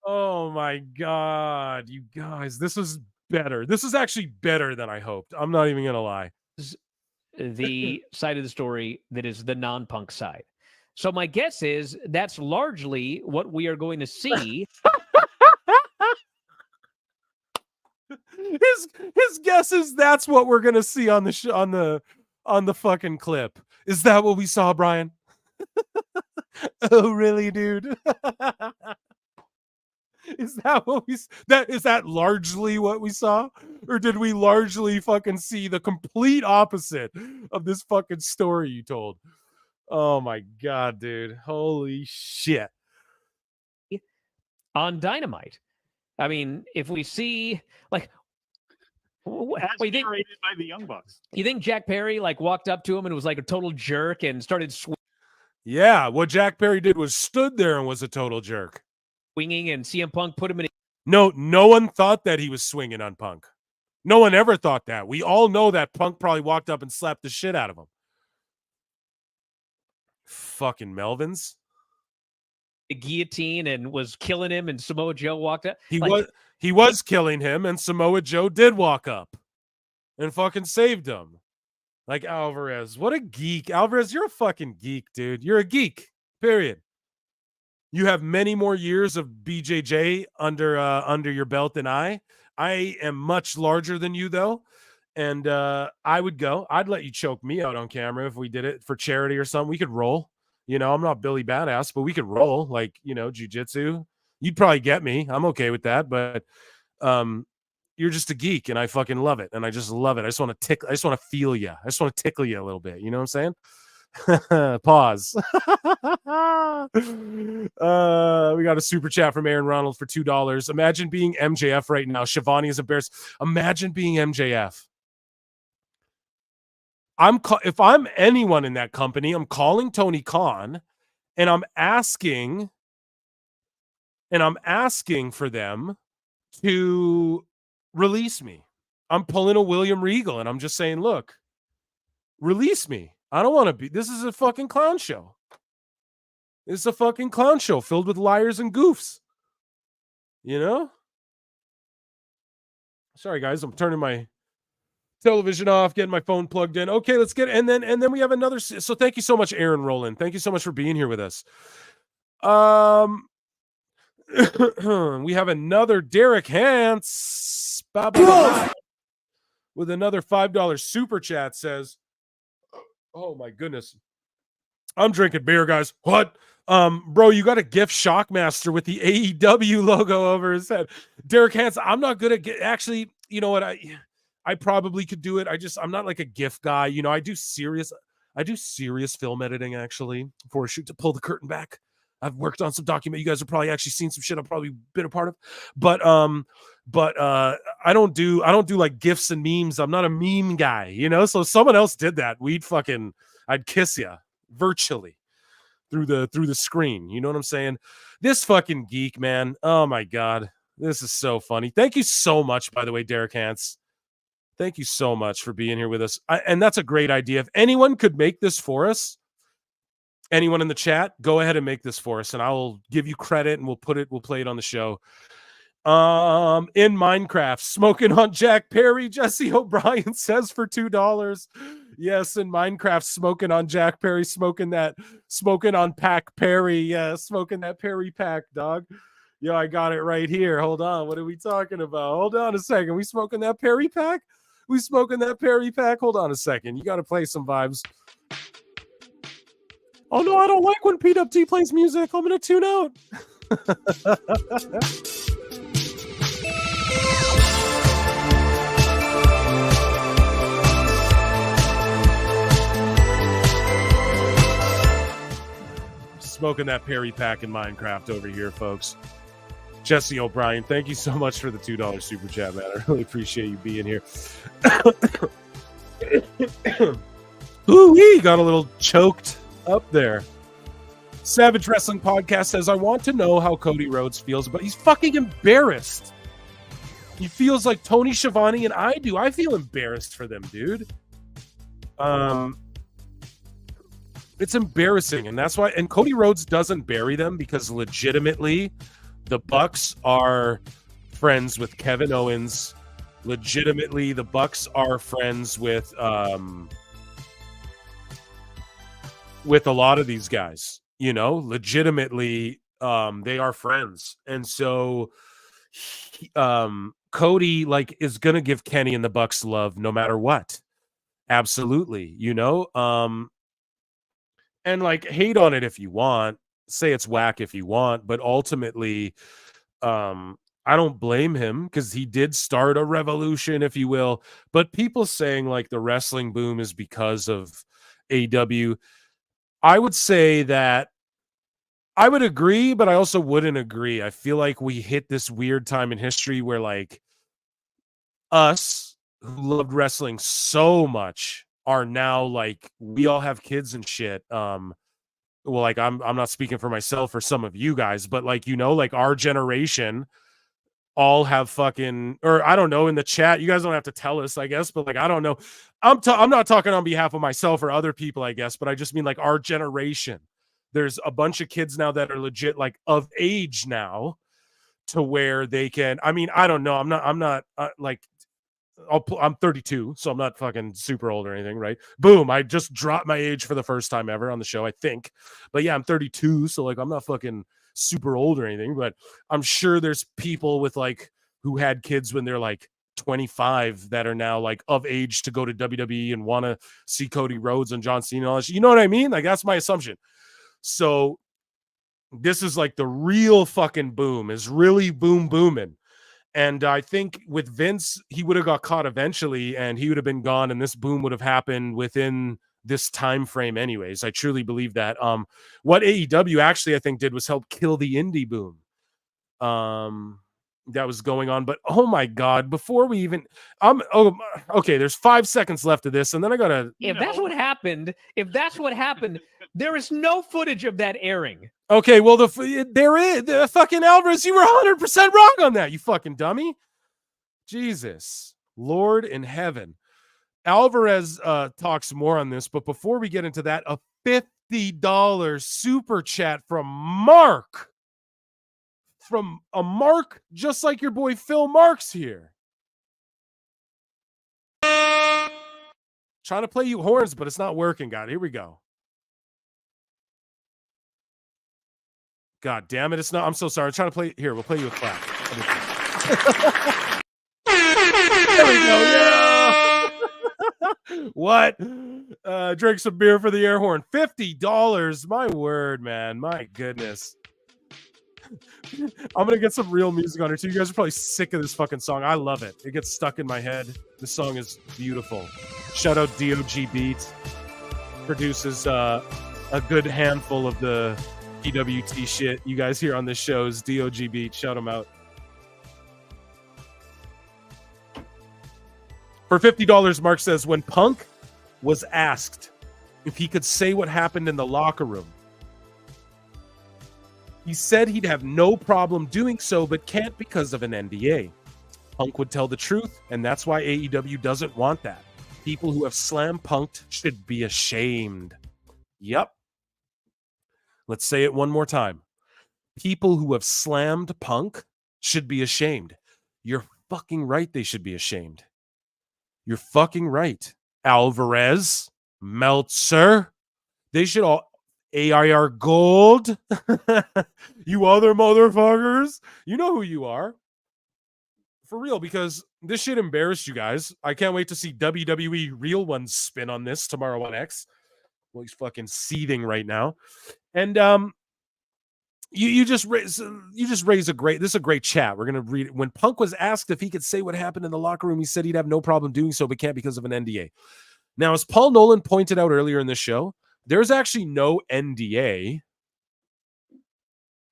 F: Oh my God, you guys, this is better. This is actually better than I hoped. I'm not even gonna lie.
E: The side of the story that is the non-Punk side. So my guess is that's largely what we are going to see.
F: His guess is that's what we're gonna see on the on the fucking clip. Is that what we saw, Brian? Oh, really, dude? Is that what is that largely what we saw? Or did we largely fucking see the complete opposite of this fucking story you told? Oh my God, dude. Holy shit.
E: On Dynamite. I mean, if we see like what do you think
H: by the Young Bucks.
E: You think Jack Perry like walked up to him and was like a total jerk and started
F: Yeah, what Jack Perry did was stood there and was a total jerk.
E: swinging, and CM Punk put him in
F: No one thought that he was swinging on Punk. No one ever thought that. We all know that Punk probably walked up and slapped the shit out of him. Fucking Melvins.
E: a guillotine and was killing him, and Samoa Joe walked up.
F: He was killing him, and Samoa Joe did walk up and fucking saved him. Like Alvarez. What a geek. Alvarez, you're a fucking geek, dude. You're a geek. Period. You have many more years of BJJ under your belt than I. I am much larger than you, though. And I would go. I'd let you choke me out on camera if we did it for charity or something. We could roll. You know, I'm not Billy Badass, but we could roll, like, you know, jiu-jitsu. You'd probably get me. I'm okay with that. But you're just a geek, and I fucking love it. And I just love it. I just want to feel you. I just want to tickle you a little bit. You know what I'm saying? Pause. We got a super chat from Aaron Ronald for $2. Imagine being MJF right now. Shivani is embarrassed. Imagine being MJF. If I'm anyone in that company, I'm calling Tony Khan and I'm asking for them to release me. I'm pulling a William Regal and I'm just saying, look, release me. I don't want to be. This is a fucking clown show. It's a fucking clown show filled with liars and goofs. You know? Sorry, guys. I'm turning my television off, getting my phone plugged in. Okay, let's get and then we have another. So thank you so much, Aaron Rowland. Thank you so much for being here with us. We have another Derek Hance with another $5 super chat. Says, oh my goodness, I'm drinking beer, guys. What? Bro, you got a gift Shockmaster with the AEW logo over his head. Derek Hance, I'm not good at actually, you know what? I probably could do it. I'm not like a GIF guy. You know, I do serious film editing actually before a shoot to pull the curtain back. I've worked on some document. You guys have probably actually seen some shit I've probably been a part of, but I don't do like GIFs and memes. I'm not a meme guy, you know? So if someone else did that, I'd kiss you virtually through the screen. You know what I'm saying? This fucking geek, man. Oh my God. This is so funny. Thank you so much, by the way, Derek Hance. Thank you so much for being here with us. And that's a great idea. If anyone could make this for us, anyone in the chat, go ahead and make this for us, and I will give you credit, and we'll play it on the show. In Minecraft, smoking on Jack Perry, Jesse O'Brien says for $2. Yes, in Minecraft, smoking on Jack Perry, smoking on Pack Perry. Yeah, smoking that Perry pack, dog. Yo, I got it right here. Hold on. What are we talking about? Hold on a second. We smoking that Perry pack? We smoking that Perry pack? Hold on a second. You got to play some vibes. Oh, no, I don't like when PWT plays music. I'm going to tune out. Smoking that Perry pack in Minecraft over here, folks. Jesse O'Brien, thank you so much for the $2 super chat, man. I really appreciate you being here. Ooh, got a little choked up there. Savage Wrestling Podcast says, I want to know how Cody Rhodes feels, but he's fucking embarrassed. He feels like Tony Schiavone and I do. I feel embarrassed for them, dude. It's embarrassing, and that's why. And Cody Rhodes doesn't bury them because legitimately, the Bucks are friends with Kevin Owens. Legitimately, the Bucks are friends with a lot of these guys. You know, legitimately, they are friends, and so Cody is gonna give Kenny and the Bucks love no matter what. Absolutely, you know. And hate on it if you want, say it's whack if you want, but ultimately, I don't blame him because he did start a revolution, if you will. But people saying the wrestling boom is because of AEW, I would say that I would agree, but I also wouldn't agree. I feel like we hit this weird time in history where us who loved wrestling so much are now we all have kids and shit. I'm not speaking for myself or some of you guys, but our generation all have fucking, or I don't know, in the chat, you guys don't have to tell us, I guess, but I don't know. I'm not talking on behalf of myself or other people, I guess, but I just mean our generation. There's a bunch of kids now that are legit of age now to where they can, I mean, I don't know. I'm not I'm 32, so I'm not fucking super old or anything, right? Boom, I just dropped my age for the first time ever on the show, I think. But yeah, I'm 32, so I'm not fucking super old or anything, but I'm sure there's people with who had kids when they're 25 that are now of age to go to WWE and want to see Cody Rhodes and John Cena and all that shit. You know what I mean? That's my assumption. So this is the real fucking boom, is really booming. And I think with Vince, he would have got caught eventually and he would have been gone and this boom would have happened within this time frame anyways. I truly believe that. What AEW actually, I think, did was help kill the indie boom that was going on. But oh my God, before we even, okay, there's 5 seconds left of this and then I gotta.
E: If that's what happened, there is no footage of that airing.
F: Okay, well, there is the fucking Alvarez. You were 100% wrong on that, you fucking dummy. Jesus, Lord in heaven. Alvarez talks more on this, but before we get into that, a $50 super chat from Mark. From a Mark, just like your boy Phil Marks here. Trying to play you horns, but it's not working, God. Here we go. God damn it, it's not. I'm so sorry. I'm trying to play. Here, we'll play you a clap. There we go. Yeah. What? Drink some beer for the air horn. $50. My word, man. My goodness. I'm going to get some real music on here too. You guys are probably sick of this fucking song. I love it. It gets stuck in my head. This song is beautiful. Shout out DOG Beat. Produces a good handful of the PWT shit you guys hear on this show. Is DOG Beat. Shout them out. For $50, Mark says, when Punk was asked if he could say what happened in the locker room, he said he'd have no problem doing so, but can't because of an NDA. Punk would tell the truth, and that's why AEW doesn't want that. People who have slam punked should be ashamed. Yep. Let's say it one more time. People who have slammed Punk should be ashamed. You're fucking right, they should be ashamed. You're fucking right. Alvarez, Meltzer, they should all... AIR Gold, you other motherfuckers. You know who you are. For real, because this shit embarrassed you guys. I can't wait to see WWE Real Ones spin on this tomorrow on X. Well, he's fucking seething right now. And you just raise a great, this is a great chat. We're gonna read it. When Punk was asked if he could say what happened in the locker room, he said he'd have no problem doing so, but can't because of an NDA. Now, as Paul Nolan pointed out earlier in this show, there's actually no NDA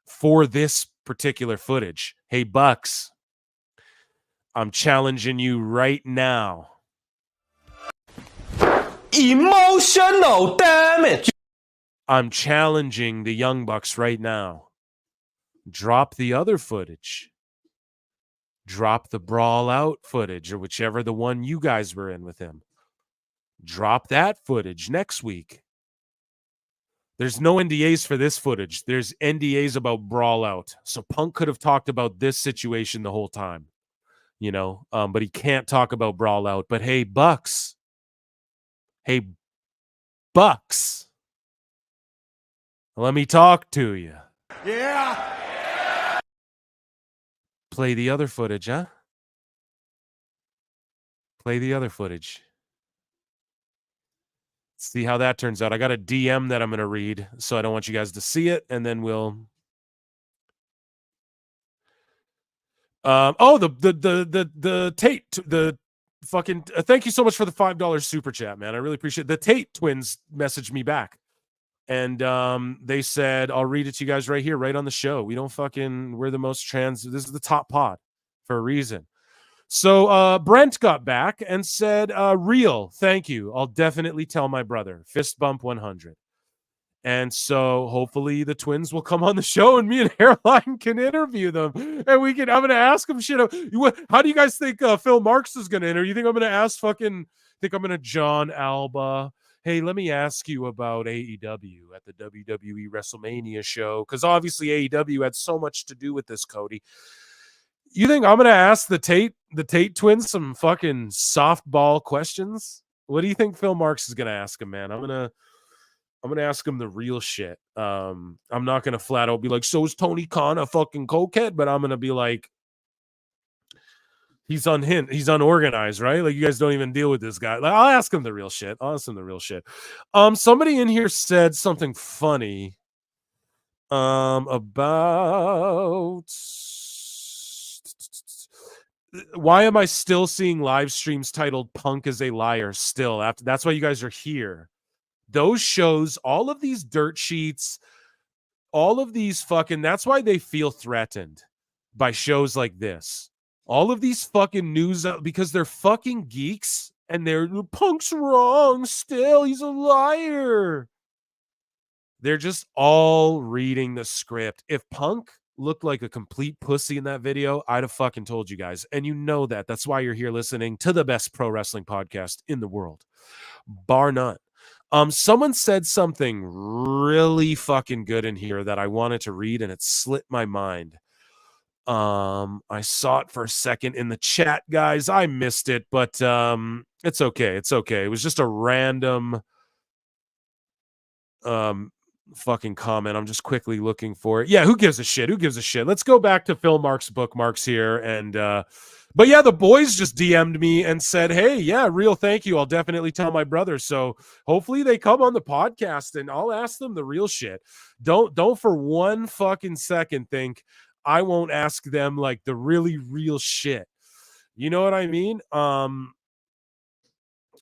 F: for this particular footage. Hey, Bucks, I'm challenging you right now.
H: Emotional damage.
F: I'm challenging the Young Bucks right now. Drop the other footage. Drop the Brawl out footage, or whichever the one you guys were in with him. Drop that footage next week. There's no NDAs for this footage. There's NDAs about Brawl out. So Punk could have talked about this situation the whole time, you know, but he can't talk about Brawl out. But hey, Bucks. Hey, Bucks. Let me talk to you.
D: Yeah.
F: Play the other footage, huh? Play the other footage. See how that turns out. I got a DM that I'm going to read, so I don't want you guys to see it, and then we'll. The Tate, the fucking. Thank you so much for the $5 super chat, man. I really appreciate it. The Tate twins messaged me back, and they said I'll read it to you guys right here, right on the show. We don't fucking. We're the most trans. This is the top pod for a reason. So Brent got back and said, real, thank you. I'll definitely tell my brother. Fist bump 100. And so hopefully the twins will come on the show and me and Hairline can interview them. And I'm going to ask them shit. How do you guys think Phil Marks is going to enter? You think I'm going to ask think I'm going to John Alba? Hey, let me ask you about AEW at the WWE WrestleMania show. Because obviously AEW had so much to do with this, Cody. You think I'm gonna ask the Tate twins some fucking softball questions? What do you think Phil Marks is gonna ask him, man? I'm gonna ask him the real shit. I'm not gonna flat out be like, so is Tony Khan a fucking cokehead? But I'm gonna be like, he's unorganized, right? Like you guys don't even deal with this guy. Like, I'll ask him the real shit. Somebody in here said something funny about. Why am I still seeing live streams titled Punk is a Liar still? That's why you guys are here. Those shows, all of these dirt sheets, all of these fucking, that's why they feel threatened by shows like this. All of these fucking news, because they're fucking geeks and they're, Punk's wrong still, he's a liar. They're just all reading the script. If Punk looked like a complete pussy in that video, I'd have fucking told you guys. And you know that. That's why you're here listening to the best pro wrestling podcast in the world, bar none. Someone said something really fucking good in here that I wanted to read, and it slipped my mind. I saw it for a second in the chat, guys. I missed it, but it's okay. It's okay. It was just a random fucking comment. I'm just quickly looking for it. Yeah, who gives a shit? Let's go back to Phil Marks' bookmarks here. And but yeah, the boys just DM'd me and said, hey, yeah, real thank you. I'll definitely tell my brother. So hopefully they come on the podcast and I'll ask them the real shit. Don't for one fucking second think I won't ask them like the really real shit. You know what I mean?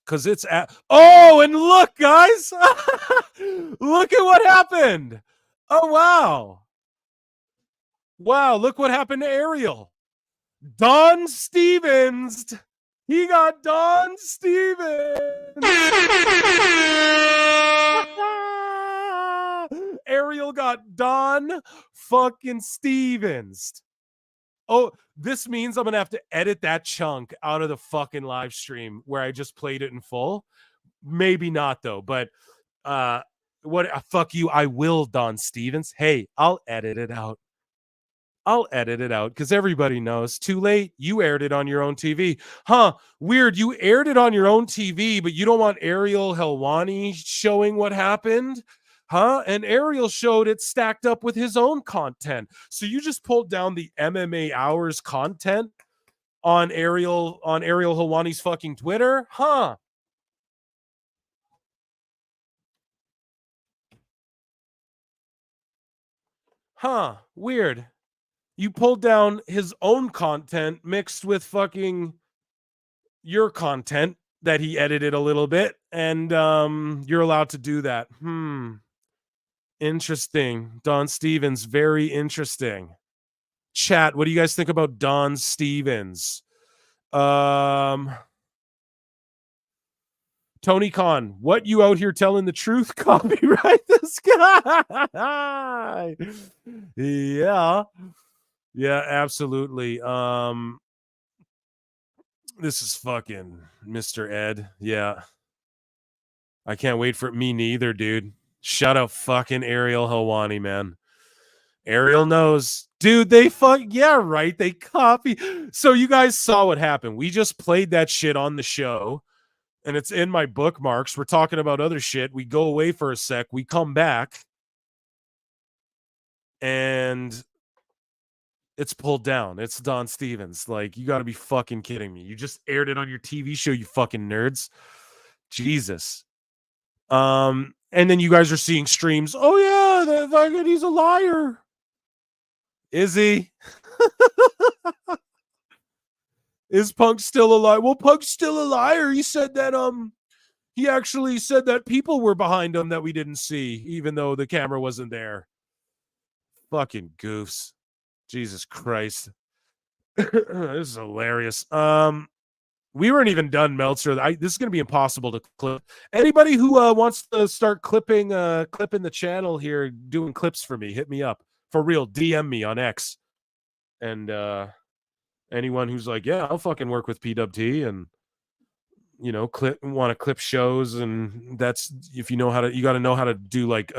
F: Because it's at, oh, and look, guys, look at what happened. Oh, wow, look what happened to Ariel. Don Stevens, he got Don Stevens. Ariel got Don fucking Stevens. Oh, this means I'm going to have to edit that chunk out of the fucking live stream where I just played it in full. Maybe not, though. But fuck you. I will, Don Stevens. Hey, I'll edit it out. Because everybody knows. Too late. You aired it on your own TV. Huh. Weird. You aired it on your own TV, but you don't want Ariel Helwani showing what happened? Huh? And Ariel showed it stacked up with his own content. So you just pulled down the MMA Hours content on Ariel Helwani's fucking Twitter? Huh? Weird. You pulled down his own content mixed with fucking your content that he edited a little bit, and you're allowed to do that. Interesting. Don Stevens, very interesting. Chat, what do you guys think about Don Stevens? Tony Khan, what you out here telling the truth? Copyright this guy. Yeah. Yeah, absolutely. This is fucking Mr. Ed. Yeah. I can't wait for it. Me neither, dude. Shout out fucking Ariel Helwani, man. Ariel knows. Dude, they yeah, right. They copy. So you guys saw what happened. We just played that shit on the show, and it's in my bookmarks. We're talking about other shit. We go away for a sec. We come back, and it's pulled down. It's Don Stevens. Like, you got to be fucking kidding me. You just aired it on your TV show, you fucking nerds. Jesus. And then you guys are seeing streams. Oh yeah, fucking, he's a liar. Is he? Is Punk still a liar? Well, Punk's still a liar. He said that he actually said that people were behind him that we didn't see, even though the camera wasn't there. Fucking goofs. Jesus Christ. This is hilarious. We weren't even done, Meltzer. This is going to be impossible to clip. Anybody who wants to start clipping the channel here, doing clips for me, hit me up. For real, DM me on X. And anyone who's like, yeah, I'll fucking work with PWT and, you know, want to clip shows, and that's, if you know how to, you got to know how to do like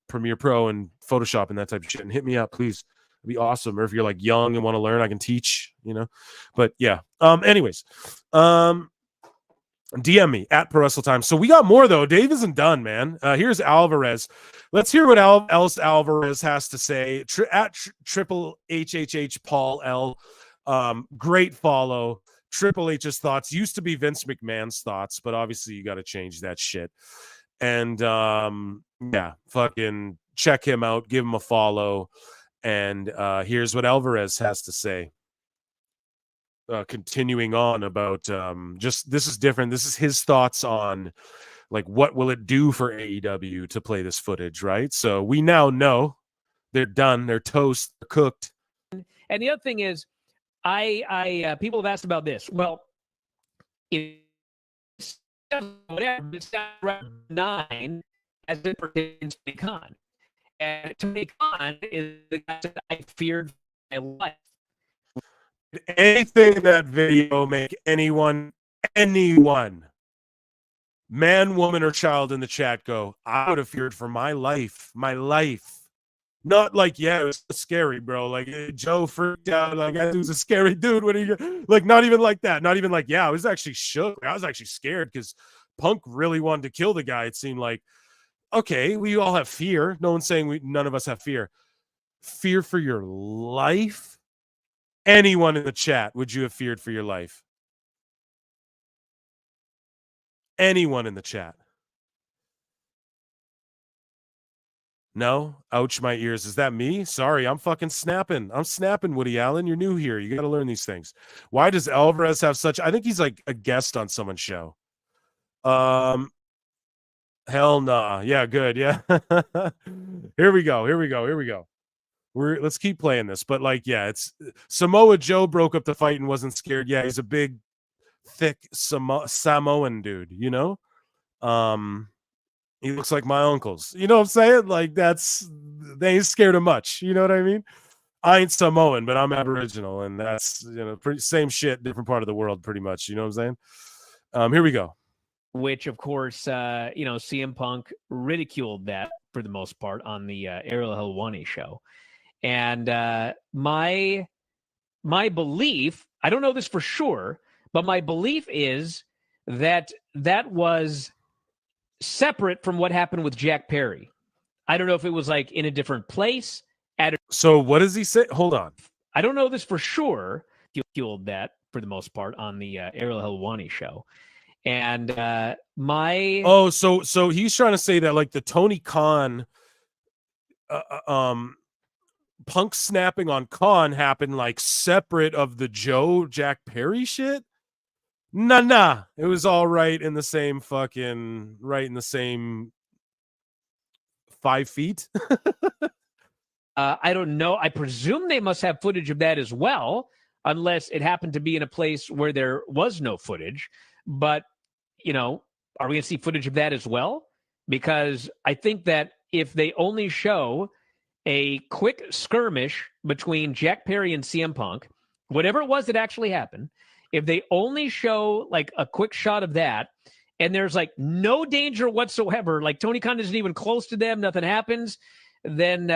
F: Premiere Pro and Photoshop and that type of shit. And hit me up, please. It'd be awesome. Or if you're like young and want to learn, I can teach, you know. But yeah. Anyways, DM me at Pro Wrestle Times. So we got more though. Dave isn't done, man. Here's Alvarez. Let's hear what else Alvarez has to say. At Triple HHH Paul L. Great follow. Triple H's thoughts used to be Vince McMahon's thoughts, but obviously you got to change that shit. And yeah, fucking check him out. Give him a follow. And here's what Alvarez has to say. Continuing on about just, this is different. This is his thoughts on like what will it do for AEW to play this footage, right? So we now know they're done, they're toast, they're cooked.
E: And the other thing is, I people have asked about this. Well, it's whatever, it's not 9 as it pertains to Khan. And Tony Khan is the guy that I feared my life.
F: Anything in that video make anyone, man, woman, or child in the chat go, I would have feared for my life. Not like, yeah, it was scary, bro. Like, Joe freaked out. Like, that dude's a scary dude. When he, like, not even like that. Not even like, yeah, I was actually shook. I was actually scared because Punk really wanted to kill the guy. It seemed like, okay, we all have fear. No one's saying none of us have fear. Fear for your life? Anyone in the chat, would you have feared for your life? Anyone in the chat? No? Ouch, my ears. Is that me? Sorry, I'm fucking snapping. I'm snapping, Woody Allen. You're new here. You got to learn these things. Why does Alvarez have such... I think he's like a guest on someone's show. Hell nah. Yeah, good. Yeah. Here we go. Let's keep playing this. But like, yeah, it's Samoa Joe broke up the fight and wasn't scared. Yeah, he's a big, thick Samoan dude, you know? He looks like my uncles. You know what I'm saying? Like, they ain't scared of much. You know what I mean? I ain't Samoan, but I'm Aboriginal, and that's, you know, same shit, different part of the world, pretty much. You know what I'm saying? Here we go.
E: Which, of course, you know, CM Punk ridiculed that for the most part on the Ariel Helwani show. And my belief, I don't know this for sure, but my belief is that was separate from what happened with Jack Perry. I don't know if it was like in a different place.
F: So what does he say? Hold on.
E: I don't know this for sure. Fueled that for the most part on the Ariel Helwani show. And
F: so he's trying to say that like the Tony Khan Punk snapping on Khan happened like separate of the Jack Perry shit. Nah. It was all right in the same 5 feet.
E: I don't know. I presume they must have footage of that as well, unless it happened to be in a place where there was no footage. But, you know, Are we going to see footage of that as well? Because I think that if they only show a quick skirmish between Jack Perry and CM Punk, whatever it was that actually happened, if they only show like a quick shot of that, and there's like no danger whatsoever, like Tony Khan isn't even close to them, nothing happens, then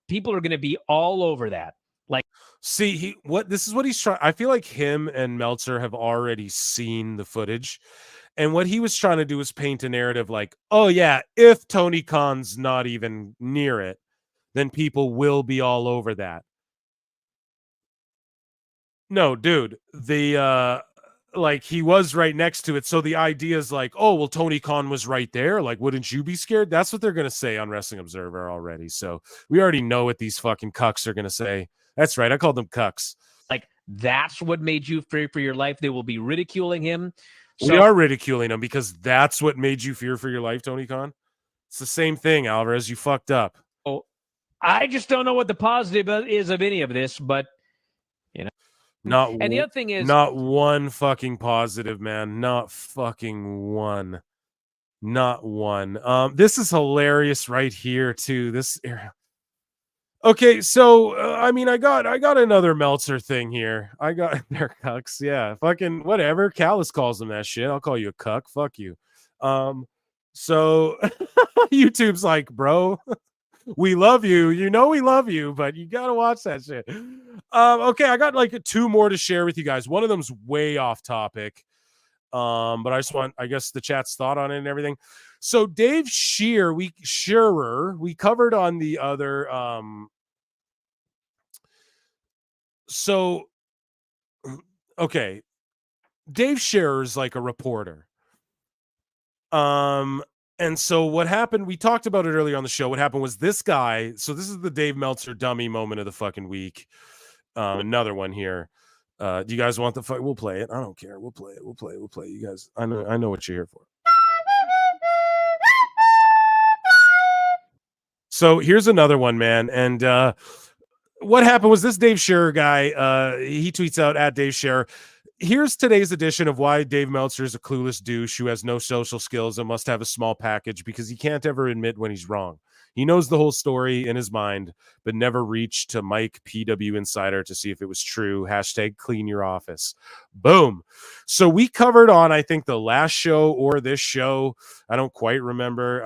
E: people are going to be all over that. Like,
F: see, this is what he's trying. I feel like him and Meltzer have already seen the footage, and what he was trying to do is paint a narrative like, oh yeah, if Tony Khan's not even near it, then people will be all over that. No, dude, like he was right next to it. So the idea is like, oh, well, Tony Khan was right there. Like, wouldn't you be scared? That's what they're going to say on Wrestling Observer already. So we already know what these fucking cucks are going to say. That's right. I called them cucks.
E: Like, that's what made you fear for your life. They will be ridiculing him.
F: We are ridiculing him because that's what made you fear for your life, Tony Khan. It's the same thing, Alvarez. You fucked up.
E: Oh, I just don't know what the positive is of any of this, but and the other thing is
F: not one fucking positive, man. Not fucking one. Not one. This is hilarious right here too. Okay, so I got another Meltzer thing here. I got their cucks. Yeah, fucking whatever. Callis calls them that shit. I'll call you a cuck. Fuck you. So YouTube's like, bro, we love you. You know we love you, but you gotta watch that shit. Okay, I got like 2 more to share with you guys. One of them's way off topic. But I just want, I guess, the chat's thought on it and everything. So Dave Shearer, we covered on the other okay. Dave Shearer's like a reporter. And so what happened, we talked about it earlier on the show. What happened was this guy, so this is the Dave Meltzer dummy moment of the fucking week. Another one here. Do you guys want the fight? We'll play it. I don't care. We'll play it. We'll play it. You guys, I know what you're here for. So here's another one, man. And what happened was this Dave Shearer guy, he tweets out at Dave Shearer, here's today's edition of why Dave Meltzer is a clueless douche who has no social skills and must have a small package because he can't ever admit when he's wrong. He knows the whole story in his mind, but never reached to Mike PW Insider to see if it was true. # clean your office. Boom. So we covered on, I think, the last show or this show, I don't quite remember,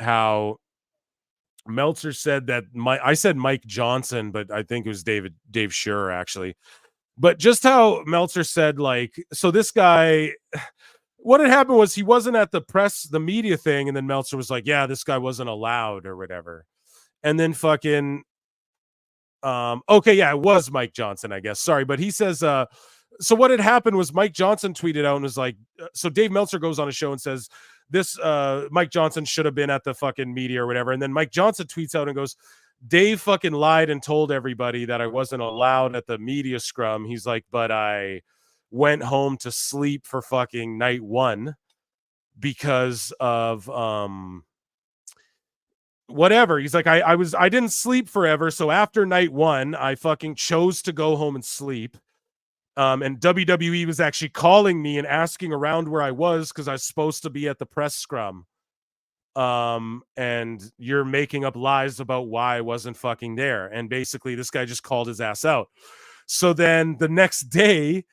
F: how Meltzer said that I said Mike Johnson, but I think it was Dave Shearer actually. But just how Meltzer said, like, so this guy, what had happened was he wasn't at the media thing, and then Meltzer was like, yeah, this guy wasn't allowed or whatever. And then fucking, okay, yeah, it was Mike Johnson, I guess. Sorry, but he says, so what had happened was Mike Johnson tweeted out and was like, so Dave Meltzer goes on a show and says, this Mike Johnson should have been at the fucking media or whatever. And then Mike Johnson tweets out and goes, Dave fucking lied and told everybody that I wasn't allowed at the media scrum. He's like, but I went home to sleep for fucking night 1 because of whatever. He's like, I didn't sleep forever. So after night 1, I fucking chose to go home and sleep. And WWE was actually calling me and asking around where I was because I was supposed to be at the press scrum. And you're making up lies about why I wasn't fucking there. And basically this guy just called his ass out. So then the next day,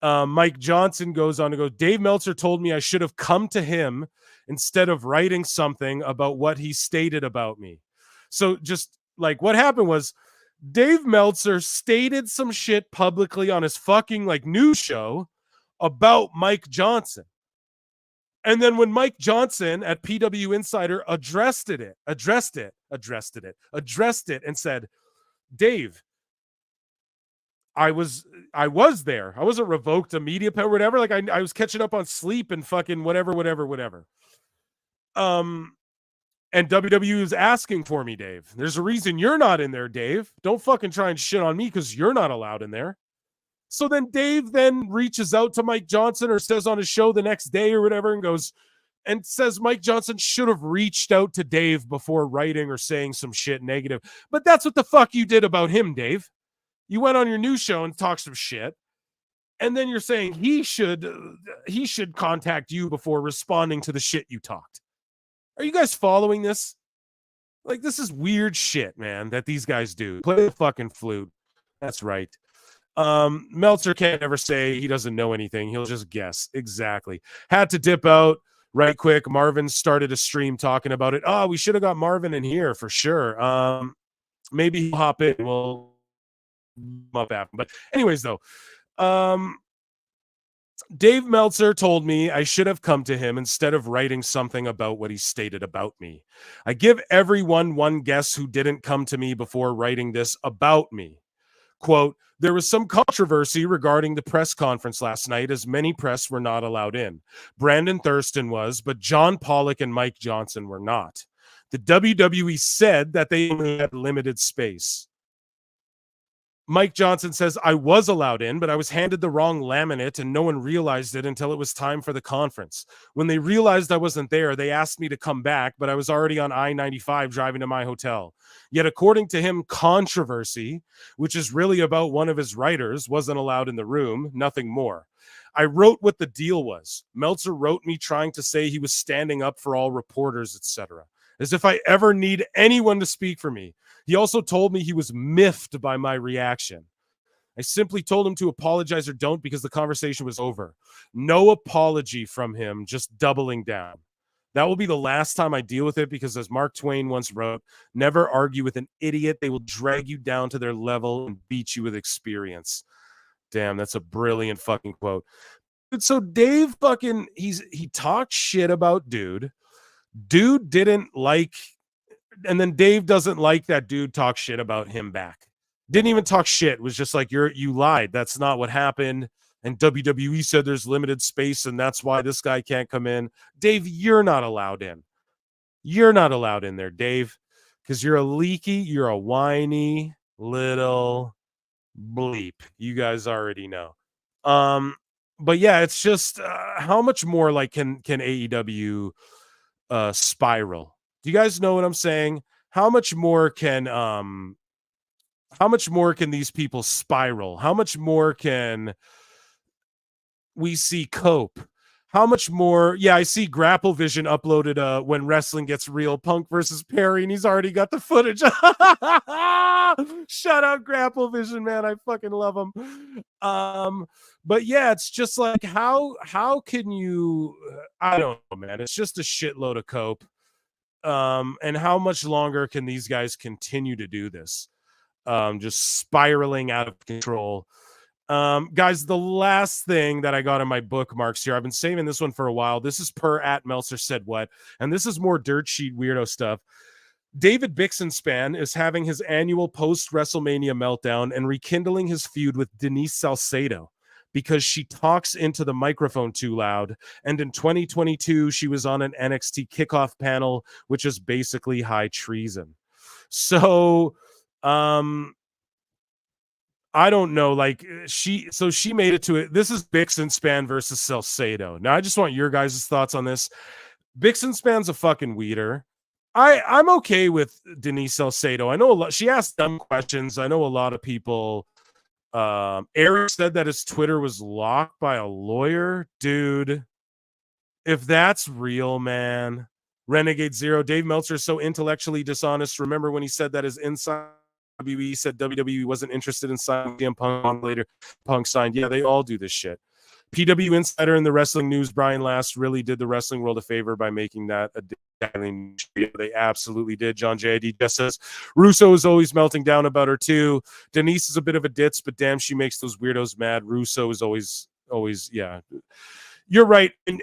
F: Mike Johnson goes on to go, Dave Meltzer told me I should have come to him instead of writing something about what he stated about me. So just like what happened was Dave Meltzer stated some shit publicly on his fucking like news show about Mike Johnson. And then when Mike Johnson at PW Insider addressed it and said, Dave, I was there. I wasn't revoked a media or whatever. Like I was catching up on sleep and fucking whatever. And WWE is asking for me, Dave. There's a reason you're not in there, Dave. Don't fucking try and shit on me because you're not allowed in there. So then Dave then reaches out to Mike Johnson or says on his show the next day or whatever and goes and says Mike Johnson should have reached out to Dave before writing or saying some shit negative. But that's what the fuck you did about him, Dave. You went on your news show and talked some shit. And then you're saying he should contact you before responding to the shit you talked. Are you guys following this? Like, this is weird shit, man, that these guys do. Play the fucking flute. That's right. Meltzer can't ever say he doesn't know anything. He'll just guess. Exactly. Had to dip out right quick. Marvin started a stream talking about it. Oh, we should have got Marvin in here for sure. Maybe he'll hop in. We'll up after. But anyways, though, Dave Meltzer told me I should have come to him instead of writing something about what he stated about me. I give everyone one guess who didn't come to me before writing this about me. Quote, there was some controversy regarding the press conference last night as many press were not allowed in. Brandon Thurston was, but John Pollock and Mike Johnson were not. The WWE said that they only had limited space. Mike Johnson says, I was allowed in, but I was handed the wrong laminate and no one realized it until it was time for the conference. When they realized I wasn't there, they asked me to come back, but I was already on I-95 driving to my hotel. Yet according to him, controversy, which is really about one of his writers, wasn't allowed in the room, nothing more. I wrote what the deal was. Meltzer wrote me trying to say he was standing up for all reporters, etc., as if I ever need anyone to speak for me. He also told me he was miffed by my reaction. I simply told him to apologize or don't because the conversation was over. No apology from him, just doubling down. That will be the last time I deal with it because, as Mark Twain once wrote, never argue with an idiot. They will drag you down to their level and beat you with experience. Damn, that's a brilliant fucking quote. So Dave fucking, he talked shit about dude. Dude didn't like, and then Dave doesn't like that dude talk shit about him back. Didn't even talk shit. Was just like, you lied. That's not what happened. And WWE said there's limited space and that's why this guy can't come in. Dave, you're not allowed in. You're not allowed in there, Dave, because you're a leaky, you're a whiny little bleep. You guys already know. But yeah, it's just how much more like can AEW spiral? Do you guys know what I'm saying? How much more can these people spiral? How much more can we see cope? How much more? Yeah, I see Grapple Vision uploaded When Wrestling Gets Real, Punk versus Perry, and he's already got the footage. Shout out Grapple Vision, man. I fucking love him. But yeah, it's just like how can you, I don't know, man. It's just a shitload of cope. And how much longer can these guys continue to do this? Just spiraling out of control. Guys, the last thing that I got in my bookmarks here, I've been saving this one for a while. This is per at Meltzer Said What, and this is more dirt sheet weirdo stuff. David Bixenspan is having his annual post-WrestleMania meltdown and rekindling his feud with Denise Salcedo because she talks into the microphone too loud. And in 2022, she was on an NXT kickoff panel, which is basically high treason. So, I don't know, like she made it to it. This is Bixenspan versus Salcedo. Now, I just want your guys' thoughts on this. Bixenspan's a fucking weeder. I'm okay with Denise Salcedo. I know a lot. She asked dumb questions. I know a lot of people. Eric said that his Twitter was locked by a lawyer. Dude, if that's real, man. Renegade Zero. Dave Meltzer is so intellectually dishonest. Remember when he said that his inside WWE said WWE wasn't interested in signing CM Punk later. Punk signed. Yeah, they all do this shit. PW Insider in the wrestling news, Brian Last really did the wrestling world a favor by making that a daily. They absolutely did. John JD just says Russo is always melting down about her too. Denise is a bit of a ditz, but damn, she makes those weirdos mad. Russo is always, yeah. You're right. And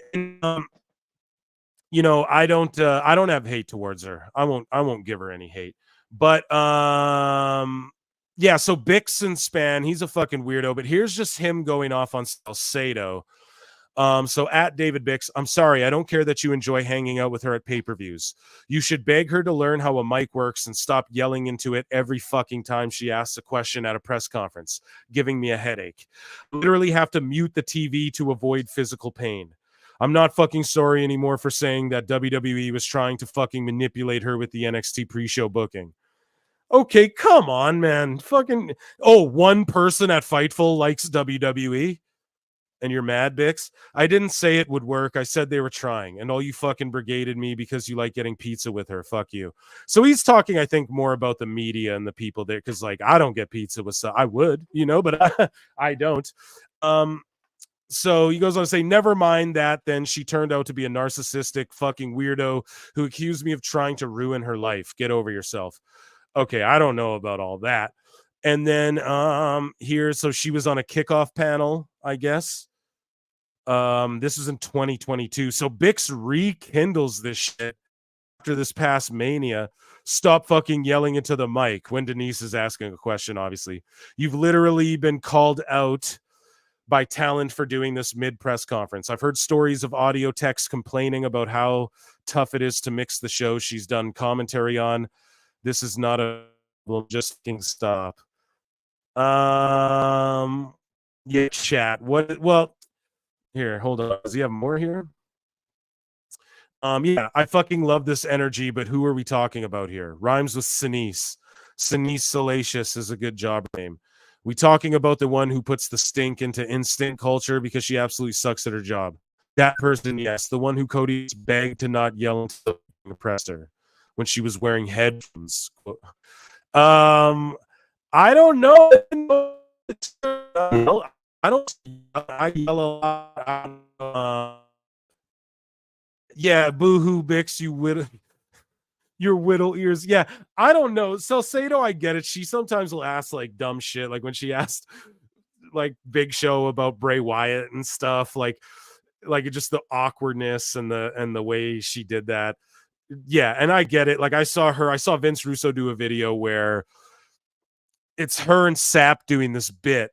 F: you know, I don't have hate towards her. I won't give her any hate. But yeah, so Bixenspan, he's a fucking weirdo, but here's just him going off on Salcedo. So at David Bix, I'm sorry, I don't care that you enjoy hanging out with her at pay-per-views. You should beg her to learn how a mic works and stop yelling into it every fucking time she asks a question at a press conference, giving me a headache. I literally have to mute the TV to avoid physical pain. I'm not fucking sorry anymore for saying that WWE was trying to fucking manipulate her with the NXT pre-show booking. Okay, come on, man. Fucking, one person at Fightful likes WWE. And you're mad, Bix? I didn't say it would work. I said they were trying, and all you fucking brigaded me because you like getting pizza with her. Fuck you. So he's talking, I think, more about the media and the people there, because like I don't get pizza with I would, but I don't. So he goes on to say, never mind that. Then she turned out to be a narcissistic fucking weirdo who accused me of trying to ruin her life. Get over yourself. Okay, I don't know about all that. And then here, so she was on a kickoff panel, I guess. This is in 2022. So Bix rekindles this shit after this past Mania. Stop fucking yelling into the mic when Denise is asking a question, obviously. You've literally been called out by talent for doing this mid-press conference. I've heard stories of audio techs complaining about how tough it is to mix the show she's done commentary on. This is not a... Well, just fucking stop. Yeah, chat. What? Well, here, hold on. Does he have more here? Yeah, I fucking love this energy, but who are we talking about here? Rhymes with Sinise. Sinise Salacious is a good job name. We talking about the one who puts the stink into instant culture because she absolutely sucks at her job. That person, yes. The one who Cody begged to not yell until impressed her when she was wearing headphones. I don't know. I don't. I yell a lot. Yeah, boo-hoo, Bix, you whittle. Your whittle ears. Yeah, I don't know. Salcedo, I get it. She sometimes will ask like dumb shit, like when she asked like Big Show about Bray Wyatt and stuff, like just the awkwardness and the way she did that. Yeah, and I get it. Like I saw Vince Russo do a video where it's her and Sap doing this bit.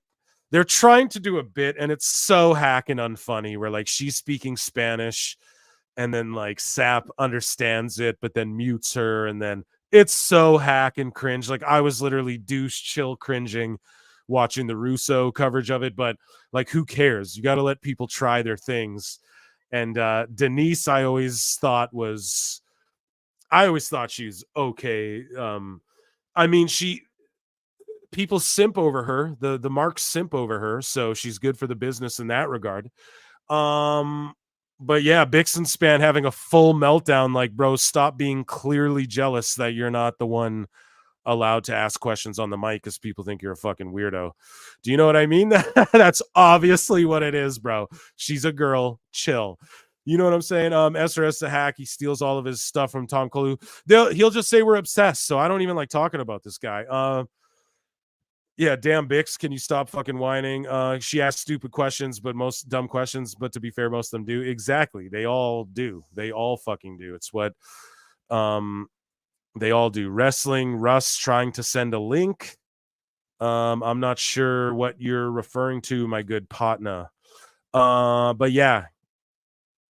F: They're trying to do a bit, and it's so hack and unfunny where like she's speaking Spanish. And then like Sap understands it, but then mutes her. And then it's so hack and cringe. Like I was literally douche chill cringing watching the Russo coverage of it. But like, who cares? You got to let people try their things. And Denise, I always thought she was okay. I mean, people simp over her. The marks simp over her. So she's good for the business in that regard. But yeah, Bix and Span having a full meltdown, like, bro, stop being clearly jealous that you're not the one allowed to ask questions on the mic because people think you're a fucking weirdo. Do you know what I mean? That's obviously what it is, bro. She's a girl. Chill. You know what I'm saying? SRS the hack, he steals all of his stuff from Tom Kalu. He'll just say we're obsessed, so I don't even like talking about this guy. Yeah, damn Bix, can you stop fucking whining? She asks stupid questions, but most dumb questions, but to be fair, most of them do. Exactly. They all do. They all fucking do. It's what they all do. Wrestling, Russ trying to send a link. I'm not sure what you're referring to, my good partner. But yeah,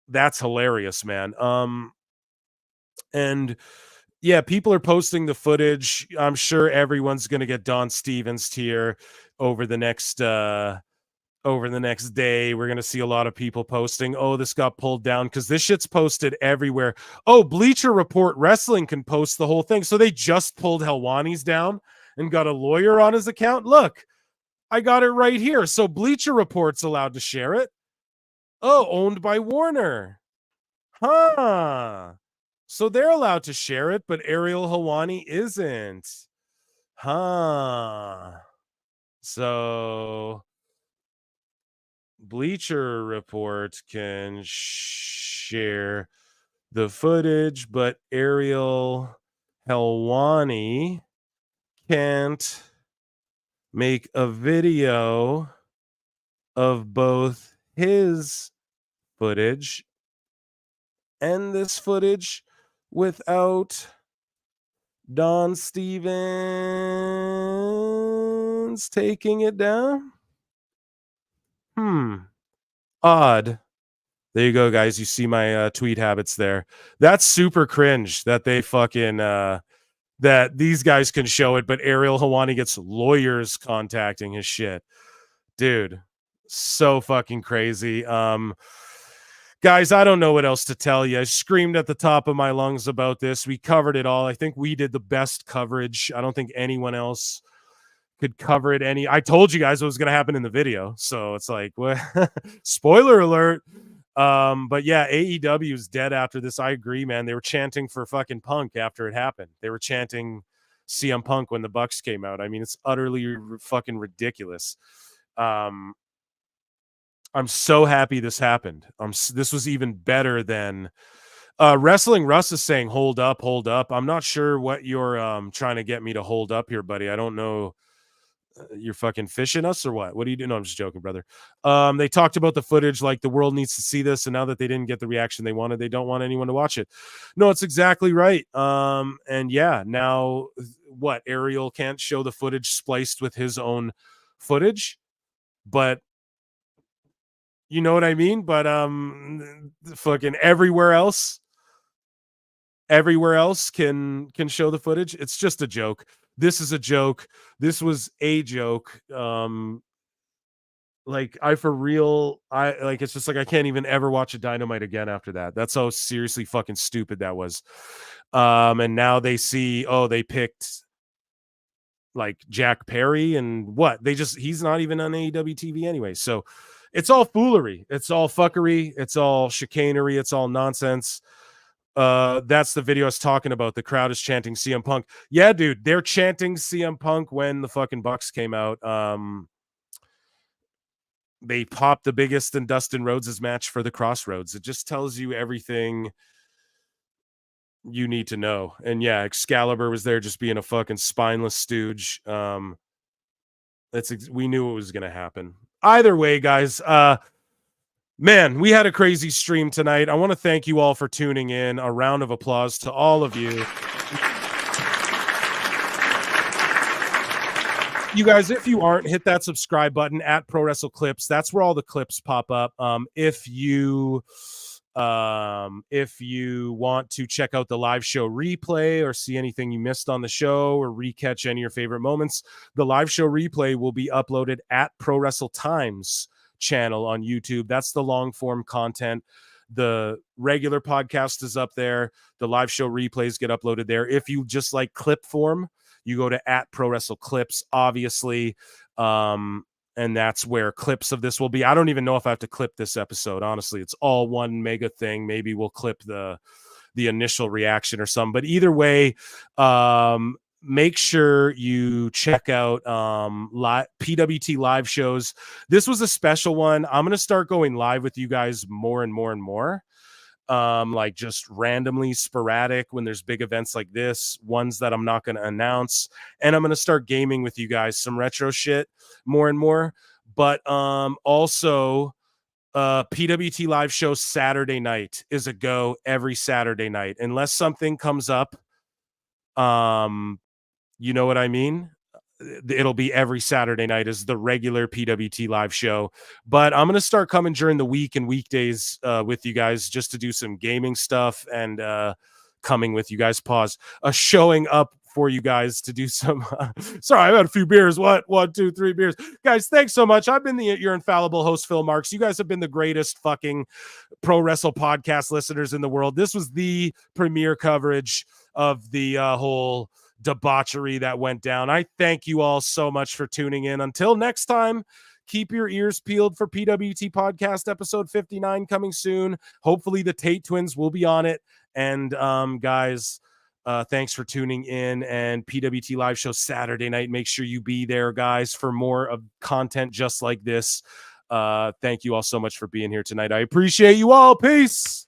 F: that's hilarious, man. And yeah, people are posting the footage. I'm sure everyone's going to get Don Stevens tier over the next day. We're going to see a lot of people posting, oh, this got pulled down, because this shit's posted everywhere. Oh, Bleacher Report Wrestling can post the whole thing. So they just pulled Helwani's down and got a lawyer on his account. Look, I got it right here. So Bleacher Report's allowed to share it. Oh, owned by Warner. Huh. So they're allowed to share it, but Ariel Helwani isn't. Huh. So Bleacher Report can share the footage, but Ariel Helwani can't make a video of both his footage and this footage without Don Stevens taking it down. Odd. There you go, guys. You see my tweet habits there. That's super cringe that they fucking that these guys can show it, but Ariel Helwani gets lawyers contacting his shit. Dude, so fucking crazy. Guys, I don't know what else to tell you. I screamed at the top of my lungs about this. We covered it all. I think we did the best coverage. I don't think anyone else could cover it any. I told you guys what was going to happen in the video, so it's like, what? Spoiler alert. But yeah, AEW is dead after this. I agree, man. They were chanting for fucking Punk after it happened. They were chanting CM Punk when the Bucks came out. I mean, it's utterly fucking ridiculous. I'm so happy this happened. This was even better than Wrestling Russ is saying, hold up. I'm not sure what you're trying to get me to hold up here, buddy. I don't know. You're fucking fishing us or what? What are you doing? No, I'm just joking, brother. They talked about the footage, like the world needs to see this, and now that they didn't get the reaction they wanted, they don't want anyone to watch it. No, it's exactly right. And yeah, now what? Ariel can't show the footage spliced with his own footage, but you know what I mean? But fucking everywhere else can show the footage. It's just a joke. This is a joke. This was a joke. Like I it's just like I can't even ever watch a Dynamite again after that. That's how seriously fucking stupid that was. And now they see, they picked like Jack Perry and what? He's not even on AEW TV anyway. So it's all foolery. It's all fuckery. It's all chicanery. It's all nonsense. That's the video I was talking about. The crowd is chanting CM Punk. Yeah, dude, they're chanting CM Punk when the fucking Bucks came out. They popped the biggest in Dustin Rhodes' match for the Crossroads. It just tells you everything you need to know. And yeah, Excalibur was there just being a fucking spineless stooge. We knew it was going to happen. Either way, guys, man, we had a crazy stream tonight. I want to thank you all for tuning in. A round of applause to all of you. You guys, if you aren't, hit that subscribe button at Pro Wrestle Clips. That's where all the clips pop up. If you want to check out the live show replay or see anything you missed on the show or recatch any of your favorite moments, the live show replay will be uploaded at Pro Wrestle Times channel on YouTube. That's the long form content. The regular podcast is up there. The live show replays get uploaded there. If you just like clip form, you go to at Pro Wrestle Clips, obviously. And that's where clips of this will be. I don't even know if I have to clip this episode. Honestly, it's all one mega thing. Maybe we'll clip the initial reaction or something. But either way, make sure you check out PWT live shows. This was a special one. I'm going to start going live with you guys more and more and more. Like just randomly sporadic when there's big events like this, ones that I'm not going to announce. And I'm going to start gaming with you guys, some retro shit more and more. But also PWT live show Saturday night is a go every Saturday night, unless something comes up. You know what I mean? It'll be every Saturday night as the regular PWT live show. But I'm going to start coming during the week and weekdays with you guys just to do some gaming stuff and coming with you guys. Showing up for you guys to do some. Sorry, I've had a few beers. What? 1, 2, 3 beers. Guys, thanks so much. I've been your infallible host, Phil Marks. You guys have been the greatest fucking pro wrestle podcast listeners in the world. This was the premier coverage of the whole debauchery that went down. I thank you all so much for tuning in. Until next time, keep your ears peeled for PWT podcast episode 59 coming soon. Hopefully the Tate twins will be on it. And guys, thanks for tuning in. And PWT live show Saturday night, make sure you be there, guys, for more of content just like this. Thank you all so much for being here tonight. I appreciate you all. Peace.